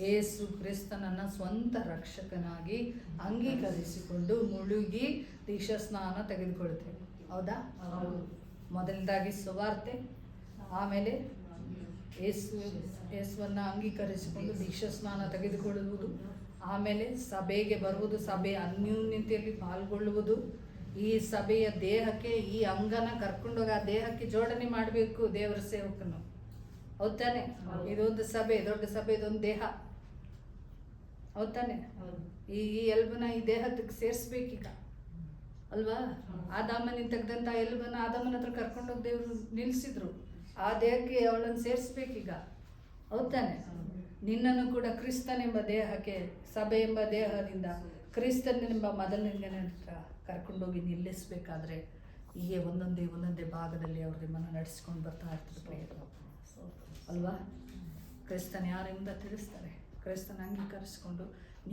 ಯೇಸು ಕ್ರಿಸ್ತನನ್ನು ಸ್ವಂತ ರಕ್ಷಕನಾಗಿ ಅಂಗೀಕರಿಸಿಕೊಂಡು ಮುಳುಗಿ ದೀಕ್ಷಾ ಸ್ನಾನ ತೆಗೆದುಕೊಳ್ತೇವೆ. ಹೌದಾ? ಮೊದಲನೇದಾಗಿ ಸುವಾರ್ತೆ, ಆಮೇಲೆ ಯೇಸುವನ್ನು ಅಂಗೀಕರಿಸಿಕೊಂಡು ದೀಕ್ಷಾ ಸ್ನಾನ ತೆಗೆದುಕೊಳ್ಳುವುದು, ಆಮೇಲೆ ಸಭೆಗೆ ಬರುವುದು, ಸಭೆಯ ಅನ್ಯೋನ್ಯತೆಯಲ್ಲಿ ಪಾಲ್ಗೊಳ್ಳುವುದು, ಈ ಸಭೆಯ ದೇಹಕ್ಕೆ ಈ ಅಂಗನ ಕರ್ಕೊಂಡೋಗಿ ಆ ದೇಹಕ್ಕೆ ಜೋಡಣೆ ಮಾಡಬೇಕು ದೇವರ ಸೇವಕನು. ಹೌದ್ ತಾನೆ? ಇದೊಂದು ಸಭೆ, ದೊಡ್ಡ ಸಭೆ, ಇದೊಂದು ದೇಹ. ಹೌದ್ ತಾನೆ? ಈ ಎಲ್ಬನ ಈ ದೇಹಕ್ಕೆ ಸೇರಿಸ್ಬೇಕೀಗ ಅಲ್ವಾ? ಆದಾಮನಿಂದ ತೆಗೆದಂಥ ಎಲ್ಬನ ಆದಾಮನ ಹತ್ರ ಕರ್ಕೊಂಡೋಗಿ ದೇವರು ನಿಲ್ಲಿಸಿದ್ರು. ಆ ದೇಹಕ್ಕೆ ಅವಳನ್ನು ಸೇರಿಸ್ಬೇಕೀಗ. ಹೌದ್ ತಾನೆ? ನಿನ್ನನ್ನು ಕೂಡ ಕ್ರಿಸ್ತನೆಂಬ ದೇಹಕ್ಕೆ, ಸಭೆ ಎಂಬ ದೇಹದಿಂದ ಕ್ರಿಸ್ತನೆಂಬ ಮೊದಲನೇ ಕರ್ಕೊಂಡೋಗಿ ನಿಲ್ಲಿಸಬೇಕಾದ್ರೆ ಹೀಗೆ ಒಂದೊಂದೇ ಭಾಗದಲ್ಲಿ ಅವ್ರಿಗೆ ಮನ ನಡೆಸ್ಕೊಂಡು ಬರ್ತಾ ಇರ್ತದೆ ಪ್ರಿಯರು ಅಲ್ವಾ? ಕ್ರಿಸ್ತನ ಯಾರಿಂದ ತಿಳಿಸ್ತಾರೆ? ಕ್ರಿಸ್ತನ ಅಂಗೀಕರಿಸ್ಕೊಂಡು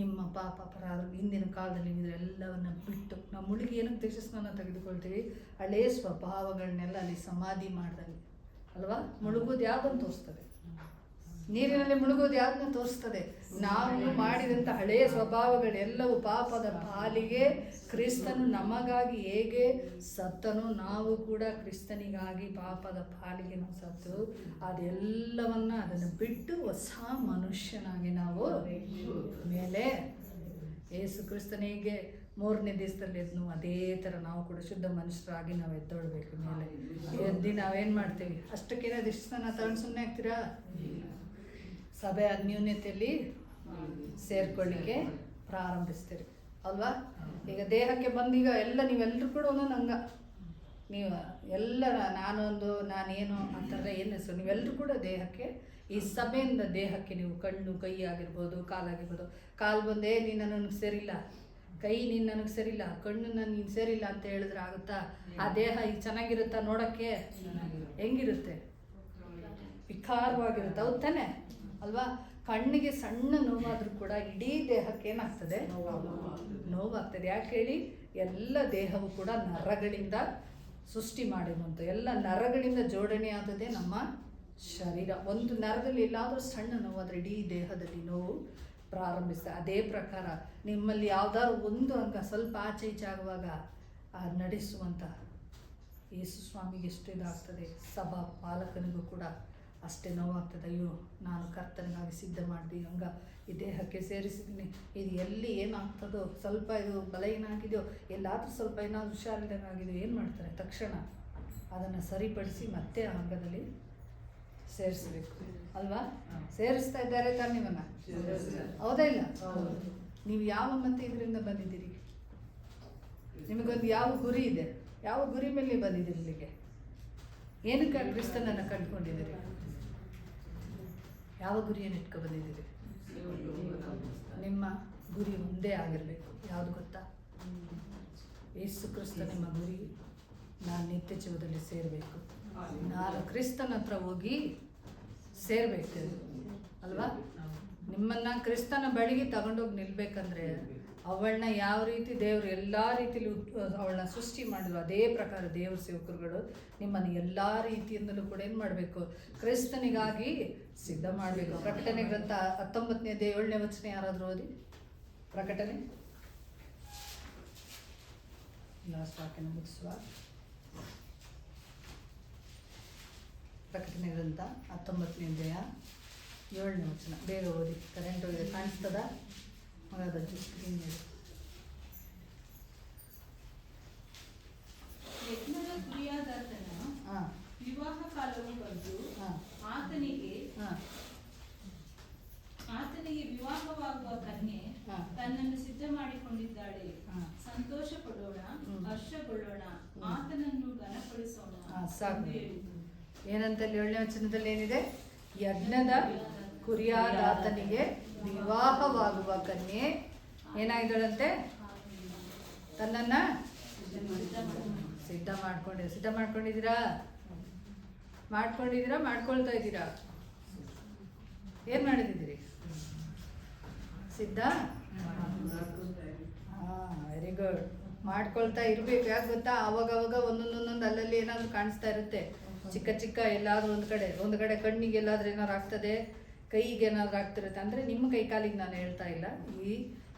ನಿಮ್ಮ ಪಾಪ ಅಪರಾಧ ಹಿಂದಿನ ಕಾಲದಲ್ಲಿ ಎಲ್ಲವನ್ನ ಬಿಟ್ಟು ನಾವು ಮುಳುಗಿ ಏನಕ್ಕೆ ದೀಕ್ಷಾಸ್ನಾನ ತೆಗೆದುಕೊಳ್ತೀವಿ? ಹಳೇ ಸ್ವಭಾವಗಳನ್ನೆಲ್ಲ ಅಲ್ಲಿ ಸಮಾಧಿ ಮಾಡ್ದಂಗೆ ಅಲ್ವಾ? ಮುಳುಗೋದು ಯಾವುದನ್ನು ತೋರಿಸ್ತದೆ? ನೀರಿನಲ್ಲಿ ಮುಳುಗೋದು ಯಾವುದನ್ನ ತೋರಿಸ್ತದೆ? ನಾವು ಮಾಡಿದಂಥ ಹಳೆಯ ಸ್ವಭಾವಗಳೆಲ್ಲವೂ ಪಾಪದ ಪಾಲಿಗೆ ಕ್ರಿಸ್ತನು ನಮಗಾಗಿ ಹೇಗೆ ಸತ್ತನು, ನಾವು ಕೂಡ ಕ್ರಿಸ್ತನಿಗಾಗಿ ಪಾಪದ ಪಾಲಿಗೆ ನಾವು ಸತ್ತು ಅದನ್ನು ಬಿಟ್ಟು ಹೊಸ ಮನುಷ್ಯನಾಗಿ ನಾವು ಮೇಲೆ ಯೇಸು ಕ್ರಿಸ್ತನಿಗೆ 3ನೇ ದಿವಸದಲ್ಲಿ ಎದ್ದು ಅದೇ ಥರ ನಾವು ಕೂಡ ಶುದ್ಧ ಮನುಷ್ಯರಾಗಿ ನಾವು ಎದ್ದೊಳ್ಬೇಕು. ಮೇಲೆ ಎದ್ದು ನಾವೇನು ಮಾಡ್ತೀವಿ? ಅಷ್ಟಕ್ಕೇನೆ ದೀಕ್ಷಾಸ್ನಾನ ತಗೊಂಡು ಸುಮ್ಮನೆ ಆಗ್ತೀರಾ? ಸಭೆ ಅನ್ಯೂನ್ಯತೆಯಲ್ಲಿ ಸೇರ್ಕೊಳ್ಳಿಕ್ಕೆ ಪ್ರಾರಂಭಿಸ್ತೀರಿ ಅಲ್ವಾ? ಈಗ ದೇಹಕ್ಕೆ ಬಂದೀಗ ನೀವೆಲ್ಲರೂ ಕೂಡ ಒಂದೊಂದು ಅಂಗ, ನೀವು ಎಲ್ಲ ನಾನೇನು ಆ ಥರ ಏನು ಹೆಸರು, ನೀವೆಲ್ಲರೂ ಕೂಡ ದೇಹಕ್ಕೆ, ಈ ಸಭೆಯಿಂದ ದೇಹಕ್ಕೆ ನೀವು ಕಣ್ಣು ಕೈ ಆಗಿರ್ಬೋದು, ಕಾಲಾಗಿರ್ಬೋದು. ಕಾಲು ಬಂದೇ ನೀನು ನನಗೆ ಸೇರಿಲ್ಲ, ಕೈ ನೀನು ನನಗೆ ಸೇರಿಲ್ಲ, ಕಣ್ಣು ನೀನು ಸೇರಿಲ್ಲ ಅಂತ ಹೇಳಿದ್ರೆ ಆಗುತ್ತಾ? ಆ ದೇಹ ಈಗ ಚೆನ್ನಾಗಿರುತ್ತಾ ನೋಡೋಕ್ಕೆ? ಹೆಂಗಿರುತ್ತೆ? ವಿಕಾರವಾಗಿರುತ್ತೆ. ಹೌದ್ ತಾನೆ ಅಲ್ವಾ? ಕಣ್ಣಿಗೆ ಸಣ್ಣ ನೋವಾದರೂ ಕೂಡ ಇಡೀ ದೇಹಕ್ಕೆ ಏನಾಗ್ತದೆ? ನೋವಾಗ್ತದೆ. ಯಾಕೆ ಹೇಳಿ? ಎಲ್ಲ ದೇಹವು ಕೂಡ ನರಗಳಿಂದ ಸೃಷ್ಟಿ ಮಾಡಿರುವಂಥ ಎಲ್ಲ ನರಗಳಿಂದ ಜೋಡಣೆ ಆದದೇ ನಮ್ಮ ಶರೀರ. ಒಂದು ನರದಲ್ಲಿ ಎಲ್ಲಾದರೂ ಸಣ್ಣ ನೋವಾದರೆ ಇಡೀ ದೇಹದಲ್ಲಿ ನೋವು ಪ್ರಾರಂಭಿಸ್ತದೆ. ಅದೇ ಪ್ರಕಾರ ನಿಮ್ಮಲ್ಲಿ ಯಾವುದಾದ್ರು ಒಂದು ಅಂಗ ಸ್ವಲ್ಪ ಆಚೆ ಈಚೆ ಆಗುವಾಗ ಆ ನಡೆಸುವಂಥ ಯೇಸು ಸ್ವಾಮಿಗೆ ಎಷ್ಟು ಇದಾಗ್ತದೆ, ಸಭಾ ಪಾಲಕನಿಗೂ ಕೂಡ ಅಷ್ಟೇ ನೋವಾಗ್ತದೆ. ಅಯ್ಯೋ, ನಾನು ಕರ್ತನಿಗಾಗಿ ಸಿದ್ಧ ಮಾಡಿ ಹಂಗ ಈ ದೇಹಕ್ಕೆ ಸೇರಿಸಿದ್ದೀನಿ, ಇದು ಎಲ್ಲಿ ಏನಾಗ್ತದೋ, ಸ್ವಲ್ಪ ಇದು ಬಲಹೀನ ಆಗಿದೆಯೋ, ಎಲ್ಲಾದರೂ ಸ್ವಲ್ಪ ಏನಾದರೂ ಹುಷಾರಿಲ್ಲದಾಗಿದೆಯೋ, ಏನು ಮಾಡ್ತಾರೆ? ತಕ್ಷಣ ಅದನ್ನು ಸರಿಪಡಿಸಿ ಮತ್ತೆ ಆ ಅಂಗದಲ್ಲಿ ಸೇರಿಸಬೇಕು ಅಲ್ವಾ? ಸೇರಿಸ್ತಾ ಇದ್ದಾರೆ ತಾನೆ ನೀವನ್ನ? ಹೌದಾ ಇಲ್ಲ? ನೀವು ಯಾವ ಮತ್ತೆ ಇದರಿಂದ ಬಂದಿದ್ದೀರಿ? ನಿಮಗೊಂದು ಯಾವ ಗುರಿ ಇದೆ? ಯಾವ ಗುರಿ ಮೇಲೆ ಬಂದಿದ್ದೀರಿ ಇಲ್ಲಿಗೆ? ಏನಕ್ಕೆ ಕ್ರಿಸ್ತನನ್ನು ಕಂಡುಕೊಂಡಿದ್ದೀರಿ? ಯಾವ ಗುರಿಯನ್ನು ಇಟ್ಕೊ ಬಂದಿದ್ದೀರಿ? ನಿಮ್ಮ ಗುರಿ ಒಂದೇ ಆಗಿರಬೇಕು. ಯಾವುದು ಗೊತ್ತಾ? ಯೇಸು ಕ್ರಿಸ್ತ ನಿಮ್ಮ ಗುರಿ. ನಾನು ನಿತ್ಯ ಜೀವದಲ್ಲಿ ಸೇರಬೇಕು, ನಾನು ಕ್ರಿಸ್ತನ ಹತ್ರ ಹೋಗಿ ಸೇರಬೇಕು ಅಲ್ವಾ? ನಿಮ್ಮನ್ನು ಕ್ರಿಸ್ತನ ಬಳಿಗೆ ತಗೊಂಡೋಗಿ ನಿಲ್ಬೇಕಂದ್ರೆ ಅವಳನ್ನ ಯಾವ ರೀತಿ ದೇವರು ಎಲ್ಲ ರೀತಿಯಲ್ಲಿ ಅವಳನ್ನ ಸೃಷ್ಟಿ ಮಾಡಿದ್ರು ಅದೇ ಪ್ರಕಾರ ದೇವ್ರ ಸೇವಕರುಗಳು ನಿಮ್ಮನ್ನು ಎಲ್ಲ ರೀತಿಯಿಂದಲೂ ಕೂಡ ಏನು ಮಾಡಬೇಕು? ಕ್ರಿಸ್ತನಿಗಾಗಿ ಸಿದ್ಧ ಮಾಡಬೇಕು. ಪ್ರಕಟಣೆ ಗ್ರಂಥ 19ನೇ 7ನೇ ವಚನ ಯಾರಾದರೂ ಓದಿ. ಪ್ರಕಟಣೆ ಲಾಸ್ಟ್ ವಾಕ್ಯನ ಮುಗಿಸುವ. ಪ್ರಕಟಣೆ ಗ್ರಂಥ 19ನೇ 7ನೇ ವಚನ ಬೇಗ ಓದಿ. ಕರೆಂಟ್ ಹೋಗಿದೆ, ಕಾಣಿಸ್ತದ? ಹಾಗಾದ್ರೆ ಸ್ಕ್ರೀನ್ ಮೇಲೆ ಯಜ್ಞದ ಕ್ರಿಯಾದಾತನ ವಿವಾಹ ಕಾಲವು ಬಂದು ಆತನಿಗೆ ವಿವಾಹವಾಗುವ ಕನ್ಯೆ ತನ್ನನ್ನು ಸಿದ್ಧ ಮಾಡಿಕೊಂಡಿದ್ದಾಳೆ. ಸಂತೋಷ ಪಡೋಣ, ಹರ್ಷಗೊಳ್ಳೋಣ, ಆತನನ್ನು ಘನಪಡಿಸೋಣ. ಸಾಕು. ಏನಂತ 7ನೇ ವಚನದಲ್ಲಿ ಏನಿದೆ? ಯಜ್ಞದ ಕುರಿಯಾದಾತನಿಗೆ ವಿವಾಹವಾಗುವ ಕನ್ಯೆ ಏನಾಗಿದ್ದಾಳಂತೆ? ತನ್ನನ್ನು ಸಿದ್ಧ ಮಾಡ್ಕೊಂಡಿದ್ದೀರಾ? ಮಾಡ್ಕೊಳ್ತಾ ಇದ್ದೀರಾ? ಏನು ಮಾಡಿದ್ದೀರಿ? ಸಿದ್ಧ? Very good. ಮಾಡ್ಕೊಳ್ತಾ ಇರಬೇಕು. ಯಾಕೆ ಗೊತ್ತಾ? ಅವಾಗವಾಗ ಒಂದೊಂದೊಂದೊಂದು ಅಲ್ಲಲ್ಲಿ ಏನಾದರೂ ಕಾಣಿಸ್ತಾ ಇರುತ್ತೆ. ಚಿಕ್ಕ ಎಲ್ಲಾದರೂ ಒಂದು ಕಡೆ ಕಣ್ಣಿಗೆ ಎಲ್ಲಾದರೂ ಏನಾದ್ರು ಆಗ್ತದೆ, ಕೈಗೆ ಏನಾದರೂ ಆಗ್ತಿರುತ್ತೆ. ಅಂದರೆ ನಿಮ್ಮ ಕೈ ಕಾಲಿಗೆ ನಾನು ಹೇಳ್ತಾ ಇಲ್ಲ, ಈ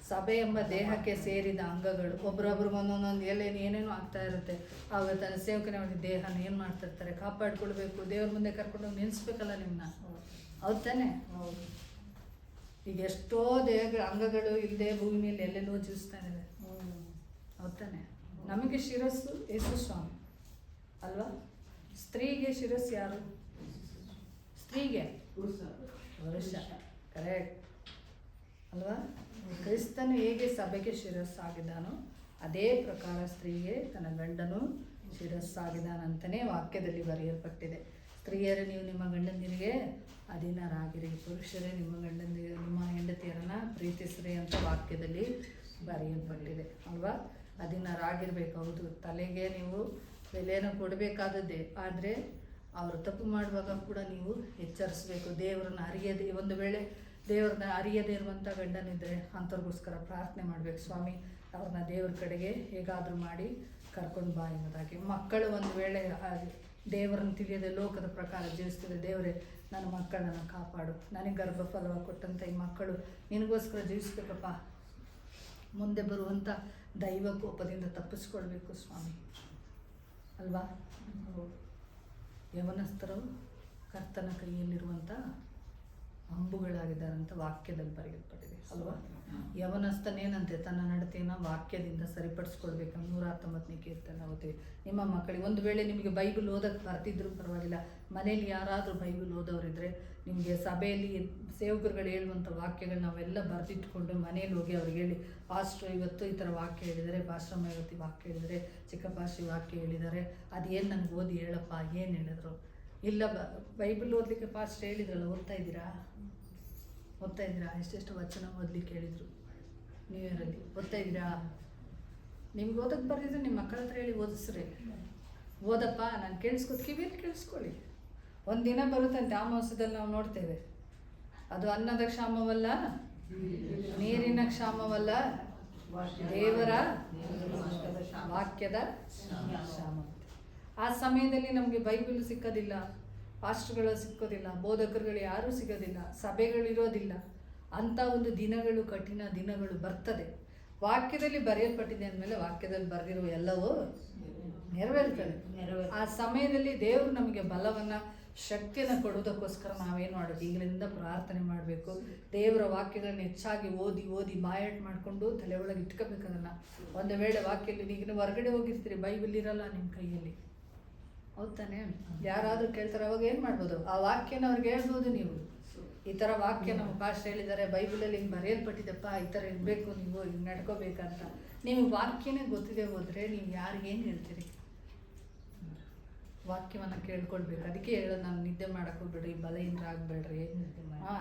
ಸಭೆ ಎಂಬ ದೇಹಕ್ಕೆ ಸೇರಿದ ಅಂಗಗಳು, ಒಬ್ರೊಬ್ರಿಗೆ ಒಂದೊಂದೊಂದು ಏನೇನೋ ಆಗ್ತಾ ಇರುತ್ತೆ. ಆವಾಗ ತನ್ನ ಸೇವಕನೇ ಮಾಡಿ ದೇಹನ ಏನು ಮಾಡ್ತಿರ್ತಾರೆ, ಕಾಪಾಡ್ಕೊಳ್ಬೇಕು, ದೇವ್ರ ಮುಂದೆ ಕರ್ಕೊಂಡೋಗಿ ನಿಲ್ಲಿಸ್ಬೇಕಲ್ಲ ನಿಮ್ಮನ್ನ. ಹೌದು ತಾನೆ? ಈಗ ಎಷ್ಟೋ ದೇಹಗಳ ಅಂಗಗಳು ಇಲ್ಲದೆ ಭೂಮಿ ಮೇಲೆ ಎಲ್ಲೆಲ್ಲೋ ಜೀವಿಸ್ತಾ ಇದ್ದಾವೆ. ಹೌದು ತಾನೆ? ನಮಗೆ ಶಿರಸ್ಸು ಯೇಸು ಸ್ವಾಮಿ ಅಲ್ವಾ? ಸ್ತ್ರೀಗೆ ಶಿರಸ್ಸು ಯಾರು? ಸ್ತ್ರೀಗೆ ಪುರುಷ. ಕರೆಕ್ಟ್ ಅಲ್ವಾ? ಕ್ರಿಸ್ತನು ಹೇಗೆ ಸಭೆಗೆ ಶಿರಸ್ಸಾಗಿದ್ದಾನೋ ಅದೇ ಪ್ರಕಾರ ಸ್ತ್ರೀಗೆ ತನ್ನ ಗಂಡನು ಶಿರಸ್ಸಾಗಿದ್ದಾನಂತಲೇ ವಾಕ್ಯದಲ್ಲಿ ಬರೆಯಲ್ಪಟ್ಟಿದೆ. ಸ್ತ್ರೀಯರೇ, ನೀವು ನಿಮ್ಮ ಗಂಡಂದಿರಿಗೆ ಅಧೀನರಾಗಿರಿ, ಪುರುಷರೇ ನಿಮ್ಮ ಹೆಂಡತಿಯರನ್ನು ಪ್ರೀತಿಸ್ರಿ ಅಂತ ವಾಕ್ಯದಲ್ಲಿ ಬರೆಯಲ್ಪಟ್ಟಿದೆ ಅಲ್ವಾ? ಅಧೀನರಾಗಿರ್ಬೇಕು. ಹೌದು, ತಲೆಗೆ ನೀವು ಬೆಲೆಯನ್ನು ಕೊಡಬೇಕಾದದ್ದೇ. ಆದರೆ ಅವರು ತಪ್ಪು ಮಾಡುವಾಗ ಕೂಡ ನೀವು ಎಚ್ಚರಿಸಬೇಕು. ದೇವರನ್ನ ಅರಿಯದೆ, ಒಂದು ವೇಳೆ ದೇವ್ರನ್ನ ಅರಿಯದೇ ಇರುವಂಥ ಗಂಡನಿದ್ದರೆ ಅಂಥವ್ರಿಗೋಸ್ಕರ ಪ್ರಾರ್ಥನೆ ಮಾಡಬೇಕು. ಸ್ವಾಮಿ, ಅವ್ರನ್ನ ದೇವ್ರ ಕಡೆಗೆ ಹೇಗಾದರೂ ಮಾಡಿ ಕರ್ಕೊಂಡು ಬಾ ಎಂಬುದಾಗಿ. ಮಕ್ಕಳು ಒಂದು ವೇಳೆ ದೇವರನ್ನು ತಿಳಿಯದೆ ಲೋಕದ ಪ್ರಕಾರ ಜೀವಿಸ್ತಿದೆ, ದೇವರೇ ನನ್ನ ಮಕ್ಕಳನ್ನು ಕಾಪಾಡು, ನನಗೆ ಗರ್ಭಫಲವಾಗಿ ಕೊಟ್ಟಂಥ ಈ ಮಕ್ಕಳು ನಿನಗೋಸ್ಕರ ಜೀವಿಸ್ಬೇಕಪ್ಪ, ಮುಂದೆ ಬರುವಂಥ ದೈವ ಕೋಪದಿಂದ ತಪ್ಪಿಸ್ಕೊಳ್ಬೇಕು ಸ್ವಾಮಿ ಅಲ್ವಾ? ಯವನಸ್ಥರು ಕರ್ತನ ಕೈಯಲ್ಲಿರುವಂಥ ಅಂಬುಗಳಾಗಿದ್ದಾರಂತ ವಾಕ್ಯದಲ್ಲಿ ಬರೆಯಲ್ಪಟ್ಟಿದೆ ಅಲ್ವಾ? ಯವನಸ್ಥನೇನಂತೆ ತನ್ನ ನಡತೆಯನ್ನು ವಾಕ್ಯದಿಂದ ಸರಿಪಡಿಸ್ಕೊಳ್ಬೇಕು. 119ನೇ ಕೀರ್ತನೆ ಓದ್ತೀವಿ. ನಿಮ್ಮ ಮಕ್ಕಳಿಗೆ ಒಂದು ವೇಳೆ ನಿಮಗೆ ಬೈಬಲ್ ಓದಕ್ಕೆ ಬರ್ತಿದ್ರು ಪರವಾಗಿಲ್ಲ, ಮನೇಲಿ ಯಾರಾದರೂ ಬೈಬಲ್ ಓದೋರಿದ್ದರೆ ನಿಮಗೆ ಸಭೆಯಲ್ಲಿ ಸೇವಕರುಗಳು ಹೇಳುವಂಥ ವಾಕ್ಯಗಳು ನಾವೆಲ್ಲ ಬರೆದಿಟ್ಕೊಂಡು ಮನೇಲಿ ಹೋಗಿ ಅವ್ರಿಗೆ ಹೇಳಿ, ಪಾಸ್ಟ್ರು ಇವತ್ತು ಈ ಥರ ವಾಕ್ಯ ಹೇಳಿದ್ದಾರೆ, ಪಾಸ್ಟ್ರಮ್ಮ ಇವತ್ತು ವಾಕ್ಯ ಹೇಳಿದ್ದಾರೆ, ಚಿಕ್ಕಪಾಶ್ರಿ ವಾಕ್ಯ ಹೇಳಿದ್ದಾರೆ, ಅದೇನು ನನಗೆ ಓದಿ ಹೇಳಪ್ಪ, ಏನು ಹೇಳಿದ್ರು? ಇಲ್ಲ, ಬೈಬಲ್ ಓದಲಿಕ್ಕೆ ಪಾಸ್ಟ್ ಹೇಳಿದ್ರಲ್ಲ, ಓದ್ತಾ ಇದ್ದೀರಾ? ಎಷ್ಟೆಷ್ಟು ವಚನ ಓದಲಿಕ್ಕೆ ಹೇಳಿದರು ನ್ಯೂ ಇಯರಲ್ಲಿ? ಓದ್ತಾ ಇದ್ದೀರಾ? ನಿಮ್ಗೆ ಓದಕ್ಕೆ ಬರ್ದಿದ್ರೆ ನಿಮ್ಮ ಮಕ್ಕಳ ಹತ್ರ ಹೇಳಿ ಓದಿಸ್ರಿ. ಓದಪ್ಪ, ನಾನು ಕಿವಿಯಲ್ಲಿ ಕೇಳಿಸ್ಕೊಳ್ಳಿ. ಒಂದಿನ ಬರುತ್ತಂತೆ ಅಮಾವಾಸ್ಯದಲ್ಲಿ ನಾವು ನೋಡ್ತೇವೆ, ಅದು ಅನ್ನದ ಕ್ಷಾಮವಲ್ಲ, ನೀರಿನ ಕ್ಷಾಮವಲ್ಲ, ದೇವರ ವಾಕ್ಯದ ಕ್ಷಾಮ. ಆ ಸಮಯದಲ್ಲಿ ನಮಗೆ ಬೈಬಲ್ ಸಿಕ್ಕೋದಿಲ್ಲ, ಪಾಸ್ಟರ್ಗಳು ಸಿಕ್ಕೋದಿಲ್ಲ, ಬೋಧಕರುಗಳು ಯಾರೂ ಸಿಗೋದಿಲ್ಲ, ಸಭೆಗಳಿರೋದಿಲ್ಲ. ಅಂಥ ಒಂದು ದಿನಗಳು, ಕಠಿಣ ದಿನಗಳು ಬರ್ತದೆ. ವಾಕ್ಯದಲ್ಲಿ ಬರೆಯಲ್ಪಟ್ಟಿದೆ ಅಂದಮೇಲೆ ವಾಕ್ಯದಲ್ಲಿ ಬರೆದಿರುವ ಎಲ್ಲವೂ ನೆರವೇರ್ತದೆ. ಆ ಸಮಯದಲ್ಲಿ ದೇವರು ನಮಗೆ ಬಲವನ್ನು, ಶಕ್ತಿಯನ್ನು ಕೊಡುವುದಕ್ಕೋಸ್ಕರ ನಾವೇನು ಮಾಡೋದು? ಈಗಲಿಂದ ಪ್ರಾರ್ಥನೆ ಮಾಡಬೇಕು. ದೇವರ ವಾಕ್ಯಗಳನ್ನ ಹೆಚ್ಚಾಗಿ ಓದಿ ಓದಿ ಬಾಯಾಟ ಮಾಡಿಕೊಂಡು ತಲೆ ಒಳಗೆ ಇಟ್ಕೋಬೇಕು. ಅದನ್ನು ಒಂದು ವೇಳೆ ವಾಕ್ಯದಲ್ಲಿ ಈಗ ನೀವು ಹೊರಗಡೆ ಹೋಗಿರ್ತೀರಿ, ಬೈಬಲ್ ಇರಲ್ಲ ನಿಮ್ಮ ಕೈಯಲ್ಲಿ, ಹೌದು ತಾನೆ? ಯಾರಾದರೂ ಕೇಳ್ತಾರೆ, ಅವಾಗ ಏನು ಮಾಡ್ಬೋದು? ಆ ವಾಕ್ಯನ ಅವ್ರಿಗೆ ಹೇಳ್ಬೋದು. ನೀವು ಈ ಥರ ವಾಕ್ಯ ನಮ್ಮ ಭಾಷೆ ಹೇಳಿದ್ದಾರೆ, ಬೈಬಲಲ್ಲಿ ಹಿಂಗೆ ಬರೆಯಲ್ಪಟ್ಟಿದೆಪ್ಪ, ಈ ಥರ ಇರಬೇಕು, ನೀವು ಹಿಂಗೆ ನಡ್ಕೋಬೇಕಂತ. ನೀವು ವಾಕ್ಯನೇ ಗೊತ್ತಿದೆ ಹೋದರೆ ನೀವು ಯಾರಿಗೇನು ಹೇಳ್ತೀರಿ? ವಾಕ್ಯವನ್ನು ಕೇಳ್ಕೊಳ್ಬೇಕು. ಅದಕ್ಕೆ ಹೇಳೋದು, ನಾನು ನಿದ್ದೆ ಮಾಡಕ್ಕೆ ಹೋಗ್ಬೇಡ್ರಿ, ಬಲಹೀನರಾಗಬೇಡ್ರಿ,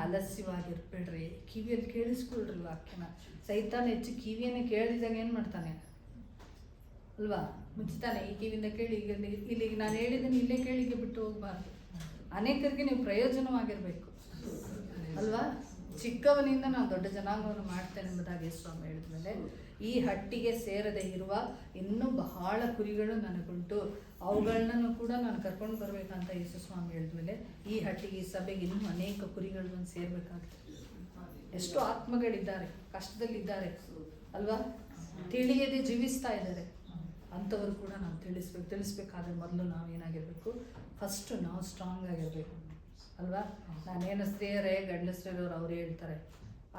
ಅಲಸ್ಯವಾಗಿರ್ಬೇಡ್ರಿ, ಕಿವಿಯಲ್ಲಿ ಕೇಳಿಸ್ಕೊಳ್ರಿ ವಾಕ್ಯನ. ಸೈತಾನ ಹೆಚ್ಚು ಕಿವಿಯನ್ನೇ ಕೇಳಿದಾಗ ಏನು ಮಾಡ್ತಾನೆ ಅಲ್ವಾ? ಮುಚ್ತಾನೆ. ಈ ಕಿವಿಯಿಂದ ಕೇಳಿ, ಈಗ ಇಲ್ಲಿಗೆ ನಾನು ಹೇಳಿದ್ದೀನಿ ಇಲ್ಲೇ ಕೇಳಿಗೆ ಬಿಟ್ಟು ಹೋಗಬಾರ್ದು. ಅನೇಕರಿಗೆ ನೀವು ಪ್ರಯೋಜನವಾಗಿರಬೇಕು ಅಲ್ವಾ? ಚಿಕ್ಕವನಿಂದ ನಾನು ದೊಡ್ಡ ಜನಾಂಗವನ್ನು ಮಾಡ್ತೇನೆ ಎಂಬುದಾಗಿ ಸ್ವಾಮಿ ಹೇಳಿದ ಮೇಲೆ, ಈ ಹಟ್ಟಿಗೆ ಸೇರದೆ ಇರುವ ಇನ್ನೂ ಬಹಳ ಕುರಿಗಳು ನನಗುಂಟು, ಅವುಗಳನ್ನೂ ಕೂಡ ನಾನು ಕರ್ಕೊಂಡು ಬರಬೇಕಂತ ಯೇಸು ಸ್ವಾಮಿ ಹೇಳಿದ್ಮೇಲೆ, ಈ ಹಟ್ಟಿಗೆ, ಈ ಸಭೆಗೆ ಇನ್ನೂ ಅನೇಕ ಕುರಿಗಳು ಬಂದು ಸೇರಬೇಕಾಗ್ತದೆ. ಎಷ್ಟೋ ಆತ್ಮಗಳಿದ್ದಾರೆ, ಕಷ್ಟದಲ್ಲಿದ್ದಾರೆ ಅಲ್ವಾ? ತಿಳಿಯದೆ ಜೀವಿಸ್ತಾ ಇದ್ದಾರೆ. ಅಂಥವ್ರು ಕೂಡ ನಾವು ತಿಳಿಸ್ಬೇಕಾದ್ರೆ ಮೊದಲು ನಾವೇನಾಗಿರಬೇಕು? ಫಸ್ಟು ನಾವು ಸ್ಟ್ರಾಂಗ್ ಆಗಿರಬೇಕು ಅಲ್ವಾ? ನಾನೇನು ಸ್ತ್ರೀಯರೇ ಗಂಡಸ್ತ್ರೀಯರವ್ರು ಅವರೇ ಹೇಳ್ತಾರೆ,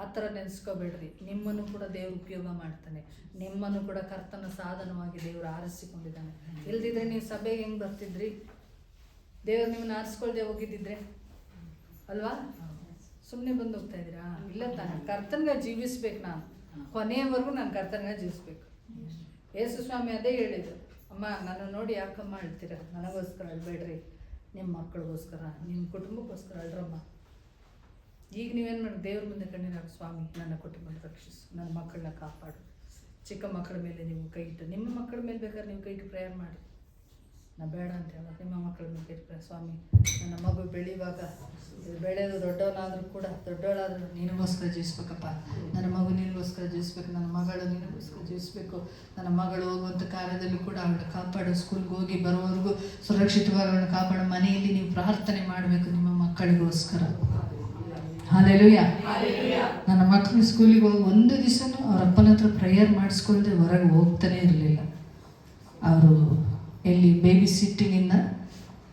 ಆ ಥರ ನೆನೆಸ್ಕೋಬೇಡ್ರಿ. ನಿಮ್ಮನ್ನು ಕೂಡ ದೇವರು ಉಪಯೋಗ ಮಾಡ್ತಾನೆ, ನಿಮ್ಮನ್ನು ಕೂಡ ಕರ್ತನ ಸಾಧನವಾಗಿ ದೇವರು ಆರಿಸಿಕೊಂಡಿದ್ದಾನೆ. ಇಲ್ದಿದ್ರೆ ನೀವು ಸಭೆಗೆ ಹೆಂಗೆ ಬರ್ತಿದ್ರಿ? ದೇವರು ನಿಮ್ಮನ್ನು ಆರಿಸ್ಕೊಳ್ದೆ ಹೋಗಿದ್ದಿದ್ರೆ ಅಲ್ವಾ? ಸುಮ್ಮನೆ ಬಂದು ಹೋಗ್ತಾ ಇದ್ದೀರಾ? ಇಲ್ಲ ತಾನೆ. ಕರ್ತನ್ಗೆ ಜೀವಿಸ್ಬೇಕು. ನಾನು ಕೊನೆಯವರೆಗೂ ನಾನು ಕರ್ತನ್ಗೆ ಜೀವಿಸ್ಬೇಕು. ಯೇಸು ಸ್ವಾಮಿ ಅದೇ ಹೇಳಿದ್ರು, ಅಮ್ಮ ನಾನು ನೋಡಿ ಯಾಕಮ್ಮ ಅಳ್ತೀರ? ನನಗೋಸ್ಕರ ಅಳ್ಬೇಡ್ರಿ, ನಿಮ್ಮ ಮಕ್ಕಳಿಗೋಸ್ಕರ, ನಿಮ್ಮ ಕುಟುಂಬಕ್ಕೋಸ್ಕರ ಅಳ್ರಮ್ಮ. ಈಗ ನೀವೇನು ಮಾಡಿ? ದೇವ್ರ ಮುಂದೆ ಕಣ್ಣೀರಾಗ, ಸ್ವಾಮಿ ನನ್ನ ಕುಟುಂಬನ ರಕ್ಷಿಸು, ನನ್ನ ಮಕ್ಕಳನ್ನ ಕಾಪಾಡು. ಚಿಕ್ಕ ಮಕ್ಕಳ ಮೇಲೆ ನೀವು ಕೈ ಇಟ್ಟು, ನಿಮ್ಮ ಮಕ್ಕಳ ಮೇಲೆ ಬೇಕಾದ್ರೆ ನೀವು ಕೈಗೆ ಪ್ರೇಯರ್ ಮಾಡಿ, ನಾ ಬೇಡ ಅಂತ ಹೇಳ. ನಿಮ್ಮ ಮಕ್ಕಳ ಮೇಲೆ ಕೈ ಪ್ರೇಯರ್, ಸ್ವಾಮಿ ನನ್ನ ಮಗು ಬೆಳೆಯುವಾಗ, ಬೆಳೆಯೋದು ದೊಡ್ಡವನಾದರೂ ಕೂಡ, ದೊಡ್ಡವಳಾದರೂ ನಿನಗೋಸ್ಕರ ಜೀವಿಸ್ಬೇಕಪ್ಪ, ನನ್ನ ಮಗು ನಿನಗೋಸ್ಕರ ಜೀವಿಸ್ಬೇಕು, ನನ್ನ ಮಗಳು ನಿನಗೋಸ್ಕರ ಜೀವಿಸ್ಬೇಕು, ನನ್ನ ಮಗಳು ಹೋಗುವಂಥ ಕಾರ್ಯದಲ್ಲೂ ಕೂಡ ಅವಳನ್ನ ಕಾಪಾಡು, ಸ್ಕೂಲ್ಗೆ ಹೋಗಿ ಬರೋವರೆಗೂ ಸುರಕ್ಷಿತವಾಗಿ ಅವಳನ್ನ ಕಾಪಾಡು. ಮನೆಯಲ್ಲಿ ನೀವು ಪ್ರಾರ್ಥನೆ ಮಾಡಬೇಕು ನಿಮ್ಮ ಮಕ್ಕಳಿಗೋಸ್ಕರ ಹಾಲೆಲೂಯ. ನನ್ನ ಮಕ್ಕಳು ಸ್ಕೂಲಿಗೆ ಹೋಗಿ ಒಂದು ದಿವಸನೂ ಅವ್ರ ಅಪ್ಪನ ಹತ್ರ ಪ್ರೇಯರ್ ಮಾಡಿಸ್ಕೊಳ್ದೆ ಹೊರಗೆ ಹೋಗ್ತಾನೆ ಇರಲಿಲ್ಲ. ಅವರು ಎಲ್ಲಿ ಬೇಬಿ ಸಿಟ್ಟಿಂಗಿಂದ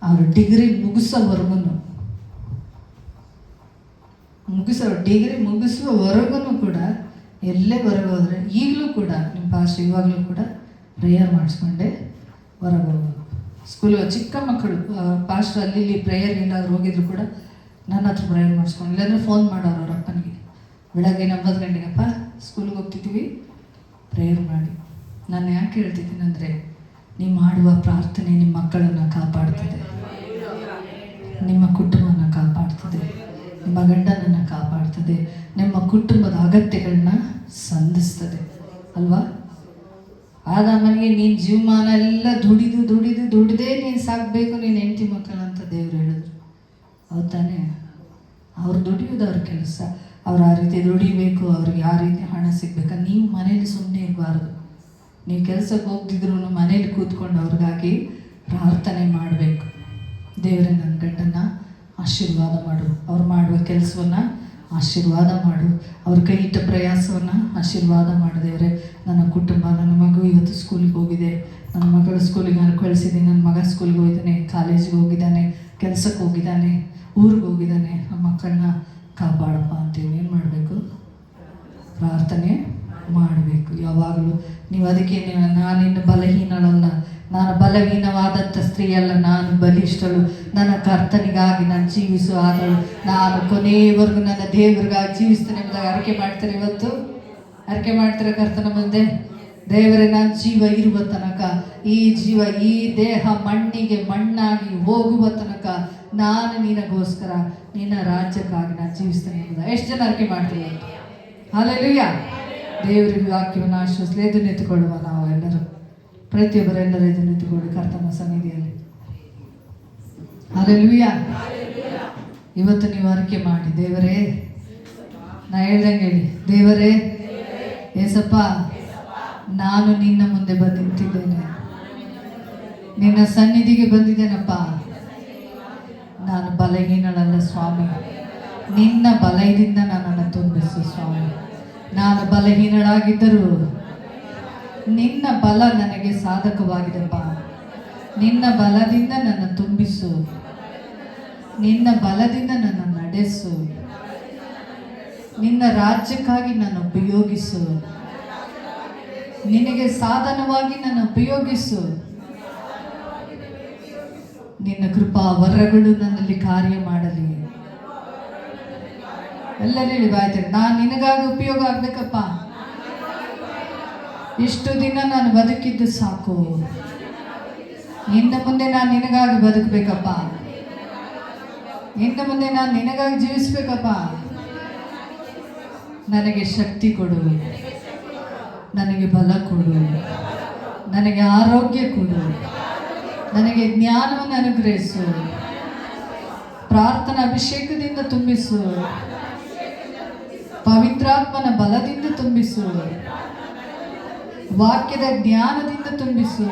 ಅವರು ಡಿಗ್ರಿ ಮುಗಿಸೋವರೆಗೂ ಡಿಗ್ರಿ ಮುಗಿಸುವವರೆಗೂ ಕೂಡ ಎಲ್ಲೇ ಹೊರಗೆ ಹೋದರೆ ಈಗಲೂ ಕೂಡ ನಿಮ್ಮ ಪಾಸ್ಟ್ ಇವಾಗಲೂ ಕೂಡ ಪ್ರೇಯರ್ ಮಾಡಿಸ್ಕೊಂಡೆ ಹೊರಗೆ ಹೋಗೋದು. ಸ್ಕೂಲಿಗೆ ಚಿಕ್ಕ ಮಕ್ಕಳು ಪಾಸ್ಟ್ ಅಲ್ಲಿ ಇಲ್ಲಿ ಪ್ರೇಯರ್ ಏನಾದರೂ ಹೋಗಿದ್ರು ಕೂಡ ನನ್ನ ಹತ್ರ ಪ್ರೇಯರ್ ಮಾಡಿಸ್ಕೊಂಡು, ಇಲ್ಲಾಂದರೆ ಫೋನ್ ಮಾಡೋರು ಅವ್ರ ಅಪ್ಪನಿಗೆ, ಬೆಳಗ್ಗೆ 9 ಗಂಟೆಗಪ್ಪ ಸ್ಕೂಲಿಗೆ ಹೋಗ್ತಿದ್ದೀವಿ ಪ್ರೇಯರ್ ಮಾಡಿ. ನಾನು ಯಾಕೆ ಹೇಳ್ತಿದ್ದೀನಿ ಅಂದರೆ, ನೀವು ಮಾಡುವ ಪ್ರಾರ್ಥನೆ ನಿಮ್ಮ ಮಕ್ಕಳನ್ನು ಕಾಪಾಡ್ತದೆ, ನಿಮ್ಮ ಕುಟುಂಬವನ್ನು ಕಾಪಾಡ್ತದೆ, ನಿಮ್ಮ ಗಂಡನನ್ನು ಕಾಪಾಡ್ತದೆ, ನಿಮ್ಮ ಕುಟುಂಬದ ಅಗತ್ಯಗಳನ್ನ ಸಂಧಿಸ್ತದೆ ಅಲ್ವಾ. ಆದಾಮನಿಗೆ ನೀನು ಜೀವಮಾನ ಎಲ್ಲ ದುಡಿದೇ ನೀನು ಸಾಕಬೇಕು ನೀನು ಹೆಂಡತಿ ಮಕ್ಕಳಂತ ದೇವರು ಹೇಳಿದ್ರು. ಹೌದು ತಾನೇ? ಅವ್ರು ದುಡಿಯೋದು ಅವ್ರ ಕೆಲಸ, ಅವ್ರು ಆ ರೀತಿ ದುಡಿಬೇಕು, ಅವ್ರಿಗೆ ಆ ರೀತಿ ಹಣ ಸಿಗ್ಬೇಕು. ನೀವು ಮನೇಲಿ ಸುಮ್ಮನೆ ಇರಬಾರ್ದು. ನೀವು ಕೆಲಸಕ್ಕೆ ಹೋಗ್ತಿದ್ರು ಮನೇಲಿ ಕೂತ್ಕೊಂಡು ಅವ್ರಿಗಾಗಿ ಪ್ರಾರ್ಥನೆ ಮಾಡಬೇಕು. ದೇವರೇ ನನ್ನ ಗಂಡನ್ನ ಆಶೀರ್ವಾದ ಮಾಡು, ಅವ್ರು ಮಾಡುವ ಕೆಲಸವನ್ನು ಆಶೀರ್ವಾದ ಮಾಡು, ಅವ್ರ ಕೈ ಇಟ್ಟ ಪ್ರಯಾಸವನ್ನು ಆಶೀರ್ವಾದ ಮಾಡು ದೇವರೇ. ನನ್ನ ಕುಟುಂಬ, ನನ್ನ ಮಗು ಇವತ್ತು ಸ್ಕೂಲಿಗೆ ಹೋಗಿದೆ, ನನ್ನ ಮಗಳು ಸ್ಕೂಲಿಗೆ ನಾನು ಕಳಿಸಿದ್ದೀನಿ, ನನ್ನ ಮಗ ಸ್ಕೂಲ್ಗೆ ಹೋಗಿದ್ದಾನೆ, ಕಾಲೇಜಿಗೆ ಹೋಗಿದ್ದಾನೆ, ಕೆಲಸಕ್ಕೆ ಹೋಗಿದ್ದಾನೆ, ಊರಿಗೆ ಹೋಗಿದ್ದಾನೆ, ನಮ್ಮ ಮಕ್ಕಳನ್ನ ಕಾಪಾಡಪ್ಪ ಅಂತೇಳಿ ಏನು ಮಾಡಬೇಕು? ಪ್ರಾರ್ಥನೆ ಮಾಡಬೇಕು ಯಾವಾಗಲೂ. ನೀವು ಅದಕ್ಕೆ ನಾನಿನ್ನು ಬಲಹೀನಳಲ್ಲ, ನಾನು ಬಲಹೀನವಾದಂಥ ಸ್ತ್ರೀಯಲ್ಲ, ನಾನು ಬಲಿಷ್ಠಳು, ನನ್ನ ಕರ್ತನಿಗಾಗಿ ನಾನು ಜೀವಿಸು ಆದಳು, ನಾನು ಕೊನೆಯವರೆಗೂ ನನ್ನ ದೇವರಿಗಾಗಿ ಜೀವಿಸ್ತೇನೆ ಎಂಬುದಾಗಿ ಅರಿಕೆ ಮಾಡ್ತಾರೆ. ಇವತ್ತು ಅರಿಕೆ ಮಾಡ್ತಾರೆ ಕರ್ತನ ಮುಂದೆ, ದೇವರೇ ನನ್ನ ಜೀವ ಇರುವ ತನಕ, ಈ ಜೀವ ಈ ದೇಹ ಮಣ್ಣಿಗೆ ಮಣ್ಣಾಗಿ ಹೋಗುವ ತನಕ ನಾನು ನಿನಗೋಸ್ಕರ ನಿನ್ನ ರಾಜ್ಯಕ್ಕಾಗಿ ನಾನು ಜೀವಿಸ್ತೇನೆ ಎಂಬುದಾಗಿ ಎಷ್ಟು ಜನ ಅರಿಕೆ ಮಾಡ್ತೀವಿ? ಹಾಲೆಲೂಯ. ದೇವರಿಗೆ ವಾಕ್ಯವನ್ನು ಆಶ್ವಾಸನೆ ಎದ್ದು ನಿಂತುಕೊಳ್ಳುವ ನಾವು ಎಲ್ಲರೂ, ಪ್ರತಿಯೊಬ್ಬರೆಲ್ಲರೂ ಎದ್ದು ನಿಂತುಕೊಳ್ಳಿ ಕರ್ತನ ಸನ್ನಿಧಿಯಲ್ಲಿ. ಹಾಲೆಲೂಯ. ಇವತ್ತು ನೀವು ಅರಿಕೆ ಮಾಡಿ, ದೇವರೇ, ನಾ ಹೇಳ್ದಂಗೆ ಹೇಳಿ, ದೇವರೇ ಏಸಪ್ಪ, ನಾನು ನಿನ್ನ ಮುಂದೆ ಬಂದು ನಿಂತಿದ್ದೇನೆ, ನಿನ್ನ ಸನ್ನಿಧಿಗೆ ಬಂದಿದ್ದೇನಪ್ಪ. ನಾನು ಬಲಹೀನಳಲ್ಲ ಸ್ವಾಮಿ, ನಿನ್ನ ಬಲದಿಂದ ನನ್ನನ್ನು ತುಂಬಿಸು ಸ್ವಾಮಿ. ನಾನು ಬಲಹೀನಳಾಗಿದ್ದರೂ ನಿನ್ನ ಬಲ ನನಗೆ ಸಾಧಕವಾಗಿದೆಪ್ಪ. ನಿನ್ನ ಬಲದಿಂದ ನನ್ನ ತುಂಬಿಸು, ನಿನ್ನ ಬಲದಿಂದ ನನ್ನ ನಡೆಸು, ನಿನ್ನ ರಾಜ್ಯಕ್ಕಾಗಿ ನಾನು ಉಪಯೋಗಿಸು, ನಿನಗೆ ಸಾಧನವಾಗಿ ನಾನು ಉಪಯೋಗಿಸು. ನಿನ್ನ ಕೃಪಾ ವರಗಳು ನನ್ನಲ್ಲಿ ಕಾರ್ಯ ಮಾಡಲಿ. ಎಲ್ಲರೂ ಹೇಳಿ ಬಾಯ್ತಾರೆ, ನಾನು ನಿನಗಾಗಿ ಉಪಯೋಗ ಆಗ್ಬೇಕಪ್ಪ. ಇಷ್ಟು ದಿನ ನಾನು ಬದುಕಿದ್ದು ಸಾಕು, ಇನ್ನು ಮುಂದೆ ನಾನು ನಿನಗಾಗಿ ಬದುಕಬೇಕಪ್ಪ, ಇನ್ನು ಮುಂದೆ ನಾನು ನಿನಗಾಗಿ ಜೀವಿಸ್ಬೇಕಪ್ಪ. ನನಗೆ ಶಕ್ತಿ ಕೊಡು, ನನಗೆ ಬಲ ಕೊಡು, ನನಗೆ ಆರೋಗ್ಯ ಕೊಡು, ನನಗೆ ಜ್ಞಾನವನ್ನು ಅನುಗ್ರಹಿಸು, ಪ್ರಾರ್ಥನಾ ಅಭಿಷೇಕದಿಂದ ತುಂಬಿಸು, ಪವಿತ್ರಾತ್ಮನ ಬಲದಿಂದ ತುಂಬಿಸು, ವಾಕ್ಯದ ಜ್ಞಾನದಿಂದ ತುಂಬಿಸು.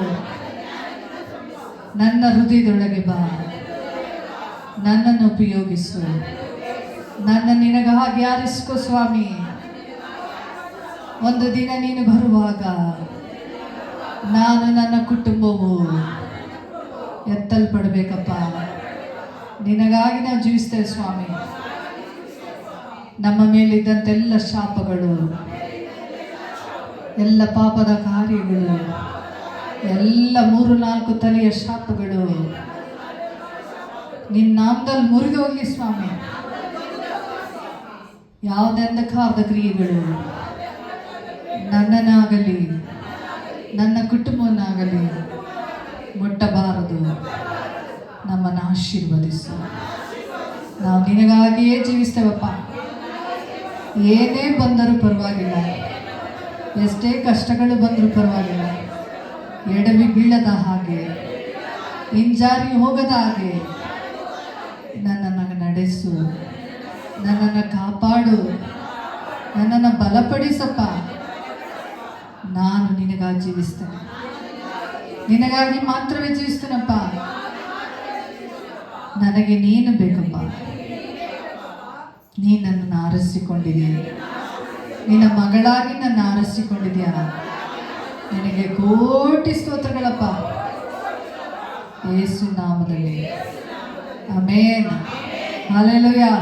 ನನ್ನ ಹೃದಯದೊಳಗೆ ಬಾ, ನನ್ನನ್ನು ಉಪಯೋಗಿಸು, ನನ್ನ ನಿನಗಾಗಿ ಆರಿಸಿಕೋ ಸ್ವಾಮಿ. ಒಂದು ದಿನ ನೀನು ಬರುವಾಗ ನಾನು ನನ್ನ ಕುಟುಂಬವು ಎತ್ತಲ್ಪಡಬೇಕಪ್ಪ. ನಿನಗಾಗಿ ನಾವು ಜೀವಿಸ್ತೇವೆ ಸ್ವಾಮಿ. ನಮ್ಮ ಮೇಲಿದ್ದಂತೆಲ್ಲ ಶಾಪಗಳು, ಎಲ್ಲ ಪಾಪದ ಕಾರ್ಯಗಳು, ಎಲ್ಲ 3-4 ತಲೆಯ ಶಾಪಗಳು ನಿನ್ನ ನಾಮದಲ್ಲಿ ಮುರಿದು ಹೋಗಲಿ ಸ್ವಾಮಿ. ಯಾವುದೇ ಅಂಧಕಾರದ ಕ್ರಿಯೆಗಳು ನನ್ನನ್ನಾಗಲಿ ನನ್ನ ಕುಟುಂಬವನ್ನಾಗಲಿ ಮುಟ್ಟಬಾರದು. ನಮ್ಮನ್ನು ಆಶೀರ್ವದಿಸು. ನಾವು ನಿನಗಾಗಿಯೇ ಜೀವಿಸ್ತೇವಪ್ಪ. ಏನೇ ಬಂದರೂ ಪರವಾಗಿಲ್ಲ, ಎಷ್ಟೇ ಕಷ್ಟಗಳು ಬಂದರೂ ಪರವಾಗಿಲ್ಲ, ಎಡವಿ ಬೀಳದ ಹಾಗೆ, ಹಿಂಜಾರಿ ಹೋಗದ ಹಾಗೆ ನನ್ನನ್ನು ನಡೆಸು, ನನ್ನನ್ನು ಕಾಪಾಡು, ನನ್ನನ್ನು ಬಲಪಡಿಸಪ್ಪ. ನಾನು ನಿನಗಾಗಿ ಜೀವಿಸ್ತೇನೆ, ನಿನಗಾಗಿ ಮಾತ್ರವೇ ಜೀವಿಸ್ತೇನಪ್ಪ. ನನಗೆ ನೀನು ಬೇಕಪ್ಪ. ನೀ ನನ್ನನ್ನು ಆರಿಸಿಕೊಂಡಿದೀಯ, ನಿನ್ನ ಮಗಳಾಗಿ ನನ್ನ ಆರಿಸಿಕೊಂಡಿದ್ಯಾ. ನಿನಗೆ ಕೋಟಿ ಸ್ತೋತ್ರಗಳಪ್ಪ, ಯೇಸು ನಾಮದಲ್ಲಿ. ಆಮೇನ್. ಹಲ್ಲೆಲೂಯಾ.